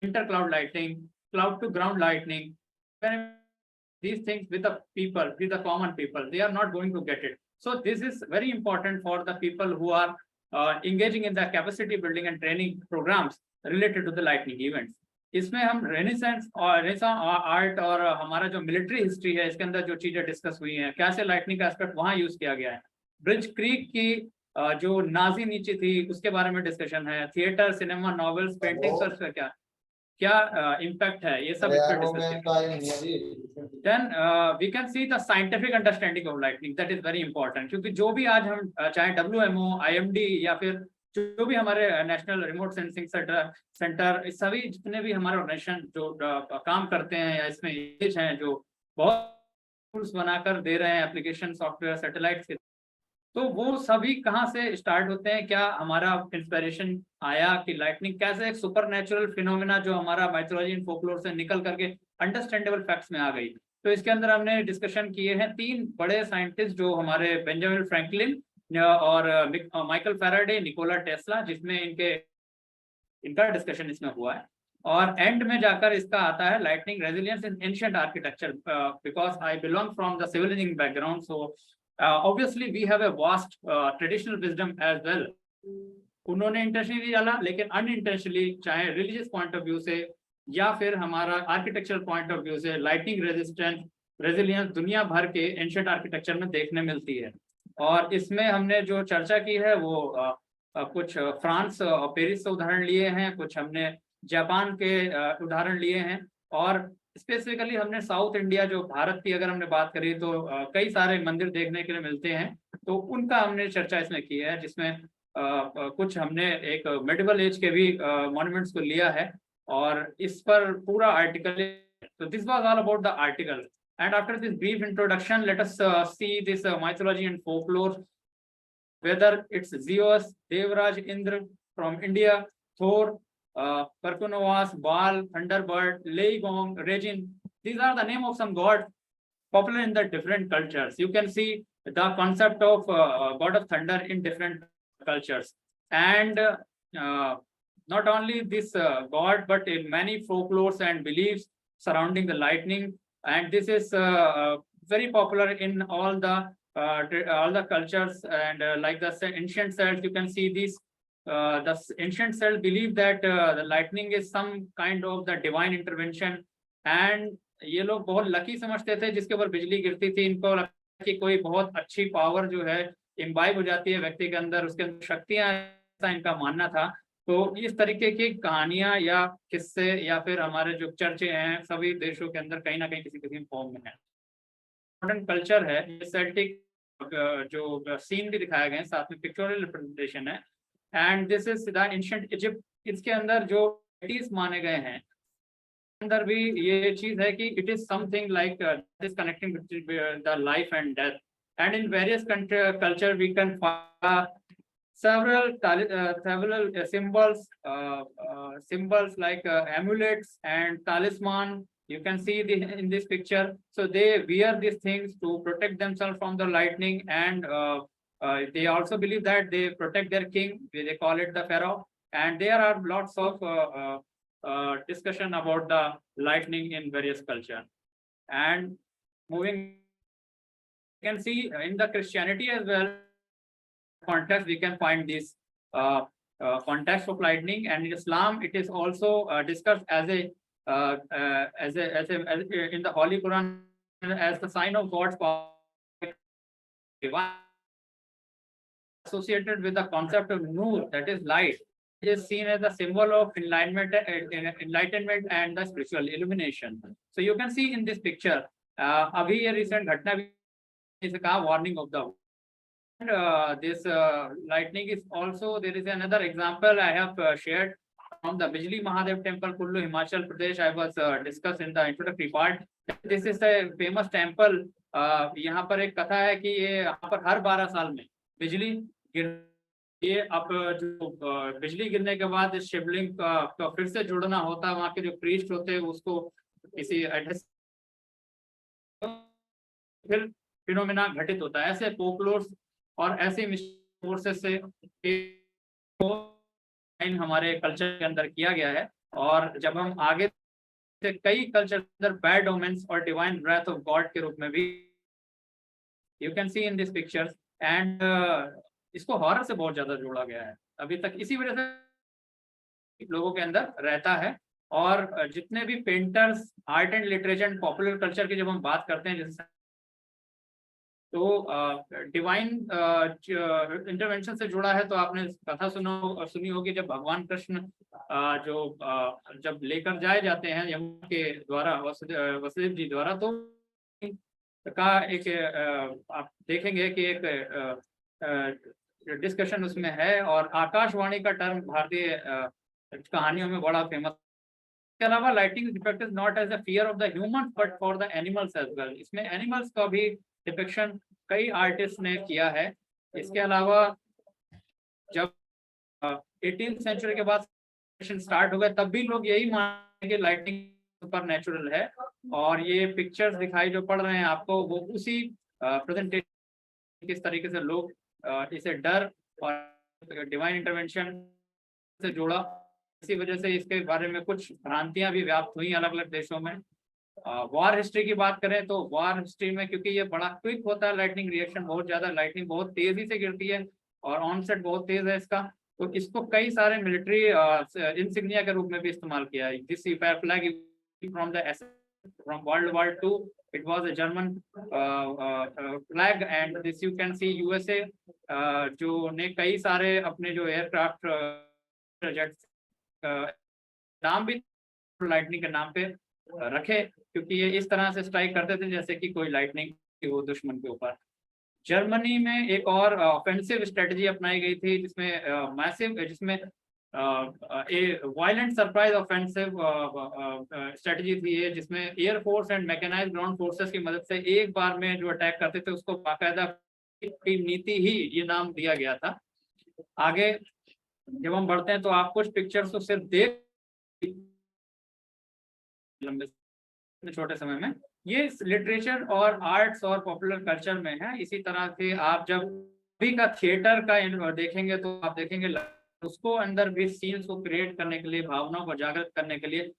inter-cloud lightning, cloud-to-ground lightning. These things with the people, with the common people, they are not going to get it. So this is very important for the people who are engaging in the capacity building and training programs related to the lightning events. इसमें हम renaissance और art और हमारा जो military history है, इसके अंदर जो चीजें डिस्कस हुई हैं, कैसे लाइटनिंग का एस्पेक्ट वहाँ यूज किया गया है। ब्रिज क्रीक की जो नाजी नीचे थी उसके बारे में डिस्कशन है। थिएटर, सिनेमा, नॉवेल्स, पेंटिंग्स और उसका क्या इम्पैक्ट है, ये सब then we can see the scientific understanding of lightning, that is very important. क्योंकि जो भी आज हम चाहे WMO, IMD या फिर जो भी हमारे नेशनल रिमोट सेंसिंग सेंटर, सभी जितने भी हमारे ऑर्गेनाइजेशन जो काम करते हैं या इसमें हैं, जो बहुत टूल्स बनाकर दे रहे हैं एप्लीकेशन, सॉफ्टवेयर, सैटेलाइट्स के, तो वो सभी कहाँ से स्टार्ट होते हैं? क्या हमारा इंस्पिरेशन आया कि लाइटनिंग कैसे एक सुपर नेचुरल फिनोमेना जो हमारा माइथोलॉजी एंड फोकलोर से निकल करके अंडरस्टैंडेबल फैक्ट्स में आ गई। तो इसके अंदर हमने डिस्कशन किए हैं 3 बड़े साइंटिस्ट जो हमारे बेंजामिन फ्रैंकलिन और माइकल फैराडे, निकोला टेस्ला, जिसमें इनका डिस्कशन इसमें हुआ है। और एंड में जाकर इसका आता है lightning resilience in ancient architecture, because I belong from the civil engineering background, so obviously we have a vast traditional wisdom as well. उन्होंने इंटेंशनली डाला, लेकिन अनइंटेंशनली चाहे रिलीजियस पॉइंट ऑफ व्यू से या फिर हमारा आर्किटेक्चरल पॉइंट ऑफ व्यू से lighting resilience दुनिया भर के एंशिएंट आर्किटेक्चर में देखने मिलती है। और इसमें हमने जो चर्चा की है वो कुछ फ्रांस और पेरिस से उदाहरण लिए हैं, कुछ हमने जापान के उदाहरण लिए हैं, और स्पेसिफिकली हमने साउथ इंडिया, जो भारत की अगर हमने बात करी तो कई सारे मंदिर देखने के लिए मिलते हैं, तो उनका हमने चर्चा इसमें की है, जिसमें कुछ हमने एक मेडिवल एज के भी मॉन्यूमेंट्स को लिया है और इस पर पूरा आर्टिकल। तो this was all about the article, and after this brief introduction let us see this mythology and folklore, whether it's Zeus, Devraj, Indra from India, Thor, Karkunovas, Baal, Thunderbird, Leigong, Regin. These are the name of some gods popular in the different cultures. You can see the concept of god of thunder in different cultures, and not only this god, but in many folklores and beliefs surrounding the lightning, and this is very popular in all the cultures, and like the ancient Celts, you can see this. The ancient Celts believe that the lightning is some kind of the divine intervention, and ये लोग बहुत lucky समझते थे जिसके ऊपर बिजली गिरती थी। इनको लगता कि कोई बहुत अच्छी पावर जो है इम्बाइब हो जाती है व्यक्ति के अंदर, उसके अंदर शक्तियां, ऐसा इनका मानना था। तो इस तरीके की कहानियां या किस्से या फिर हमारे जो चर्चे हैं सभी देशों के अंदर कहीं ना कहीं किसी फॉर्म में है। मॉडर्न कल्चर है, सेल्टिक जो सीन भी दिखाया गया है, साथ में पिक्चोरल रिप्रेजेंटेशन है, and this is the ancient Egypt. इसके अंदर जो डेटीज माने गए हैं अंदर भी ये चीज है कि it is something like this connecting the life and death, and in various culture we can find several symbols like amulets and talisman. You can see in this picture. So they wear these things to protect themselves from the lightning, and they also believe that they protect their king. They call it the pharaoh, and there are lots of discussion about the lightning in various culture. And moving, you can see in the Christianity as well context, we can find this context of lightning, and in Islam it is also discussed as a in the Holy Quran as the sign of God's power, associated with the concept of nur, that is light. It is seen as a symbol of enlightenment and the spiritual illumination. So you can see in this picture, abhi ye recent ghatna bhi is a warning of the. And this lightning is also, there is another example I have shared from the Bijli Mahadev temple, Kullu, Himachal Pradesh. I was discussed in the introductory part. This is a famous temple. यहाँ पर एक कथा है कि ये यहाँ पर हर 12 साल में बिजली गिर, ये अब जो बिजली गिरने के बाद इस शिवलिंग का फिर से जुड़ना होता है। वहाँ के जो प्रीस्ट होते हैं उसको किसी एड्रेस फिर फिनोमेना घटित होता है। ऐसे फोकलोर्स और ऐसे फोर्सेस से हमारे कल्चर के अंदर किया गया है, और जब हम आगे से कई कल्चर के अंदर बैड ओमेंस और डिवाइन ब्रेथ ऑफ गॉड के रूप में भी you can see in this pictures, and इसको हॉरर से बहुत ज्यादा जोड़ा गया है अभी तक, इसी वजह से लोगों के अंदर रहता है। और जितने भी painters, art and literature and popular culture की जब हम बात करते हैं जैसे, तो डिवाइन इंटरवेंशन से जुड़ा है, तो आपने कथा सुनी होगी जब भगवान कृष्ण जब लेकर जाए जाते हैं यमुना के द्वारा, वसुदेव जी द्वारा, तो का एक आप देखेंगे कि एक डिस्कशन उसमें है, और आकाशवाणी का टर्म भारतीय कहानियों में बड़ा फेमस। इसके अलावा lighting depict is not as a fear of the human but for the animals as well. इसमें एनिमल्स का भी डिपिक्शन कई आर्टिस्ट ने किया है। इसके अलावा जब 18th सेंचुरी के बाद स्टार्ट हो गए तब भी लोग यही माने कि लाइटिंग सुपर नेचुरल है, और ये पिक्चर्स दिखाई जो पड़ रहे हैं आपको वो उसी प्रेजेंटेशन किस तरीके से लोग इसे डर और डिवाइन इंटरवेंशन से जोड़ा। इसी वजह से इसके बारे में कुछ भ्रांतियां भी व्याप्त हुई अलग अलग देशों में। वॉर हिस्ट्री की बात करें तो वॉर हिस्ट्री में क्योंकि ये बड़ा क्विक होता है, लाइटनिंग रिएक्शन बहुत ज्यादा, लाइटनिंग बहुत तेजी से गिरती है और ऑनसेट बहुत तेज है इसका, तो इसको कई सारे मिलिट्री इंसिग्निया के रूप में भी इस्तेमाल किया है। This flag from the from World War II, it was a German flag, and this you can see USA जो ने कई सारे अपने जो एयरक्राफ्ट प्रोजेक्ट्स नाम भी लाइटनिंग के नाम पे रखे, क्योंकि ये इस तरह से स्ट्राइक करते थे जैसे कि कोई लाइटनिंग की हो दुश्मन के ऊपर। जर्मनी में एक और ऑफेंसिव स्ट्रेटजी अपनाई गई थी जिसमें जिसमें a violent surprise offensive strategy थी ये, जिसमें air force and mechanised ground forces की मदद से एक बार में जो अटैक करते थे उसको बाकायदा की नीति ही ये नाम दिया गया था। आगे जब हम बढ़ते हैं तो आप कुछ पिक्चर्स को सिर्फ देख लंबे छोटे समय में, ये लिटरेचर और आर्ट्स और पॉपुलर कल्चर में है। इसी तरह से आप जब भी का थिएटर का देखेंगे तो आप देखेंगे उसको अंदर भी सीन्स को क्रिएट करने के लिए, भावनाओं को जागृत करने के लिए।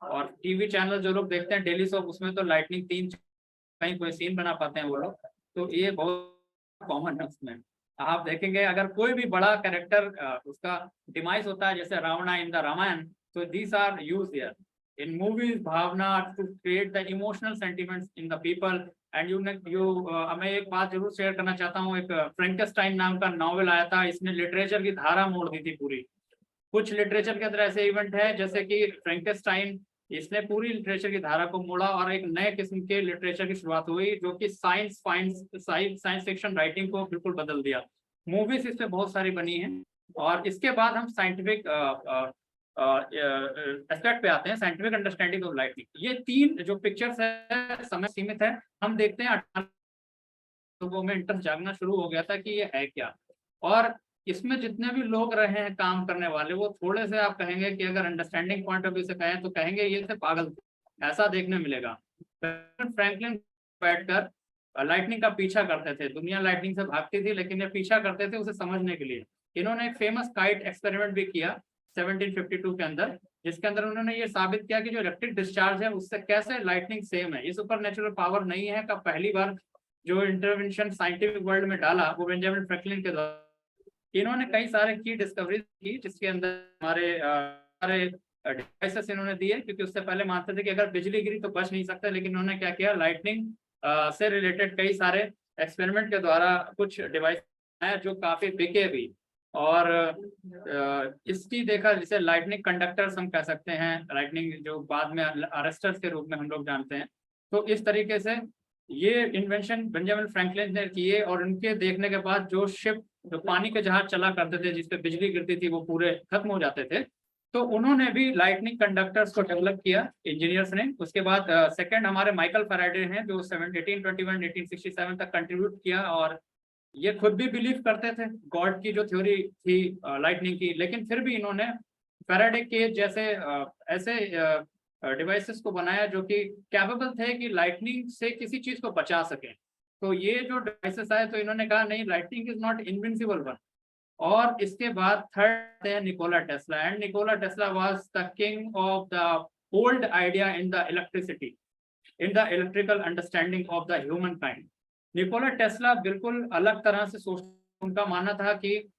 और टीवी चैनल जो लोग देखते हैं डेली सोप, उसमें तो लाइटनिंग 3 कहीं कोई सीन बना पाते हैं वो लोग, तो ये बहुत कॉमन है उसमें। आप देखेंगे अगर कोई भी बड़ा कैरेक्टर उसका डिमाइस होता है जैसे रावणा इन द रामायण, तो these are used here in movies bhavna to create the emotional sentiments in the people and मैं एक बात जरूर शेयर करना चाहता हूँ। एक फ्रैंकेस्टाइन नाम का नॉवेल आया था, इसने लिटरेचर की धारा मोड़ दी थी पूरी। कुछ लिटरेचर के अंदर ऐसे इवेंट है जैसे कि फ्रैंकेस्टाइन, इसने पूरी लिटरेचर की धारा को मोड़ा और एक नए किस्म के लिटरेचर की शुरुआत हुई जो कि साइंस फिक्शन राइटिंग को बिल्कुल बदल दिया। मूवीज इस पे बहुत सारी बनी हैं। और इसके बाद हम साइंटिफिक एस्पेक्ट पे आते हैं, साइंटिफिक अंडरस्टैंडिंग ऑफ लाइटनिंग। ये 3 जो पिक्चर्स है समय सीमित है, हम देखते हैं 18 लोगों में इंटरेस्ट जागना शुरू हो गया था कि ये है क्या। और इसमें जितने भी लोग रहे हैं काम करने वाले, वो थोड़े से आप कहेंगे कि अगर अंडरस्टैंडिंग पॉइंट ऑफ व्यू से कहें तो कहेंगे ये से पागल, ऐसा देखने मिलेगा। फ्रैंकलिन बैठकर लाइटनिंग का पीछा करते थे, दुनिया लाइटनिंग से भागती थी लेकिन ये पीछा करते थे उसे समझने के लिए। इन्होंने एक फेमस काइट एक्सपेरिमेंट भी किया 1752 के अंदर, जिसके अंदर उन्होंने ये साबित किया कि जो इलेक्ट्रिक डिस्चार्ज है उससे कैसे लाइटनिंग सेम है, ये सुपर नेचुरल पावर नहीं है। का पहली बार जो इंटरवेंशन साइंटिफिक वर्ल्ड में डाला वो बेंजामिन फ्रैंकलिन के द्वारा। इन्होंने कई सारे की डिस्कवरीज की जिसके अंदर हमारे डिवाइसेस इन्होंने दिए, क्योंकि उससे पहले मानते थे कि अगर बिजली गिरी तो बच नहीं सकते, लेकिन उन्होंने क्या किया, लाइटनिंग से रिलेटेड कई सारे एक्सपेरिमेंट के द्वारा कुछ डिवाइस है जो काफी बिके भी। और इसकी देखा जिसे लाइटनिंग कंडक्टर्स हम कह सकते हैं, लाइटनिंग जो बाद में अरेस्टर्स के रूप में हम लोग जानते हैं। तो इस तरीके से ये इन्वेंशन बेंजामिन फ्रैंकलिन ने किए और उनके देखने के बाद जो शिप, जो पानी के जहाज चला करते थे जिसपे बिजली गिरती थी वो पूरे खत्म हो जाते थे, तो उन्होंने भी लाइटनिंग कंडक्टर्स को डेवलप किया इंजीनियर्स ने। उसके बाद सेकंड हमारे माइकल फैराडे हैं जो 1821-1867 तक कंट्रीब्यूट किया, और ये खुद भी बिलीव करते थे गॉड की जो थ्योरी थी लाइटनिंग की, लेकिन फिर भी इन्होंने फैराडे के जैसे ऐसे डिवाइसेस को बनाया जो कि कैपेबल थे कि लाइटनिंग से किसी चीज को बचा सके। तो ये जो डिवाइसेस आए तो इन्होंने कहा नहीं, lightning is not invincible one. और इसके बाद थर्ड है Nikola Tesla, and Nikola Tesla was the king of the old idea in the electricity, in the electrical understanding of the human kind. Nikola Tesla बिल्कुल अलग तरह से सोच, उनका मानना था कि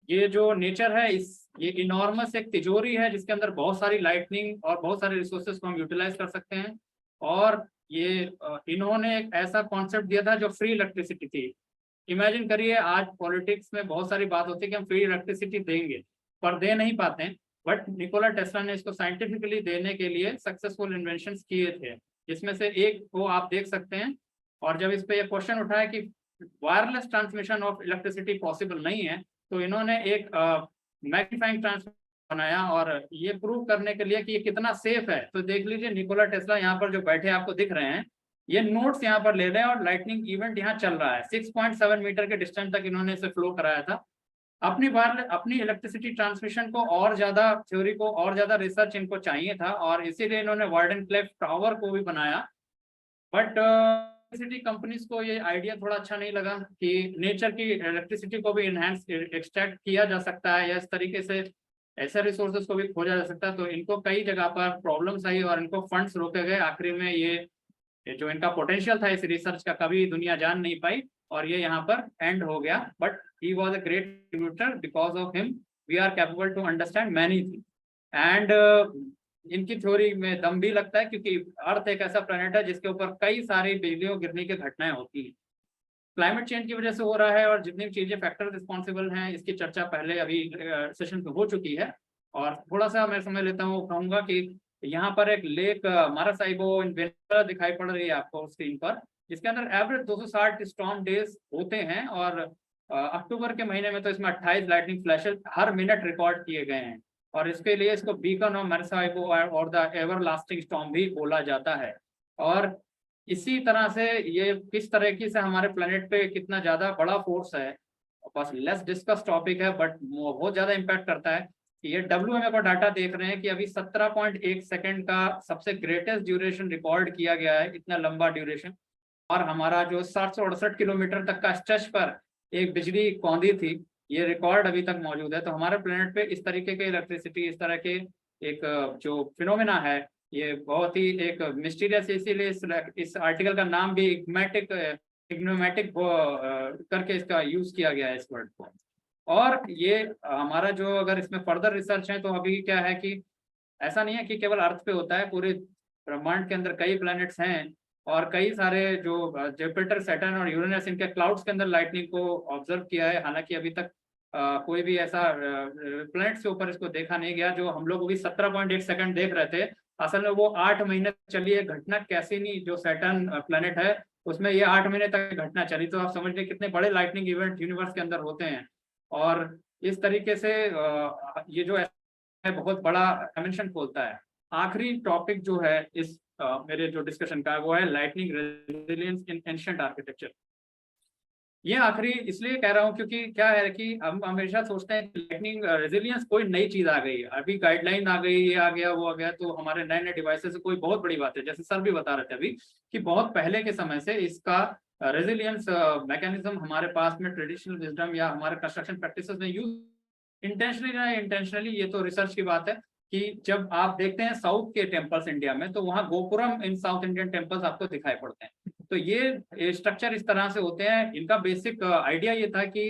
ये जो नेचर है ये इनॉर्मस एक तिजोरी है जिसके अंदर बहुत सारी लाइटनिंग और बहुत सारे रिसोर्सेज को हम यूटिलाइज कर सकते हैं। और ये इन्होंने एक ऐसा कॉन्सेप्ट दिया था जो फ्री इलेक्ट्रिसिटी थी। इमेजिन करिए आज पॉलिटिक्स में बहुत सारी बात होती है कि हम फ्री इलेक्ट्रिसिटी देंगे, पर दे नहीं पाते हैं, बट निकोला टेस्ला ने इसको साइंटिफिकली देने के लिए सक्सेसफुल इन्वेंशन किए थे, जिसमें से एक को आप देख सकते हैं। और जब इस पे ये क्वेश्चन उठा है कि wireless transmission of electricity possible नहीं है, तो इन्होंने एक मैग्नीफाइंग ट्रांसमिशन बनाया और ये प्रूव करने के लिए कि ये कितना सेफ है। तो देख लीजिए निकोला टेस्ला यहाँ पर जो बैठे आपको दिख रहे हैं, ये नोट्स यहाँ पर ले रहे हैं और लाइटनिंग इवेंट यहाँ चल रहा है। 6.7 मीटर के डिस्टेंस तक इन्होंने इसे फ्लो कराया था। अपनी इलेक्ट्रिसिटी ट्रांसमिशन को और ज्यादा थ्योरी को और ज्यादा रिसर्च इनको चाहिए था, और इसीलिए इन्होंने वार्डेनक्लिफ टावर को भी बनाया। बट इलेक्ट्रिसिटी कंपनीज को ये आइडिया थोड़ा अच्छा नहीं लगा कि नेचर की इलेक्ट्रिसिटी को भी इनहैंस एक्सट्रैक्ट किया जा सकता है या इस तरीके से ऐसे रिसोर्सेज को भी खोजा जा सकता है। तो इनको कई जगह पर प्रॉब्लम्स आई और इनको फंड्स रोके गए। आखिरी में ये जो इनका पोटेंशियल था इस रिसर्च का कभी दुनिया जान नहीं पाई और ये यहाँ पर एंड हो गया। But he was a great contributor, because of him we are capable to understand many things. And इनकी थ्योरी में दम भी लगता है क्योंकि अर्थ एक ऐसा प्लेनेट है जिसके ऊपर कई सारी बिजलियों गिरने की घटनाएं होती हैं। क्लाइमेट चेंज की वजह से हो रहा है और जितनी चीजें फैक्टर रिस्पॉन्सिबल हैं इसकी चर्चा पहले अभी सेशन में हो चुकी है। और थोड़ा सा मैं समझ लेता हूँ, कहूँगा कि यहाँ पर एक लेक मारासाइबो इन वेनेजुएला दिखाई पड़ रही है आपको स्क्रीन पर, जिसके अंदर एवरेज 260 स्टॉर्म डेज होते हैं, और अक्टूबर के महीने में तो इसमें 28 लाइटनिंग फ्लैशेस हर मिनट रिकॉर्ड किए गए हैं, और इसके लिए इसको बीकन ऑफ मारासाइबो और द एवरलास्टिंग स्टॉर्म भी बोला जाता है। और इसी तरह से ये किस तरीके से हमारे प्लेनेट पे कितना ज्यादा बड़ा फोर्स है, बस लेस डिस्कस टॉपिक है बट बहुत ज्यादा इम्पैक्ट करता है। ये WMA का डाटा देख रहे हैं कि अभी 17.1 सेकंड का सबसे ग्रेटेस्ट ड्यूरेशन रिकॉर्ड किया गया है, इतना लंबा ड्यूरेशन। और हमारा जो 768 किलोमीटर तक का स्ट्रेच पर एक बिजली कौंधी थी, ये रिकॉर्ड अभी तक मौजूद है। तो हमारे प्लेनेट पे इस तरीके के इलेक्ट्रिसिटी, इस तरह के एक जो फिनोमेना है, ये बहुत ही एक मिस्टीरियस, इसीलिए इस आर्टिकल का नाम भी इग्नोमेटिक करके इसका यूज किया गया है इस वर्ड को। और ये हमारा जो अगर इसमें फर्दर रिसर्च है तो अभी क्या है कि ऐसा नहीं है कि केवल अर्थ पे होता है, पूरे ब्रह्मांड के अंदर कई प्लैनेट्स हैं, और कई सारे जो जुपिटर, सैटर्न और यूरेनस, इनके क्लाउड्स के अंदर लाइटनिंग को ऑब्जर्व किया है। हालांकि अभी तक कोई भी ऐसा प्लैनेट से ऊपर इसको देखा नहीं गया। जो हम लोग अभी 17.1 सेकंड देख रहे थे, असल में वो 8 महीने चली है घटना। कैसिनी जो सैटर्न प्लैनेट है, उसमें ये 8 महीने तक घटना चली। तो आप समझ लीजिए कितने बड़े लाइटनिंग इवेंट यूनिवर्स के अंदर होते हैं। और इस तरीके से ये जो है बहुत बड़ा डायमेंशन खोलता है। आखिरी टॉपिक जो है इस मेरे जो डिस्कशन का, वो है lightning resilience in ancient architecture. ये आखिरी इसलिए कह रहा हूँ क्योंकि क्या है कि हम हमेशा सोचते हैं कि लाइटनिंग रेजिलियंस कोई नई चीज आ गई है, अभी गाइडलाइन आ गई, ये आ गया, वो आ गया, तो हमारे नए नए डिवाइसेस से कोई बहुत बड़ी बात है। जैसे सर भी बता रहे थे अभी कि बहुत पहले के समय से इसका रेजिलियंस मैकेनिज्म हमारे पास में ट्रेडिशनल विजडम या हमारे कंस्ट्रक्शन प्रैक्टिसेस में यूज इंटेंशनली ना इंटेंशनली, ये तो रिसर्च की बात है कि जब आप देखते हैं साउथ के टेम्पल्स इंडिया में, तो वहाँ गोपुरम इन साउथ इंडियन टेम्पल्स आपको दिखाई पड़ते हैं। तो ये स्ट्रक्चर इस तरह से होते हैं। इनका बेसिक आइडिया ये था कि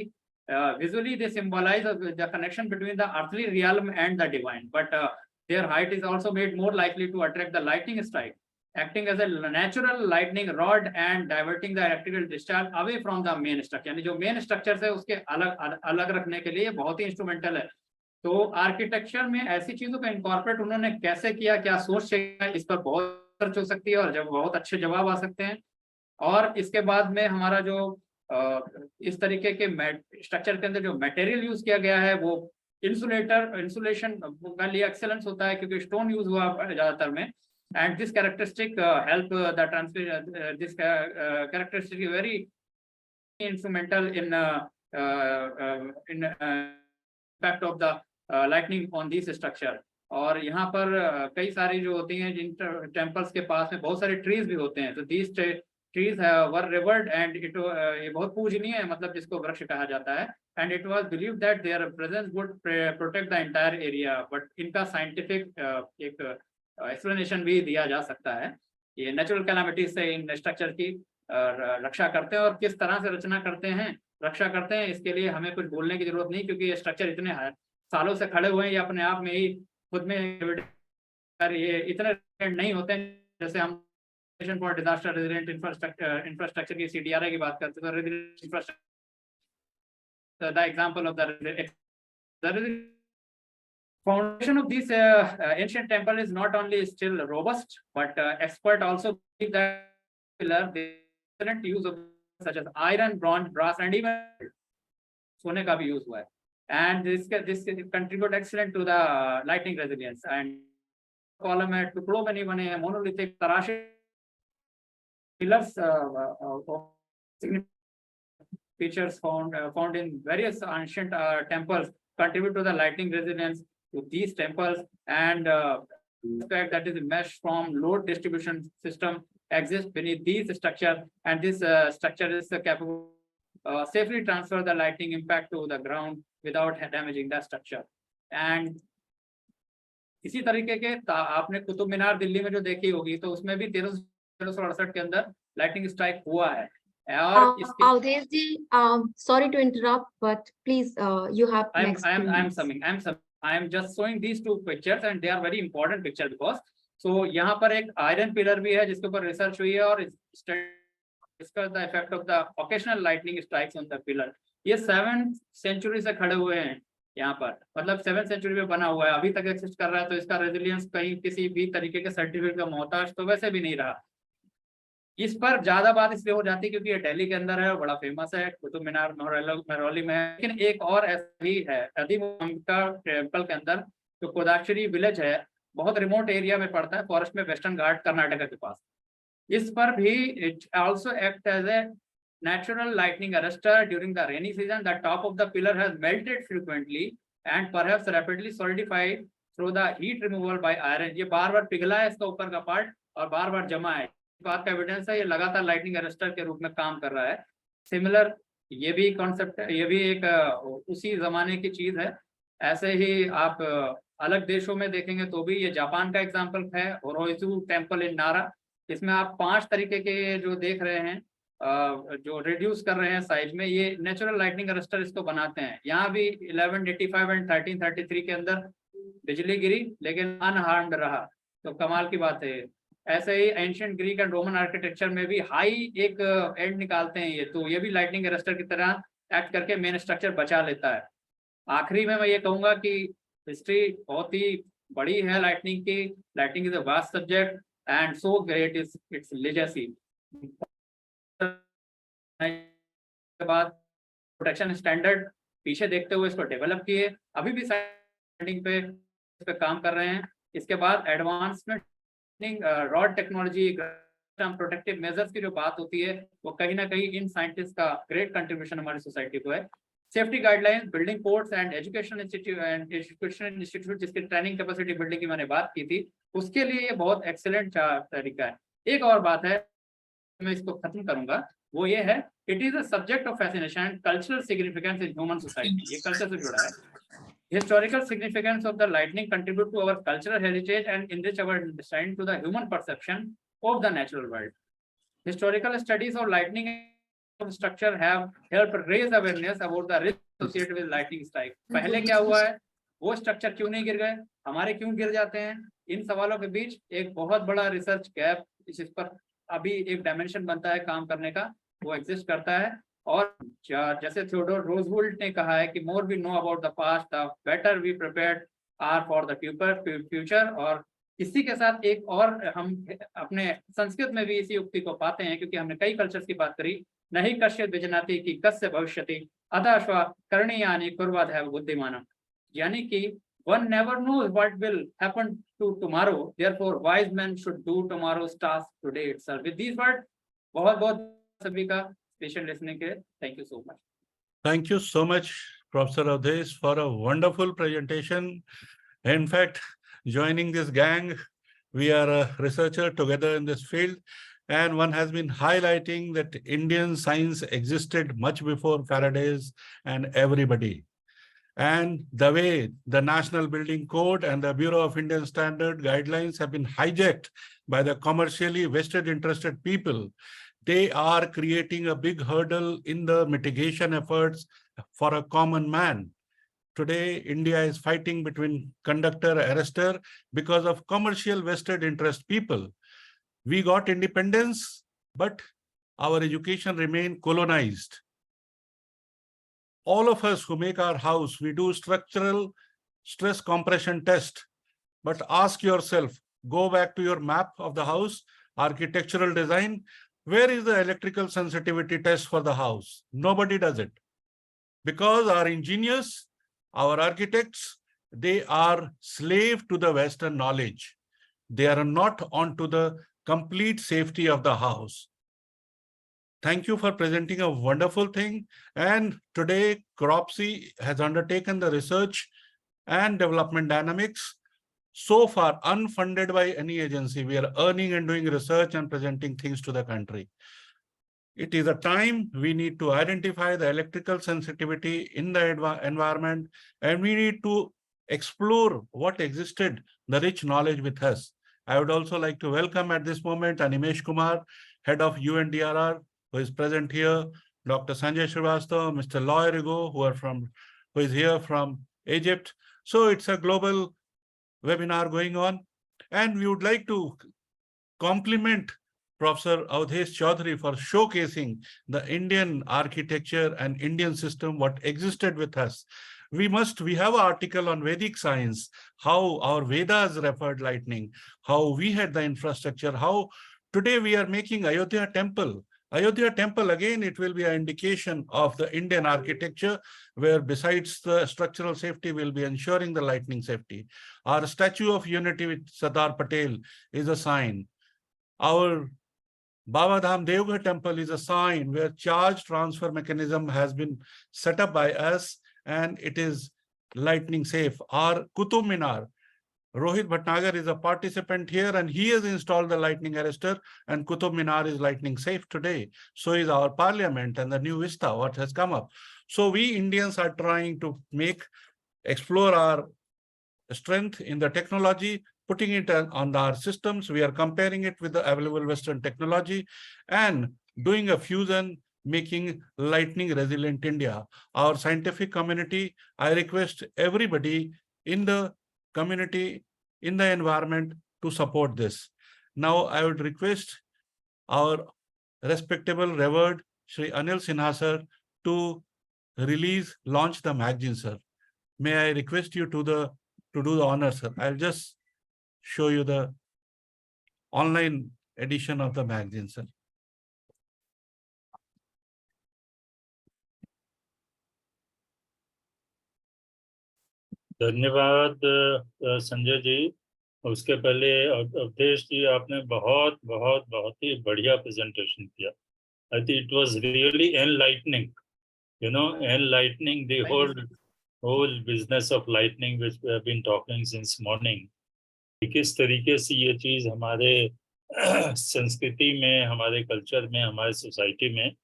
visually they symbolise the connection between the earthly realm and the divine, but their height is also made more likely to attract the lightning strike, acting as a natural lightning rod and diverting the electrical discharge away from the main structure। यानी जो main structure है उसके अलग अलग रखने के लिए बहुत ही इंस्ट्रूमेंटल है। तो आर्किटेक्चर में ऐसी चीजों का इनकॉर्पोरेट उन्होंने कैसे किया, क्या सोच किया, इस पर बहुत रिसर्च हो सकती है और जब बहुत अच्छे जवाब आ सकते हैं। और इसके बाद में हमारा जो इस तरीके के स्ट्रक्चर के अंदर जो मटेरियल यूज किया गया है वो इंसुलेशन का लिए एक्सेलेंस होता है, क्योंकि स्टोन यूज हुआ ज्यादातर में। And this characteristic help the this characteristic is very instrumental in impact of the lightning on this structure। और यहाँ पर कई सारी जो होती हैं जिन टेम्पल्स के पास में बहुत सारे ट्रीज भी होते हैं। तो these trees were revered and it ये बहुत पूजनीय है, मतलब जिसको वृक्ष कहा जाता है। And it was believed that their presence would protect the entire area, but इनका साइंटिफिक एक एक्सप्लेनेशन भी दिया जा सकता है। ये नेचुरल कैलामिटी से इन स्ट्रक्चर की रक्षा करते हैं, और किस तरह से रचना करते हैं, रक्षा करते हैं, इसके लिए हमें कुछ बोलने की जरूरत नहीं, क्योंकि ये स्ट्रक्चर इतने सालों से खड़े हुए हैं, ये अपने आप में ही खुद में ये इतने नहीं होते हैं। जैसे हम फॉर डिजास्टर रेजिलिएंट इंफ्रास्ट्रक्चर की CDRI की बात करते हैं, तो the example of the foundation of this ancient temple is not only still robust, but expert also believe that pillar the excellent use of such as iron, bronze, brass, and even सोने का भी use हुआ है। And this contribute excellent to the lightning resilience। And column है, टुकड़ों में नहीं बने हैं, monolithic तराशे pillars features found in various ancient temples contribute to the lightning resilience to these temples। And fact that is mesh from load distribution system exists beneath these structures, and this structure is capable safely transfer the lightning impact to the ground without damaging the structure। And इसी तरीके के आपने कुतुब मीनार दिल्ली में जो देखी होगी, तो उसमें भी 1368 के अंदर लाइटनिंग स्ट्राइक हुआ है। और
Avdesh ji, sorry to interrupt, but please you have next.
I am just showing these two pictures and they are very important picture because so यहाँ पर एक आयरन पिलर भी है जिसके ऊपर रिसर्च हुई है और discuss the effect of the occasional lightning strikes on the pillar। ये 7th century से खड़े हुए हैं यहाँ पर, मतलब 7th सेंचुरी में बना हुआ है, अभी तक एक्सिस्ट कर रहा है, तो इसका रेजिलियंस कहीं किसी भी तरीके के सर्टिफिकेट का मोहताज तो वैसे भी नहीं रहा। इस पर ज्यादा बात इसलिए हो जाती है क्योंकि ये दिल्ली के अंदर है, बड़ा फेमस है, कुतुब मीनार महरौली में है। लेकिन एक और ऐसा भी है का टेम्पल के अंदर, जो कोदाक्षरी विलेज है, बहुत रिमोट एरिया में पड़ता है, फॉरेस्ट में, वेस्टर्न घाट कर्नाटक के पास। इस पर भी it also act as a natural lightning arrestor during the rainy season. The top of the pillar has melted frequently and perhaps rapidly solidified through the heat removal by iron. ये बार बार पिघला है इसका ऊपर का पार्ट और बार बार जमा है। इस बात का एविडेंस है, ये लगातार लाइटनिंग अरेस्टर के रूप में काम कर रहा है। सिमिलर ये भी कॉन्सेप्ट है, ये भी एक उसी जमाने की चीज है। ऐसे ही आप अलग देशों में देखेंगे तो भी, ये जापान का एग्जाम्पल है, होरोइजू टेम्पल इन नारा। इसमें आप 5 तरीके के जो देख रहे हैं, जो रिड्यूस कर रहे हैं साइज में, ये नेचुरल लाइटनिंग अरेस्टर इसको बनाते हैं। यहाँ भी 1185 एंड 1333 के अंदर बिजली गिरी लेकिन अनहार्म्ड रहा, तो कमाल की बात है। ऐसे ही ancient Greek and Roman architecture में भी हाई एक एंड निकालते हैं ये, तो ये भी लाइटनिंग अरेस्टर की तरह एक्ट करके मेन स्ट्रक्चर बचा लेता है। आखिरी में मैं ये कहूंगा कि हिस्ट्री बहुत ही बड़ी है लाइटनिंग की। Lightning is a vast subject and so great is it's legacy. के बाद प्रोटेक्शन स्टैंडर्ड पीछे देखते हुए इसको डेवलप किए, अभी भी साइटिंग पे इस पे काम कर रहे हैं। इसके बाद advancement rod technology, protective measures की जो बात होती है, वो कहीं ना कहीं इन साइंटिस्ट का ग्रेट कंट्रीब्यूशन हमारी सोसाइटी को है। Safety guidelines, building codes and education institute जिसकी ट्रेनिंग कैपेसिटी बिल्डिंग की मैंने बात की थी, उसके लिए ये बहुत एक्सीलेंट तरीका है। एक और बात है, मैं इसको खत्म करूंगा, वो ये है, it is a subject of fascination and cultural significance in human society. ये कल्चर से जुड़ा है। Historical significance of the lightning contribute to our cultural heritage and enrich our understanding to the human perception of the natural world. Historical studies of lightning structure have helped raise awareness about the risk associated with lightning strike. पहले क्या हुआ है, वो structure क्यों नहीं गिर गए, हमारे क्यों गिर जाते हैं, इन सवालों के बीच एक बहुत बड़ा रिसर्च गैप, इस पर अभी एक डायमेंशन बनता है काम करने का, वो एग्जिस्ट करता है। और जैसे थियोडोर रोजवेल्ट ने कहा है कि more we know about the past the better we prepared are for the future. और इसी के साथ एक और हम अपने संस्कृत में भी इसी उक्ति को पाते हैं, क्योंकि हमने कई कल्चर्स की बात करी, नहीं कश्य विजनाति की कस्य भविष्यति अदाश्वा करणीयानि कुर्वधैव बुद्धिमानम। यानी कि one never knows what will happen to tomorrow, therefore wise men should do tomorrow's task today itself. With these words, बहुत बहुत सभी का patient listening के लिए thank you so much.
Thank you so much, Professor Avdesh, for a wonderful presentation. In fact, joining this gang, we are a researcher together in this field, and one has been highlighting that Indian science existed much before Faraday's and everybody. And the way the National Building Code and the Bureau of Indian Standard Guidelines have been hijacked by the commercially vested interested people, they are creating a big hurdle in the mitigation efforts for a common man. Today, India is fighting between conductor, arrestor because of commercial vested interest people. We got independence, but our education remained colonized. All of us who make our house, we do structural stress compression test, but ask yourself, go back to your map of the house, architectural design, where is the electrical sensitivity test for the house? Nobody does it. Because our engineers, our architects, they are slave to the Western knowledge. They are not onto the complete safety of the house. Thank you for presenting a wonderful thing. And today, Cropsey has undertaken the research and development dynamics. So far, unfunded by any agency, we are earning and doing research and presenting things to the country. It is a time we need to identify the electrical sensitivity in the environment, and we need to explore what existed, the rich knowledge with us. I would also like to welcome at this moment Animesh Kumar, head of UNDRR, who is present here, Dr. Sanjay Srivastava, Mr. Loy Rigo, who is here from Egypt. So it's a global webinar going on, and we would like to compliment Professor Avdesh Chaudhary for showcasing the Indian architecture and Indian system, what existed with us. We have an article on Vedic science, how our Vedas referred lightning, how we had the infrastructure, how today we are making Ayodhya temple. Ayodhya temple, again, it will be an indication of the Indian architecture, where besides the structural safety, we'll be ensuring the lightning safety. Our Statue of Unity with Sardar Patel is a sign. Our Baba Dham Devgarh temple is a sign where charge transfer mechanism has been set up by us, and it is lightning safe. Our Qutub Minar, Rohit Bhatnagar is a participant here, and he has installed the lightning arrestor, and Qutub Minar is lightning safe today. So is our parliament and the new vista, what has come up. So we Indians are trying to explore our strength in the technology, putting it on our systems. We are comparing it with the available Western technology and doing a fusion, making lightning resilient India. Our scientific community, I request everybody in the community, in the environment, to support this. Now, I would request our respectable, revered Shri Anil Sinha sir to launch the magazine, sir. May I request you to do the honor, sir. I'll just show you the online edition of the magazine, sir.
धन्यवाद संजय जी। उसके पहले अवधेश जी, आपने बहुत बहुत बहुत ही बढ़िया presentation किया। I think it was really enlightening, you know, enlightening the whole business of lightning which we have been talking since morning. किस तरीके से ये चीज हमारे संस्कृति में, हमारे कल्चर में, हमारे सोसाइटी में,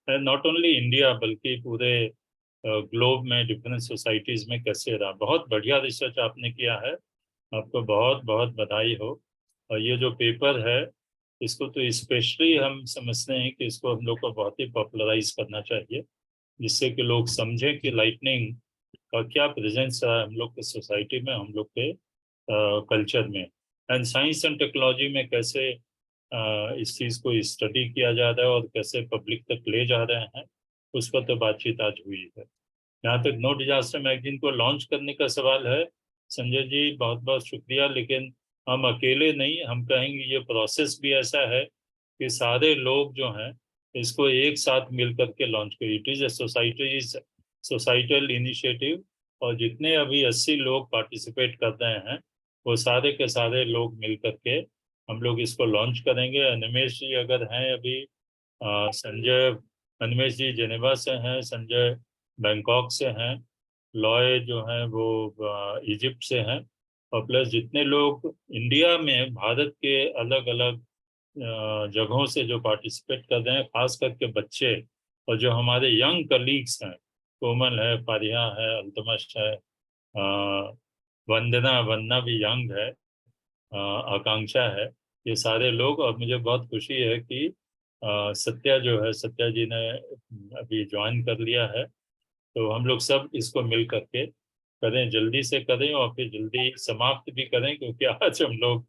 नॉट ओनली इंडिया बल्कि पूरे ग्लोब में डिफरेंट सोसाइटीज में कैसे रहा। बहुत बढ़िया रिसर्च आपने किया है, आपको बहुत बहुत बधाई हो। और ये जो पेपर है, इसको तो स्पेशली हम समझते हैं कि इसको हम लोग को बहुत ही पॉपुलराइज करना चाहिए, जिससे कि लोग समझें कि लाइटनिंग का क्या प्रेजेंस है हम लोग के सोसाइटी में, हम लोग के कल्चर में, एंड साइंस एंड टेक्नोलॉजी में कैसे इस चीज़ को स्टडी किया जा रहा है और कैसे पब्लिक तक ले जा रहे हैं, उस पर तो बातचीत आज हुई है। यहाँ तक नो डिजास्टर मैगजीन को लॉन्च करने का सवाल है, संजय जी बहुत बहुत शुक्रिया, लेकिन हम अकेले नहीं, हम कहेंगे ये प्रोसेस भी ऐसा है कि सारे लोग जो हैं इसको एक साथ मिल करके लॉन्च करें। It is a societal initiative, और जितने अभी 80 लोग पार्टिसिपेट कर रहे हैं वो सारे के सारे लोग मिल करके हम लोग इसको लॉन्च करेंगे। अनिमेश जी अगर हैं अभी, संजय, अनिमेश जी जेनेवा से हैं, संजय बैंकॉक से हैं, लॉय जो हैं वो इजिप्ट से हैं, और प्लस जितने लोग इंडिया में भारत के अलग अलग जगहों से जो पार्टिसिपेट कर रहे हैं, खास करके बच्चे, और जो हमारे यंग कलीग्स हैं, कोमल है, पारिया है, अल्तमश है, वंदना भी यंग है, आकांक्षा है, ये सारे लोग। और मुझे बहुत खुशी है कि सत्या जो है, सत्या जी ने अभी ज्वाइन कर लिया है, तो हम लोग सब इसको मिल करके करें, जल्दी से करें और फिर जल्दी समाप्त भी करें, क्योंकि आज हम लोग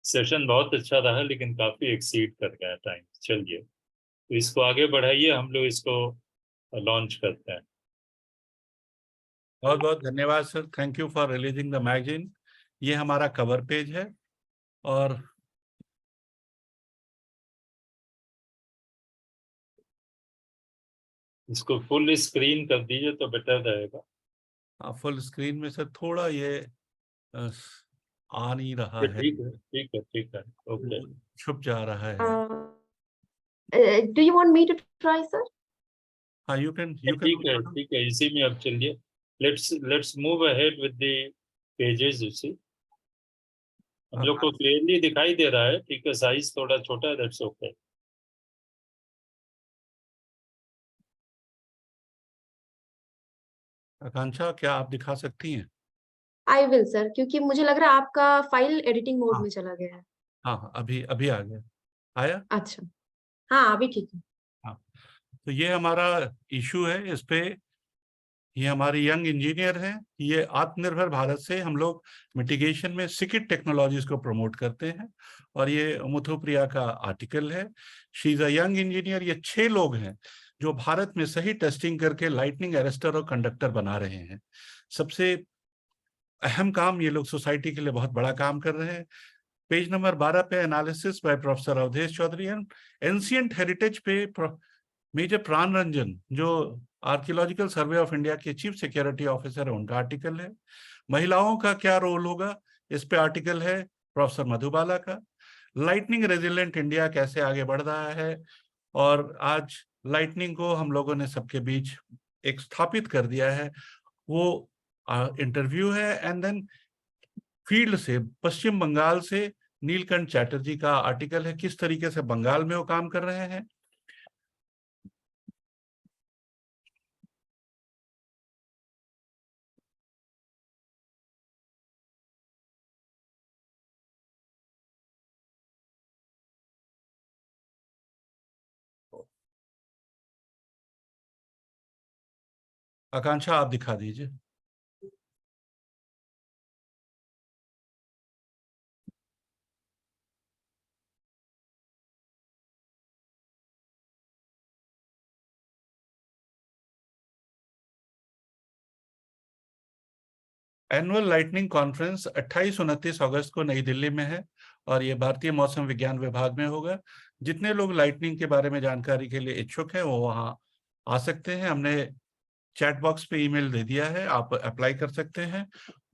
सेशन बहुत अच्छा रहा लेकिन काफ़ी एक्सीड कर गया टाइम। चलिए, तो इसको आगे बढ़ाइए, हम लोग इसको लॉन्च करते हैं।
बहुत बहुत धन्यवाद sir, thank you for releasing the magazine. ये हमारा कवर पेज है, और
इसको फुल स्क्रीन कर दीजिए तो बेटर रहेगा।
फुल स्क्रीन में सर थोड़ा ये आ नहीं रहा है।
ठीक है, ठीक है, ठीक है, ओके,
छुप जा रहा है।
Do you want me to try, sir?
हाँ, you can.
ठीक है, इसी में अब चलिए, let's move ahead with the pages, you see। हम लोग को क्लियरली दिखाई दे रहा है, ठीक है, साइज थोड़ा छोटा है, that's okay।
आकांक्षा, क्या आप दिखा सकती हैं?
I will, sir, क्योंकि मुझे लग रहा है आपका फाइल एडिटिंग मोड में चला गया है।
हाँ, अभी आ गया, आया?
अच्छा, हाँ अभी ठीक है।
हाँ, तो ये हमारा इशू है, इस पे ये हमारे यंग इंजीनियर हैं, ये आत्मनिर्भर भारत से हम लोग मिटिगेशन में सिकिट टेक्नोलॉजीज को प्रमोट करते हैं, और ये मुथु प्रिया का आर्टिकल है। She is a young engineer. ये 6 लोग हैं जो भारत में सही टेस्टिंग करके लाइटनिंग अरेस्टर और कंडक्टर बना रहे हैं। सबसे अहम काम ये लोग सोसाइटी के लिए बहुत बड़ा काम कर रहे हैं। पेज नंबर 12 पे analysis by professor Avadhesh Chaudhary and ancient heritage पे मेजर प्राण रंजन, जो आर्कियोलॉजिकल सर्वे ऑफ इंडिया के चीफ सिक्योरिटी ऑफिसर है, उनका आर्टिकल है। महिलाओं का क्या रोल होगा, इस पे आर्टिकल है प्रोफेसर मधुबाला का। लाइटनिंग रेजिलेंट इंडिया कैसे आगे बढ़ रहा है, और आज लाइटनिंग को हम लोगों ने सबके बीच एक स्थापित कर दिया है, वो इंटरव्यू है। एंड देन फील्ड से पश्चिम बंगाल से नीलकंठ चैटर्जी का आर्टिकल है, किस तरीके से बंगाल में वो काम कर रहे हैं। आकांक्षा आप दिखा दीजिए। एनुअल लाइटनिंग कॉन्फ्रेंस 28-29 अगस्त को नई दिल्ली में है, और ये भारतीय मौसम विज्ञान विभाग में होगा। जितने लोग लाइटनिंग के बारे में जानकारी के लिए इच्छुक हैं वो वहाँ आ सकते हैं। हमने चैट बॉक्स पे ईमेल दे दिया है, आप अप्लाई कर सकते हैं।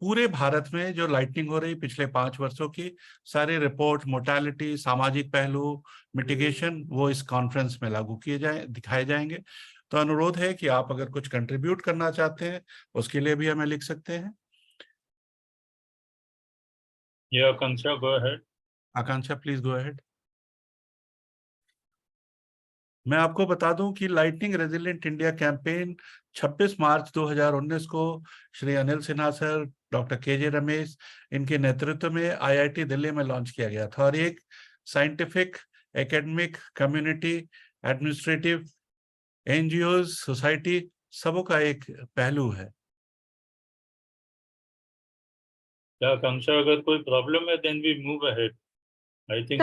पूरे भारत में जो लाइटनिंग हो रही पिछले 5 वर्षों की सारे रिपोर्ट, मोर्टेलिटी, सामाजिक पहलू, मिटिगेशन, वो इस कॉन्फ्रेंस में लागू किए दिखाए जाएंगे। तो अनुरोध है कि आप अगर कुछ कंट्रीब्यूट करना चाहते हैं उसके लिए भी हमें लिख सकते हैं।
Akanksha, go ahead.
Akanksha please go ahead. मैं आपको बता दूं कि lightning resilient India campaign 26 March 2019 को Shri Anil Sinha sir, doctor K Ramesh, इनके नेतृत्व में IIT दिल्ली में लॉन्च किया गया था, और एक scientific, academic, community, administrative, NGOs, society, सबों का एक पहलू है।
आकांक्षा, अगर कोई प्रॉब्लम है then we move ahead. I think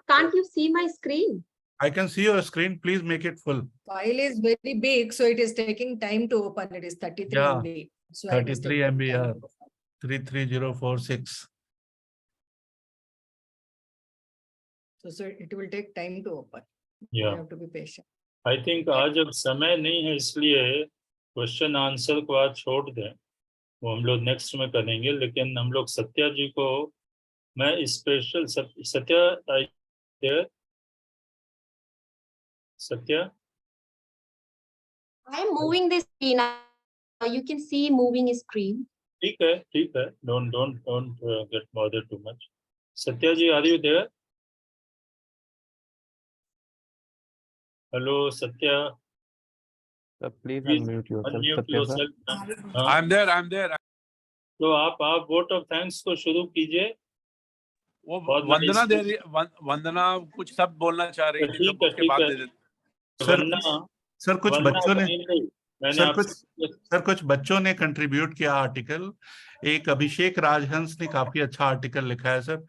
Can't you see my screen?
I can see your screen. Please make it full.
File is very big, so it is taking time to open. It is 33
Yeah,
MB. So I was
33
taking
MB,
time
yeah.
to open.
33046.
So it will take time to open.
Yeah.
You have to be patient.
I think आज अब समय नहीं है, इसलिए question answer को आज छोड़ दें, वो हम लोग नेक्स्ट में करेंगे। लेकिन हम लोग सत्या जी को मैं special Satya Satya
I'm moving this screen. You can see moving screen.
ठीक है, don't get bothered too much. Satya ji, are you there? Hello Satya,
Please
Please
unmute yourself.
unmute
Satya sir.
yourself. हाँ,
I'm there.
तो आप वोट ऑफ थैंक्स को शुरू कीजिए।
वो
बहुत बड़ी
वंदना दे
स्पीच।
रही, वंदना कुछ शब्द बोलना चाह रही थी,
ठीक
तो
है,
उसके
ठीक
बाद
है।
दे देते।
सर कुछ
वरना
बच्चों ने
नहीं, मैंने
सर
आपसे
कुछ बच्चों ने कंट्रीब्यूट किया आर्टिकल। एक अभिषेक राजहंस ने काफी अच्छा आर्टिकल लिखा है सर,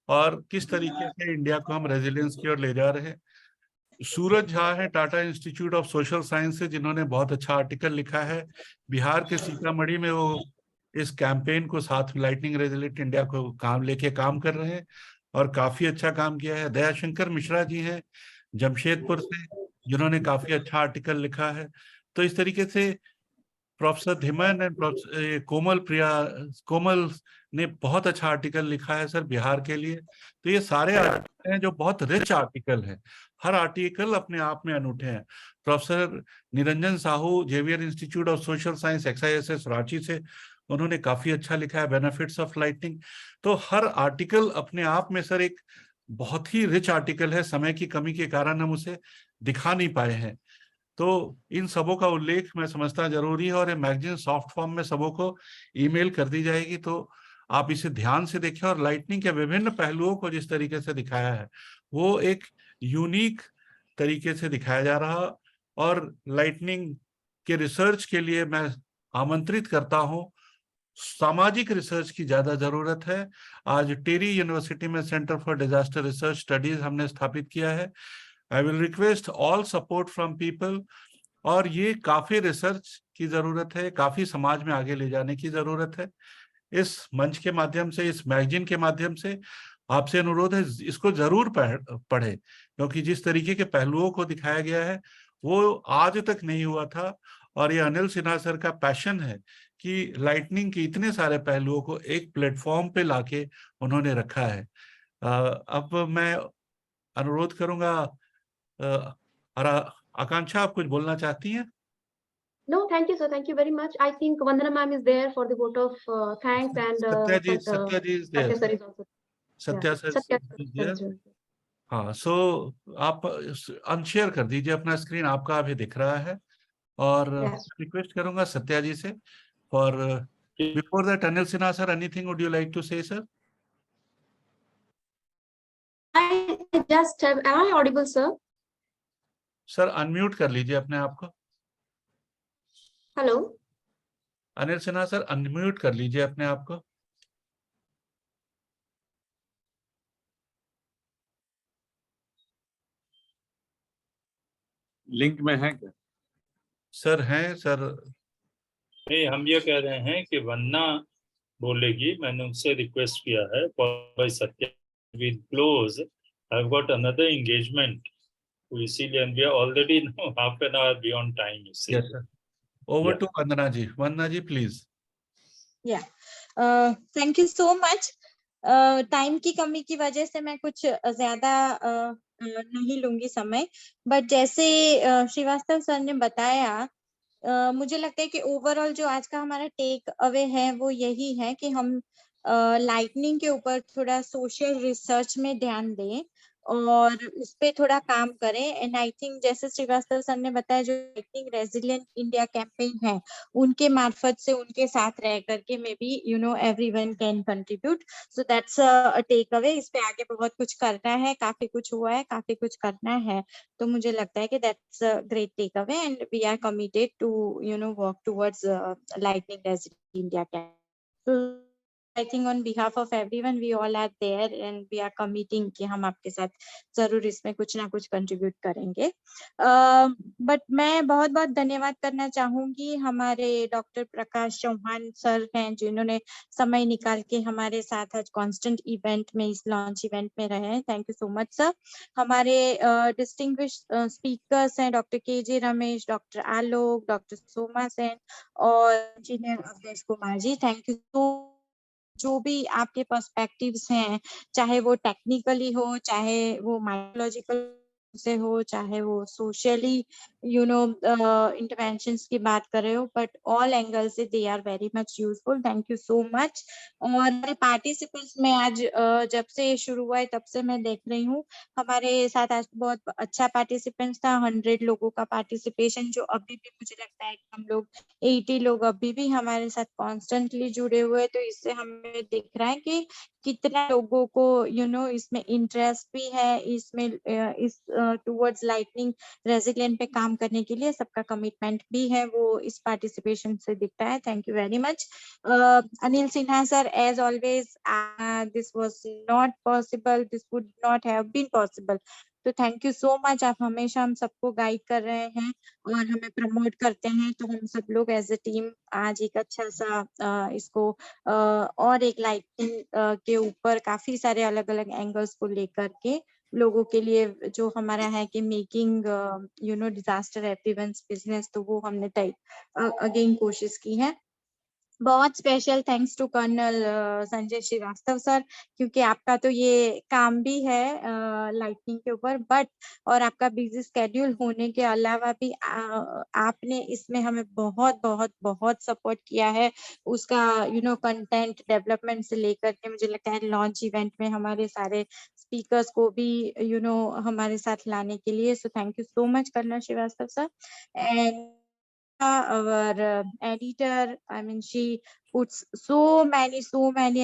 और किस तरीके से इंडिया को हम रेजिलियंस की ओर ले जा रहे हैं। सूरज झा है Tata institute of social science से, जिन्होंने बहुत अच्छा आर्टिकल लिखा है। बिहार के सीतामढ़ी में वो इस कैंपेन को साथ लाइटनिंग रेजिलेंट इंडिया को काम कर रहे हैं, और काफी अच्छा काम किया है। दयाशंकर मिश्रा जी हैं जमशेदपुर से, जिन्होंने काफी अच्छा आर्टिकल लिखा है। तो इस तरीके से प्रोफेसर धिमन एंड कोमल ने बहुत अच्छा आर्टिकल लिखा है सर बिहार के लिए। तो ये सारे आर्टिकल हैं जो बहुत रिच आर्टिकल हैं, हर आर्टिकल अपने आप में अनूठे हैं। Professor Niranjan Sahu, Xavier institute of social science, XISS Ranchi से, उन्होंने काफी अच्छा लिखा है बेनिफिट्स ऑफ लाइटनिंग। तो हर आर्टिकल अपने आप में सर एक बहुत ही रिच आर्टिकल है। समय की कमी के कारण हम उसे दिखा नहीं पाए हैं, तो इन सबों का उल्लेख मैं समझता जरूरी है, और ये मैगजीन सॉफ्ट फॉर्म में सबों को ईमेल कर दी जाएगी, तो आप इसे ध्यान से देखें। और लाइटनिंग के विभिन्न पहलुओं को जिस तरीके से दिखाया है वो एक यूनिक तरीके से दिखाया जा रहा, और लाइटनिंग के रिसर्च के लिए मैं आमंत्रित करता हूं। सामाजिक रिसर्च की ज्यादा जरूरत है। आज टेरी यूनिवर्सिटी में centre for disaster research studies हमने स्थापित किया है। I will request all support from people. और ये काफी रिसर्च की जरूरत है, काफी समाज में आगे ले जाने की जरूरत है। इस मंच के माध्यम से, इस मैगजीन के माध्यम से आपसे अनुरोध है, इसको जरूर पढ़े, क्योंकि जिस तरीके के पहलुओं को दिखाया गया है वो आज तक नहीं हुआ था। और ये अनिल सिन्हा सर का पैशन है कि लाइटनिंग के इतने सारे पहलुओं को एक प्लेटफॉर्म पे लाके उन्होंने रखा है। अब मैं अनुरोध करूंगा, आकांक्षा, आप कुछ बोलना चाहती हैं?
No, thank you, sir. Thank you very much. I think Vandana ma'am is there for the vote of thanks, and
Satya ji is there.
Satya sir is also.
Satya
Yeah.
sir
Satya
is
sir
there.
is there.
हाँ, सो आप unshare कर दीजिए अपना screen, आपका अभी दिख रहा है। और
Yes.
रिक्वेस्ट करूंगा सत्या जी से for before that, Anil Sinha sir, anything would you like to say sir?
I just have. Am I audible, sir?
Sir unmute कर लीजिए अपने आप को।
Hello.
Anil Sinha sir unmute कर लीजिए अपने आप को।
लिंक में है क्या?
सर हैं सर।
नहीं, हम ये कह रहे हैं कि वन्ना बोलेगी, मैंने उनसे रिक्वेस्ट किया है by Satya will close, I have got another engagement, तो इसीलिए we are already half an hour beyond time.
Yes sir, over to Vandana ji. Vandana ji please.
Thank you so much. Time की कमी की वजह से मैं कुछ ज्यादा नहीं लूंगी समय, बट जैसे श्रीवास्तव सर ने बताया, मुझे लगता है कि ओवरऑल जो आज का हमारा टेक अवे है वो यही है कि हम लाइटनिंग के ऊपर थोड़ा सोशल रिसर्च में ध्यान दें और उस पे थोड़ा काम करें। एंड आई थिंक जैसे श्रीवास्तव सर ने बताया, जो लाइटनिंग रेजिलिएंट इंडिया कैंपेन है उनके मार्फत से उनके साथ रह करके maybe everyone can contribute. So that's a takeaway. इस पे आगे बहुत कुछ करना है, काफी कुछ हुआ है, काफी कुछ करना है, तो मुझे लगता है कि that's a great takeaway and we are committed to work towards lightning resilient India campaign. I think on behalf of everyone, we all are there and we are committing कि हम आपके साथ जरूर इसमें कुछ ना कुछ कंट्रीब्यूट करेंगे। बट मैं बहुत बहुत धन्यवाद करना चाहूंगी हमारे डॉक्टर प्रकाश चौहान सर हैं, जिन्होंने समय निकाल के हमारे साथ आज कॉन्स्टेंट इवेंट में, इस लॉन्च इवेंट में रहे हैं। Thank you so much sir. हमारे डिस्टिंग्विश्ड स्पीकर्स हैं doctor K Ramesh, doctor Alok, doctor Soma Sen और engineer Avadhesh Kumar ji. Thank you so. जो भी आपके पर्सपेक्टिव्स हैं, चाहे वो टेक्निकली हो, चाहे वो माइकोलॉजिकल से हो, चाहे वो सोशली इंटरवेंशंस की बात कर रहे हो, बट ऑल एंगल से they are very much useful. Thank you so much. और हमारे पार्टिसिपेंट्स में आज जब से शुरू हुआ है तब से मैं देख रही हूँ हमारे साथ आज बहुत अच्छा पार्टिसिपेंट्स था। 100 लोगों का पार्टिसिपेशन, जो अभी भी मुझे लगता है कि हम लोग 80 लोग अभी भी हमारे साथ कॉन्स्टेंटली जुड़े हुए, तो इससे हमें दिख रहा है कि कितना लोगों को इसमें इंटरेस्ट भी है, इसमें इस टुवर्ड्स लाइटनिंग रेजिलिएंट पे काम करने के लिए सबका कमिटमेंट भी है, वो इस पार्टिसिपेशन से दिखता है। Thank you very much. Anil Sinha sir, as always this was not possible, this would not have been possible, तो थैंक यू सो मच। आप हमेशा हम सबको गाइड कर रहे हैं और हमें प्रमोट करते हैं, तो हम सब लोग एज ए टीम आज एक अच्छा सा इसको और एक लाइटिंग के ऊपर काफी सारे अलग अलग एंगल्स को लेकर के लोगों के लिए जो हमारा है कि मेकिंग डिजास्टर एवरीवन्स बिजनेस, तो वो हमने अगेन कोशिश की है। बहुत special thanks to colonel Sanjay Srivastava sir, क्योंकि आपका तो ये काम भी है लाइटनिंग के ऊपर, बट और आपका बिजी स्केड्यूल होने के अलावा भी आपने इसमें हमें बहुत बहुत बहुत सपोर्ट किया है। उसका कंटेंट डेवलपमेंट से लेकर के मुझे लगता है लॉन्च इवेंट में हमारे सारे स्पीकर्स को भी हमारे साथ लाने के लिए। So thank you so much colonel Srivastava sir. And our editor, I mean she puts so many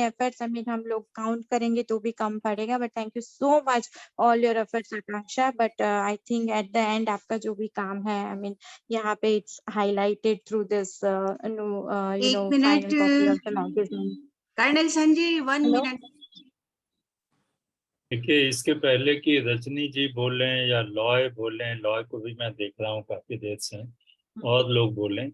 efforts, I mean हम लोग count करेंगे तो भी कम पड़ेगा, but thank you so much all your efforts Akansha, but I think at the end आपका जो भी काम है, I mean यहाँ पे it's highlighted through this final copy of the magazine.
Colonel Sanjay, 1 minute.
देखिए, इसके पहले कि रजनी जी बोलें या लॉय बोलें, लॉय को भी मैं देख रहा हूँ काफी देर से, और लोग बोलें,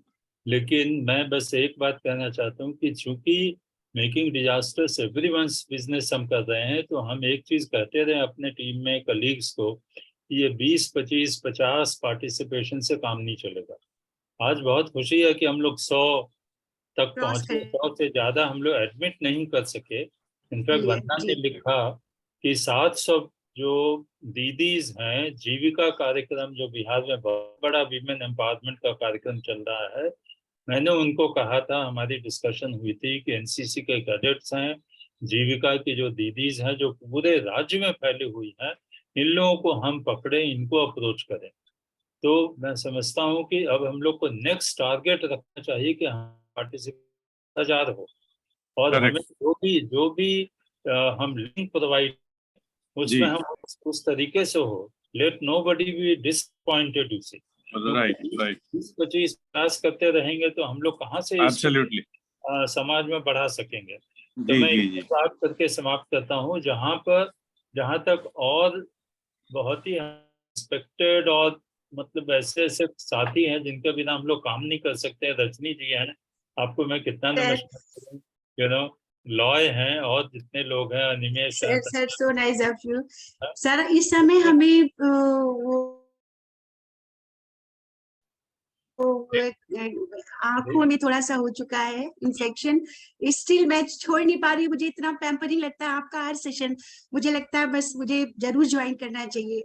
लेकिन मैं बस एक बात कहना चाहता हूँ कि चूंकि मेकिंग डिजास्टर्स एवरीवन्स बिजनेस हम कर रहे हैं, तो हम एक चीज कहते रहे अपने टीम में कलीग्स को, ये 20, 25, 50 पार्टिसिपेशन से काम नहीं चलेगा। आज बहुत खुशी है कि हम लोग 100 तक
क्रॉस
पहुंचे, 100 से ज्यादा हम लोग एडमिट नहीं कर सके। इनफैक्ट
जी,
वंदना ने
जी।
लिखा कि 700 जो दीदीज हैं, जीविका कार्यक्रम जो बिहार में बहुत बड़ा विमेन एम्पावरमेंट का कार्यक्रम चल रहा है, मैंने उनको कहा था, हमारी डिस्कशन हुई थी कि एनसीसी के कैडेट्स हैं, जीविका की जो दीदीज हैं जो पूरे राज्य में फैली हुई हैं, इन लोगों को हम पकड़े, इनको अप्रोच करें। तो मैं समझता हूँ कि अब हम लोग को नेक्स्ट टारगेट रखना चाहिए कि हम पार्टिसिपेट 1000 हो, और हमें जो भी हम लिंक प्रोवाइड, उसमें हम उस तरीके से हो, let nobody be disappointed you see.
Right, right.
20-25 प्रयास करते रहेंगे तो हम लोग कहाँ से
एब्सोल्युटली
समाज में बढ़ा सकेंगे। तो
जी,
मैं
जी,
एक
जी।
बात करके समाप्त करता हूँ, जहाँ तक और बहुत ही रिस्पेक्टेड और मतलब ऐसे ऐसे साथी हैं जिनके बिना हम लोग काम नहीं कर सकते। रजनी जी हैं, आपको मैं कितना नमस्कार करूं, यू नो, लॉय हैं, और जितने लोग हैं, अनिमेश हैं,
sir so nice of you sir. इस समय हमें आंखों में थोड़ा सा हो चुका है इन्फेक्शन, स्टिल मैं छोड़ नहीं पा रही। मुझे इतना पैम्परिंग लगता है आपका हर सेशन, मुझे लगता है बस मुझे जरूर ज्वाइन करना चाहिए।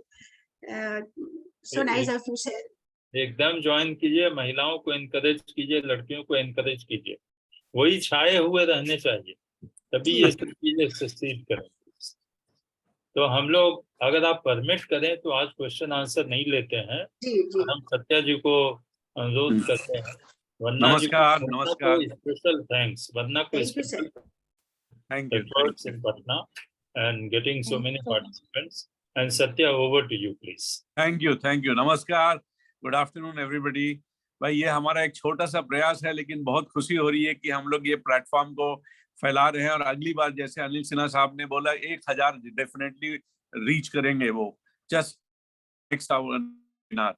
So nice of you sir.
एकदम ज्वाइन कीजिए, महिलाओं को एनकरेज कीजिए, लड़कियों को एनकरेज कीजिए, वही छाए हुए रहने चाहिए, तभी ये सब चीजें सक्सीड करें। तो हम लोग, अगर आप परमिट करें तो आज क्वेश्चन आंसर नहीं लेते हैं, हम सत्या जी को अनुरोध करते हैं, वरना जी
नमस्कार,
को
नमस्कार।
स्पेशल थैंक्स, वरना को
Thank you, sir.
Thank you,
efforts in Patna and getting so many participants. And Satya, over to you, please.
Thank you, नमस्कार, गुड आफ्टरनून एवरीबॉडी। भाई, ये हमारा एक छोटा सा प्रयास है, लेकिन बहुत खुशी हो रही है कि हम लोग ये प्लेटफॉर्म को फैला रहे हैं, और अगली बार जैसे अनिल सिन्हा साहब ने बोला 1000 डेफिनेटली रीच करेंगे वो, जस्ट नेक्स्ट आवर।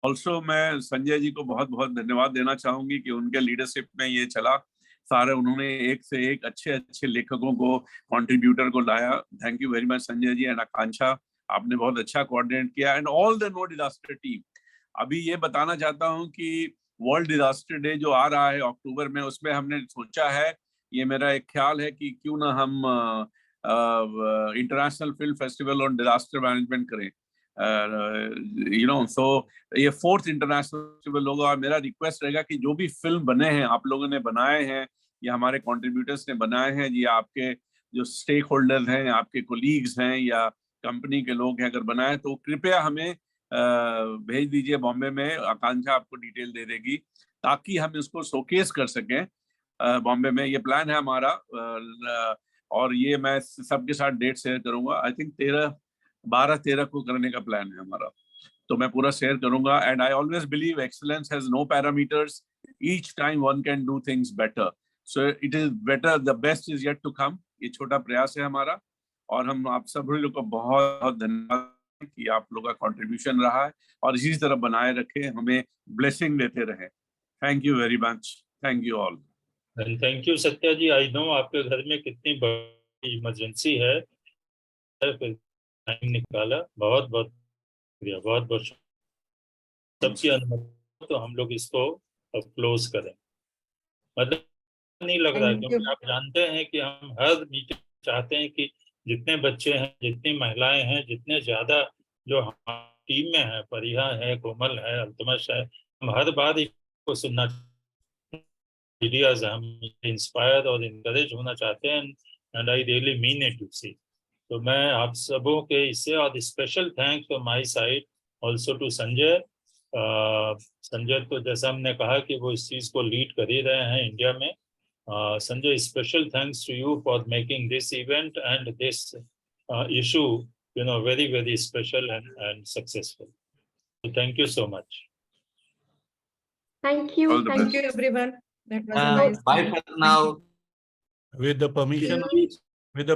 ऑल्सो मैं संजय जी को बहुत बहुत धन्यवाद देना चाहूंगी कि उनके लीडरशिप में ये चला, सारे उन्होंने एक से एक अच्छे अच्छे लेखकों को, कंट्रीब्यूटर को लाया। Thank you very much Sanjay ji and Akanksha, आपने बहुत अच्छा कोऑर्डिनेट किया, and all the no disaster team. अभी ये बताना चाहता हूँ कि वर्ल्ड डिजास्टर डे जो आ रहा है अक्टूबर में, उसमें हमने सोचा है, ये मेरा एक ख्याल है कि क्यों ना हम international film festival on disaster management करें, सो ये 4th इंटरनेशनल फेस्टिवल होगा। और मेरा रिक्वेस्ट रहेगा कि जो भी फिल्म बने हैं, आप लोगों ने बनाए हैं या हमारे कंट्रीब्यूटर्स ने बनाए हैं, या आपके जो स्टेक होल्डर्स हैं, आपके कोलीग्स हैं या कंपनी के लोग हैं, अगर बनाए तो कृपया हमें भेज दीजिए बॉम्बे में। आकांक्षा आपको डिटेल दे देगी, ताकि हम इसको शोकेस कर सकें बॉम्बे में। ये प्लान है हमारा, और ये मैं सबके साथ डेट शेयर करूंगा। आई थिंक 12-13 को करने का प्लान है हमारा, तो मैं पूरा शेयर करूंगा। And I always believe excellence has no parameters, each time one can do things better, so it is better, the best is yet to come. ये छोटा प्रयास है हमारा, और हम आप सभी लोग को बहुत बहुत धन्यवाद कि आप लोगों का कंट्रीब्यूशन रहा है, और इसी तरह बनाए रखे, हमें ब्लेसिंग देते रहे। Thank you very much, thank you all.
And thank you Satya ji, I know आपके घर में कितनी बड़ी इमरजेंसी है, टाइम निकाला, बहुत बहुत शुक्रिया, बहुत बहुत सबकी अनुमति तो हम लोग इसको अब क्लोज करें। मतलब नहीं लग रहा है, क्योंकि आप जानते हैं कि हम हर मीटिंग चाहते हैं कि जितने बच्चे हैं, जितनी महिलाएं हैं, जितने ज्यादा जो हमारी टीम में है, परिहा है, कोमल है, अल्तमश है, हम हर बार इसको सुनना, आइडियाज हम इंस्पायर और इनकरेज होना चाहते हैं, and I really mean it, you see. तो मैं आप सबों के इससे, और special thanks from my side also to Sanjay. Sanjay तो जैसा हमने कहा कि वो इस चीज को लीड कर ही रहे हैं इंडिया में। Sanjay, special thanks to you for making this event and this issue, very, very special and successful. So thank you so much.
Thank you.
Thank you, everyone. That was a nice.
Bye for now.
With the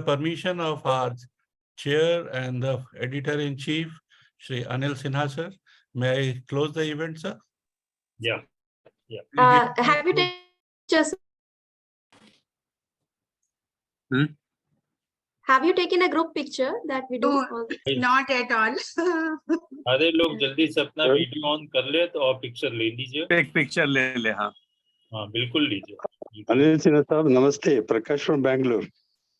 permission of our Chair and the Editor-in-Chief, Shri Anil Sinha, sir. May I close the event, sir?
Yeah, yeah.
Have you taken just have you taken a group picture that we do?
No, not at all.
सारे लोग जल्दी से अपना video on कर ले तो और picture ले लीजिए।
एक पिक्चर ले ले। हाँ
हाँ बिल्कुल लीजिए।
अनिल सिन्हा साहब नमस्ते, प्रकाश फ्रॉम बैंगलोर।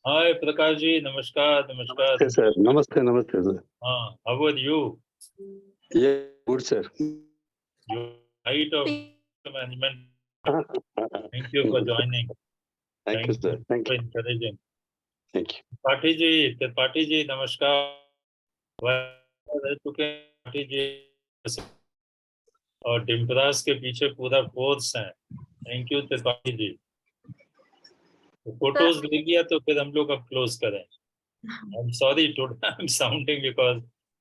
हाय प्रकाश जी, नमस्कार नमस्कार।
नमस्ते सर, नमस्ते नमस्ते सर।
हाँ, how are you?
Yeah, good sir.
You height of management. Thank you for joining.
Thank you sir. Thank
for
you.
encouraging.
Thank you.
Tripathi ji नमस्कार। रह चुके हैं त्रिपाठी जी और डिम्पराज के पीछे पूरा फोर्स है। Thank you Tripathi ji. तो फोटोज ले लिया तो फिर हम लोग अब क्लोज करें। I am sorry today I am sounding because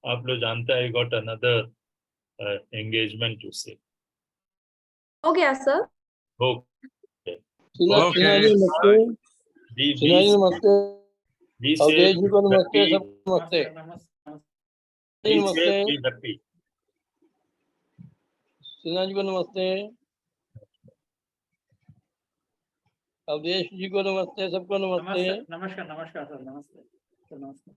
आप लोग जानते हैं I got another engagement to से।
हो गया सर?
ओके
सिन्हा जी नमस्ते। सिन्हा जी नमस्ते। अवधेश जी को नमस्ते, सब नमस्ते। नमस्ते सिन्हा जी को नमस्ते, अवधेश जी को नमस्ते, सबको नमस्ते।
नमस्कार नमस्कार सर, नमस्ते नमस्ते।